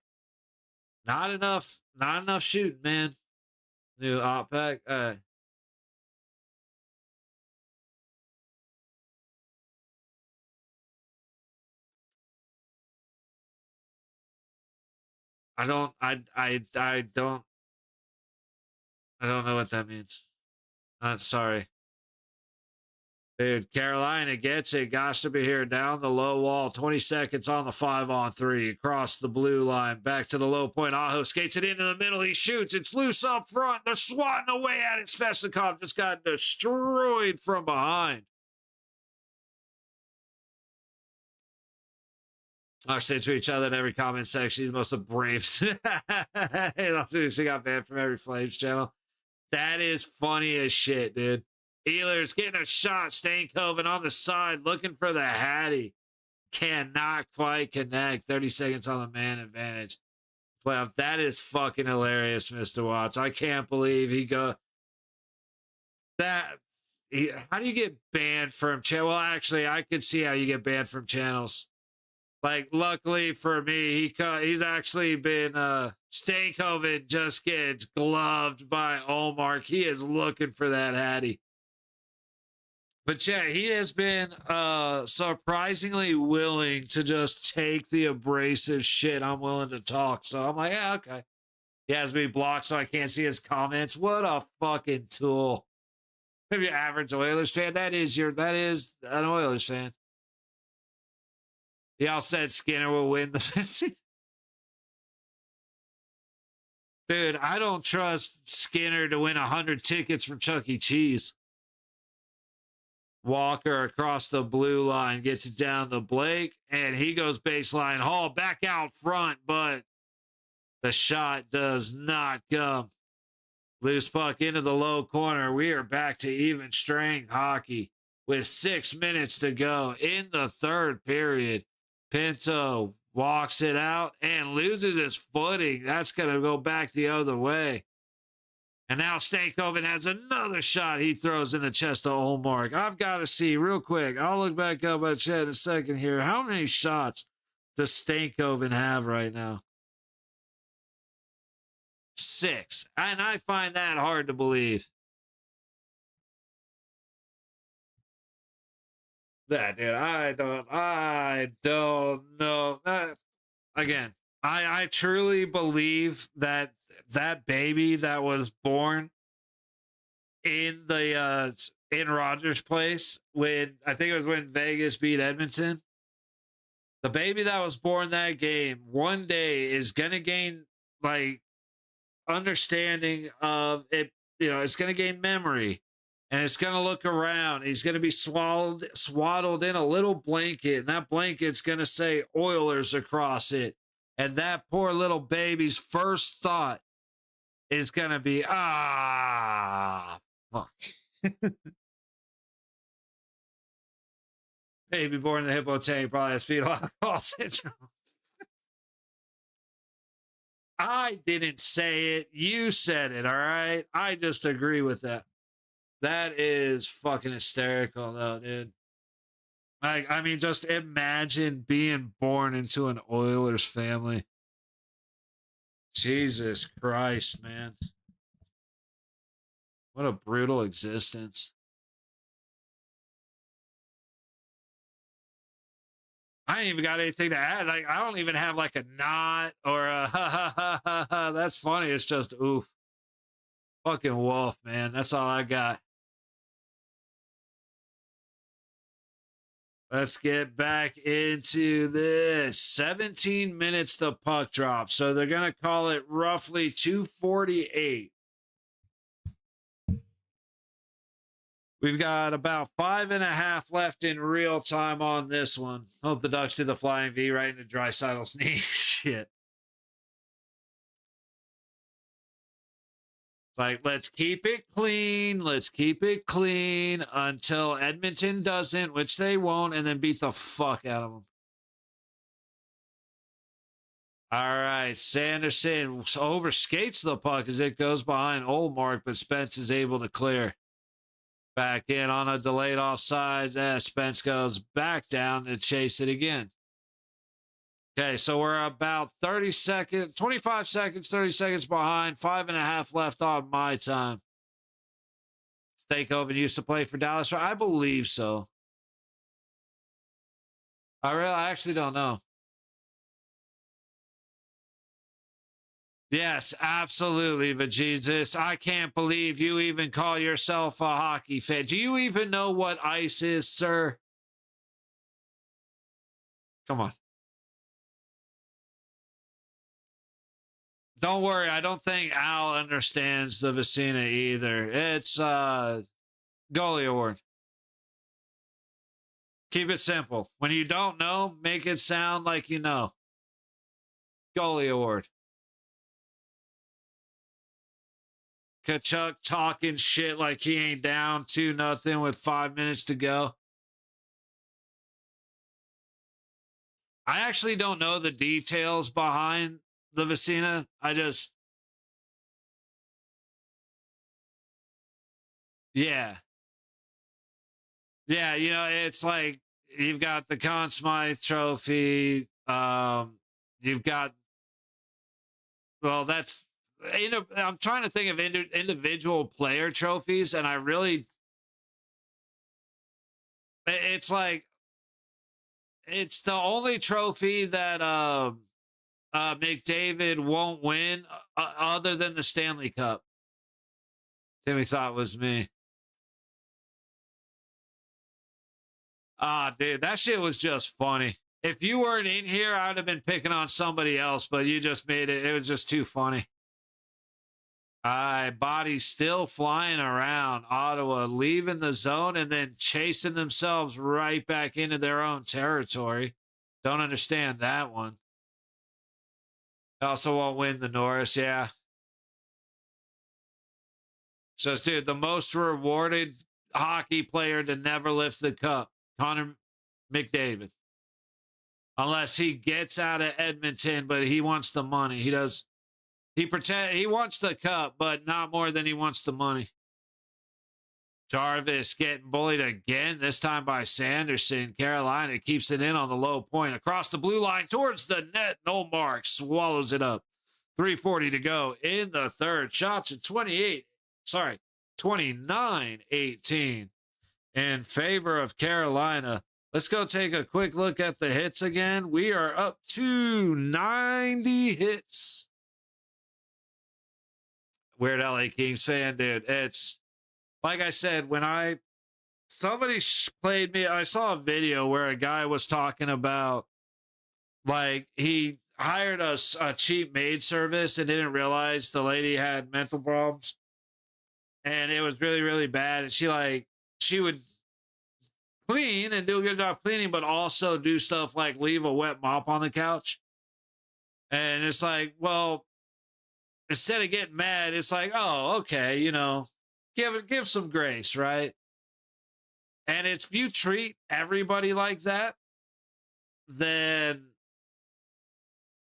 Not enough shooting, man. New op pack. I don't know what that means. Not sorry. Dude, Carolina gets it. Gosh to be here down the low wall. 20 seconds on the 5-on-3. Across the blue line. Back to the low point. Aho skates it into the middle. He shoots. It's loose up front. They're swatting away at it. Svechnikov just got destroyed from behind. I say to each other in every comment section, he's most of Braves. He got banned from every Flames channel. That is funny as shit, dude. Ehlers getting a shot. Stankoven on the side, looking for the Hattie. Cannot quite connect. 30 seconds on the man advantage. Playoff. That is fucking hilarious, Mr. Watts. I can't believe he go. How do you get banned from channel? Well, actually, I could see how you get banned from channels. Like, luckily for me, he's actually been, Stankoven just gets gloved by Olmark. He is looking for that Hattie. But yeah, he has been surprisingly willing to just take the abrasive shit I'm willing to talk. So I'm like, yeah, okay. He has me blocked so I can't see his comments. What a fucking tool. If you're average Oilers fan, that is an Oilers fan. Y'all said Skinner will win the Dude, I don't trust Skinner to win 100 tickets from Chuck E. Cheese. Walker across the blue line gets it down to Blake, and he goes baseline. Hall back out front, but the shot does not come. Loose puck into the low corner. We are back to even strength hockey with 6 minutes to go in the third period. Pinto walks it out and loses his footing. That's going to go back the other way. And now Stankoven has another shot he throws in the chest of Olmark. I've got to see real quick. I'll look back up my chat in a second here. How many shots does Stankoven have right now? 6. And I find that hard to believe. That, dude, I don't know. Again, I truly believe that that baby that was born in the in Rogers Place when I think it was when Vegas beat Edmonton. The baby that was born that game one day is gonna gain like understanding of it. You know, it's gonna gain memory. And it's going to look around. He's going to be swaddled in a little blanket. And that blanket's going to say Oilers across it. And that poor little baby's first thought is going to be, fuck. Baby born in the hippo tank probably has fetal alcohol syndrome. I didn't say it. You said it, all right? I just agree with that. That is fucking hysterical, though, dude. Like, I mean, just imagine being born into an Oilers family. Jesus Christ, man. What a brutal existence. I ain't even got anything to add. Like, I don't even have like a not or a ha ha ha ha ha. That's funny. It's just oof. Fucking wolf, man. That's all I got. Let's get back into this. 17 minutes to puck drop. So they're going to call it roughly 2:48. We've got about 5.5 left in real time on this one. Hope the Ducks do the flying V right into Draisaitl's knee. Shit. It's like, let's keep it clean. Let's keep it clean until Edmonton doesn't, which they won't, and then beat the fuck out of them. All right, Sanderson overskates the puck as it goes behind Olmark, but Spence is able to clear. Back in on a delayed offside. Spence goes back down to chase it again. Okay, so we're about 30 seconds, 25 seconds, 30 seconds behind. 5.5 left on my time. Stankoven used to play for Dallas. I believe so. I actually don't know. Yes, absolutely, Vajesus. I can't believe you even call yourself a hockey fan. Do you even know what ice is, sir? Come on. Don't worry, I don't think Al understands the Vicina either. It's goalie award. Keep it simple. When you don't know, make it sound like you know. Goalie award. Kachuk talking shit like he ain't down 2-0 with 5 minutes to go. I actually don't know the details behind the Vicina. Yeah. Yeah, you know, it's like you've got the Conn Smythe trophy. You've got, well, that's, you know, I'm trying to think of individual player trophies, and I really, it's like, it's the only trophy that McDavid won't win other than the Stanley Cup. Timmy thought it was me. Dude, that shit was just funny. If you weren't in here, I would have been picking on somebody else, but you just made it. It was just too funny. Body still flying around. Ottawa leaving the zone and then chasing themselves right back into their own territory. Don't understand that one. Also won't win the Norris, yeah. So, dude, the most rewarded hockey player to never lift the cup, Connor McDavid. Unless he gets out of Edmonton, but he wants the money. He does. He wants the cup, but not more than he wants the money. Jarvis getting bullied again, this time by Sanderson. Carolina keeps it in on the low point. Across the blue line towards the net. No mark. Swallows it up. 3:40 to go in the third. Shots at 29-18 in favor of Carolina. Let's go take a quick look at the hits again. We are up to 90 hits. Weird LA Kings fan, dude. It's like I said, when somebody played me, I saw a video where a guy was talking about like he hired a cheap maid service and didn't realize the lady had mental problems. And it was really, really bad. And she would clean and do a good job cleaning, but also do stuff like leave a wet mop on the couch. And it's like, well, instead of getting mad, it's like, oh, okay, give some grace, right? And if you treat everybody like that, then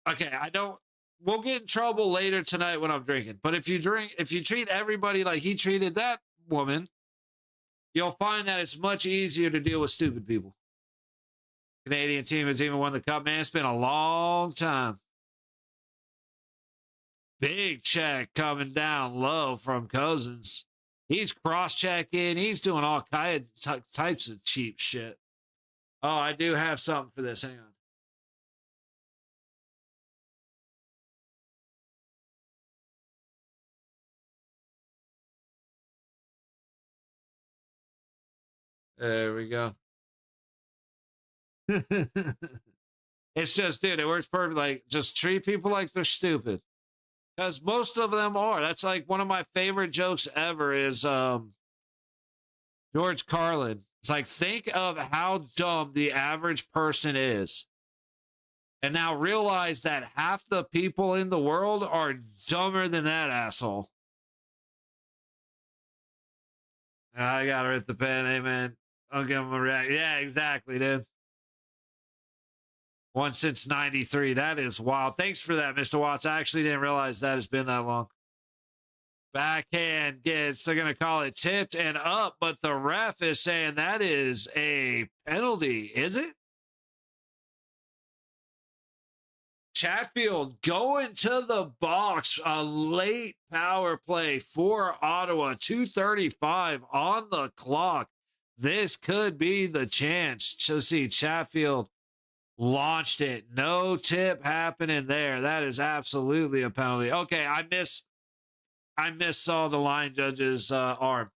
okay, we'll get in trouble later tonight when I'm drinking. But if you treat everybody like he treated that woman, you'll find that it's much easier to deal with stupid people. Canadian team has even won the cup, man. It's been a long time. Big check coming down low from Cousins. He's cross-checking. He's doing all types of cheap shit. Oh, I do have something for this. Hang on. There we go. It's just, dude, it works perfect. Like, just treat people like they're stupid. Because most of them are. That's like one of my favorite jokes ever is George Carlin. It's like, think of how dumb the average person is. And now realize that half the people in the world are dumber than that asshole. I got to hit the pen. Hey, man. I'll give him a react. Yeah, exactly, dude. One since 93. That is wild. Thanks for that, Mr. Watts. I actually didn't realize that has been that long. Backhand gets, they're going to call it tipped and up, but the ref is saying that is a penalty. Is it? Chatfield going to the box. A late power play for Ottawa. 2:35 on the clock. This could be the chance to see Chatfield launched it. No tip happening there. That is absolutely a penalty. Okay, I missaw the line judge's arm.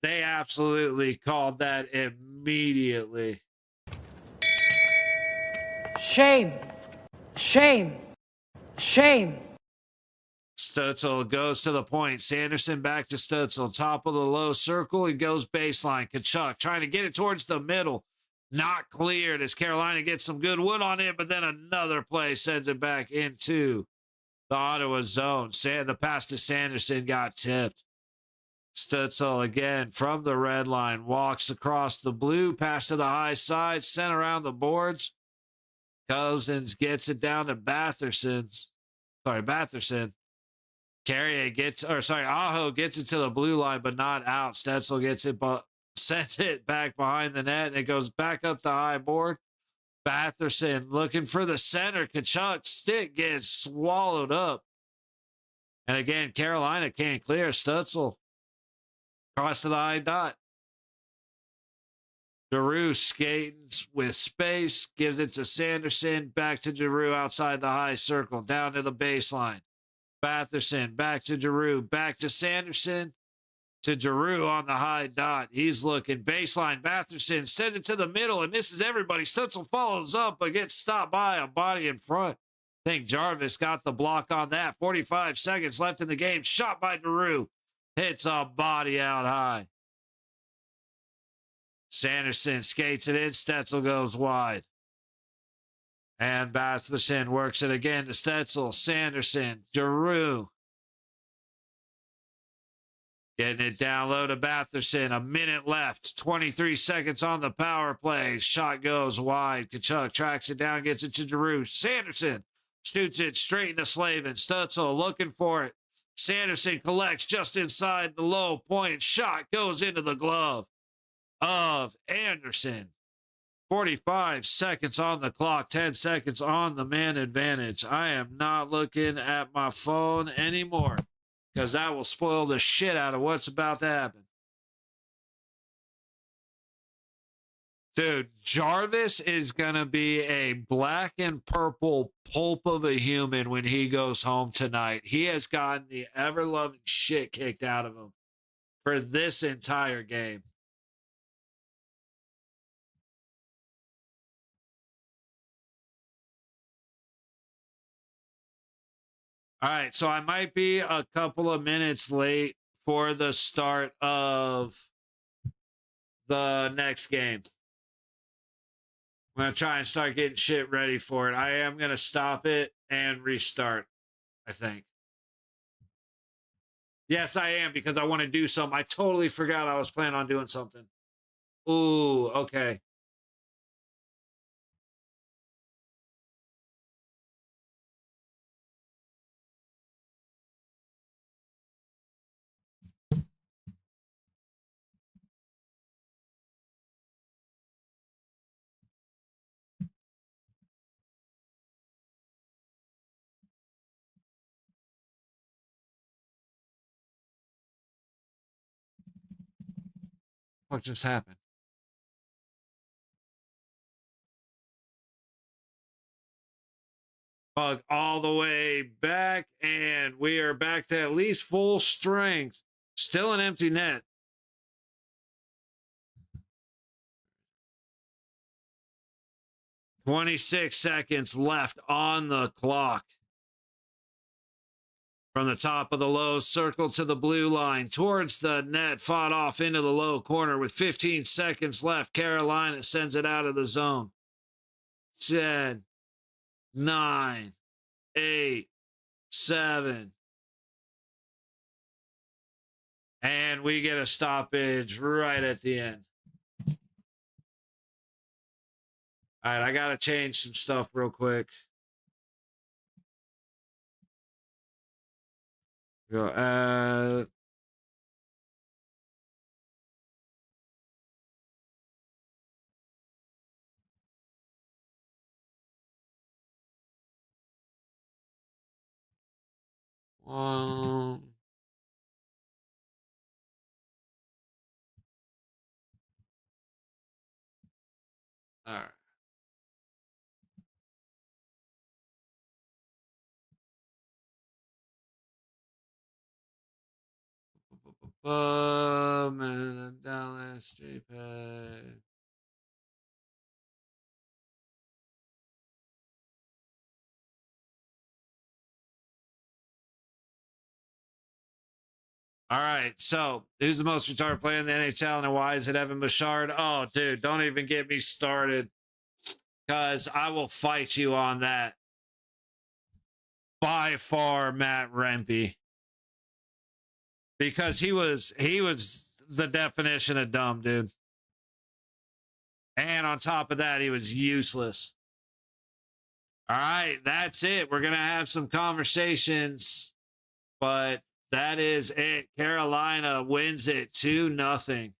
They absolutely called that immediately. Shame. Shame. Shame. Stutzel goes to the point. Sanderson back to Stutzel. Top of the low circle. He goes baseline. Kachuk trying to get it towards the middle. Not cleared as Carolina gets some good wood on it, but then another play sends it back into the Ottawa zone. The pass to Sanderson got tipped. Stutzel again from the red line. Walks across the blue. Pass to the high side. Sent around the boards. Cousins gets it down to Batherson. Aho gets it to the blue line, but not out. Stetzel gets it, but sends it back behind the net, and it goes back up the high board. Batherson looking for the center. Kachuk's stick gets swallowed up. And again, Carolina can't clear. Stutzel across to the high dot. Giroux skating with space, gives it to Sanderson, back to Giroux outside the high circle, down to the baseline. Batherson, back to Giroux, back to Sanderson, to Giroux on the high dot. He's looking baseline. Batherson sends it to the middle and misses everybody. Stutzel follows up, but gets stopped by a body in front. think Jarvis got the block on that. 45 seconds left in the game. Shot by Drew. Hits a body out high. Sanderson skates it in. Stetzel goes wide. And Batherson works it again to Stetzel. Sanderson. Drew. Getting it down low to Batherson. A minute left. 23 seconds on the power play. Shot goes wide. Kachuk tracks it down, gets it to Drew. Sanderson shoots it straight into Slavin. Stutzel looking for it. Sanderson collects just inside the low point. Shot goes into the glove of Anderson. 45 seconds on the clock. 10 seconds on the man advantage. I am not looking at my phone anymore, because that will spoil the shit out of what's about to happen. Dude, Jarvis is going to be a black and purple pulp of a human when he goes home tonight. He has gotten the ever-loving shit kicked out of him for this entire game. All right, so I might be a couple of minutes late for the start of the next game. I'm going to try and start getting shit ready for it. I am going to stop it and restart, I think. Yes, I am, because I want to do something. I totally forgot I was planning on doing something. Ooh, okay. What just happened? Bug all the way back, and we are back to at least full strength. Still an empty net. "26 seconds left on the clock. From the top of the low circle to the blue line, towards the net, fought off into the low corner with 15 seconds left. Carolina sends it out of the zone. 10, 9, 8, 7. And we get a stoppage right at the end. All right, I got to change some stuff real quick. Go add. All right. And down that street pay. All right, so who's the most retarded player in the NHL, and why is it Evan Bouchard? Oh, dude, don't even get me started, because I will fight you on that. By far, Matt Rempe, because he was the definition of dumb, dude. And on top of that, he was useless. All right, that's it. We're gonna have some conversations, but that is it. Carolina wins it 2-0.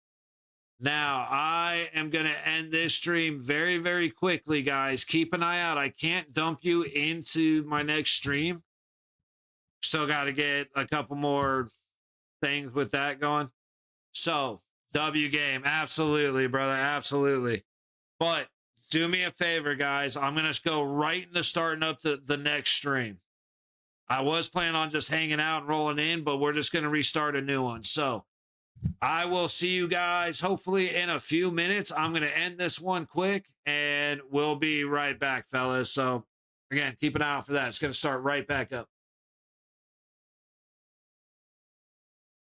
Now, I am going to end this stream very, very quickly, guys. Keep an eye out. I can't dump you into my next stream. Still got to get a couple more things with that going. So, W game. Absolutely, brother. Absolutely. But do me a favor, guys. I'm going to go right into starting up the next stream. I was planning on just hanging out and rolling in, but we're just going to restart a new one. So I will see you guys hopefully in a few minutes. I'm going to end this one quick, and we'll be right back, fellas. So Again, keep an eye out for that. It's going to start right back up.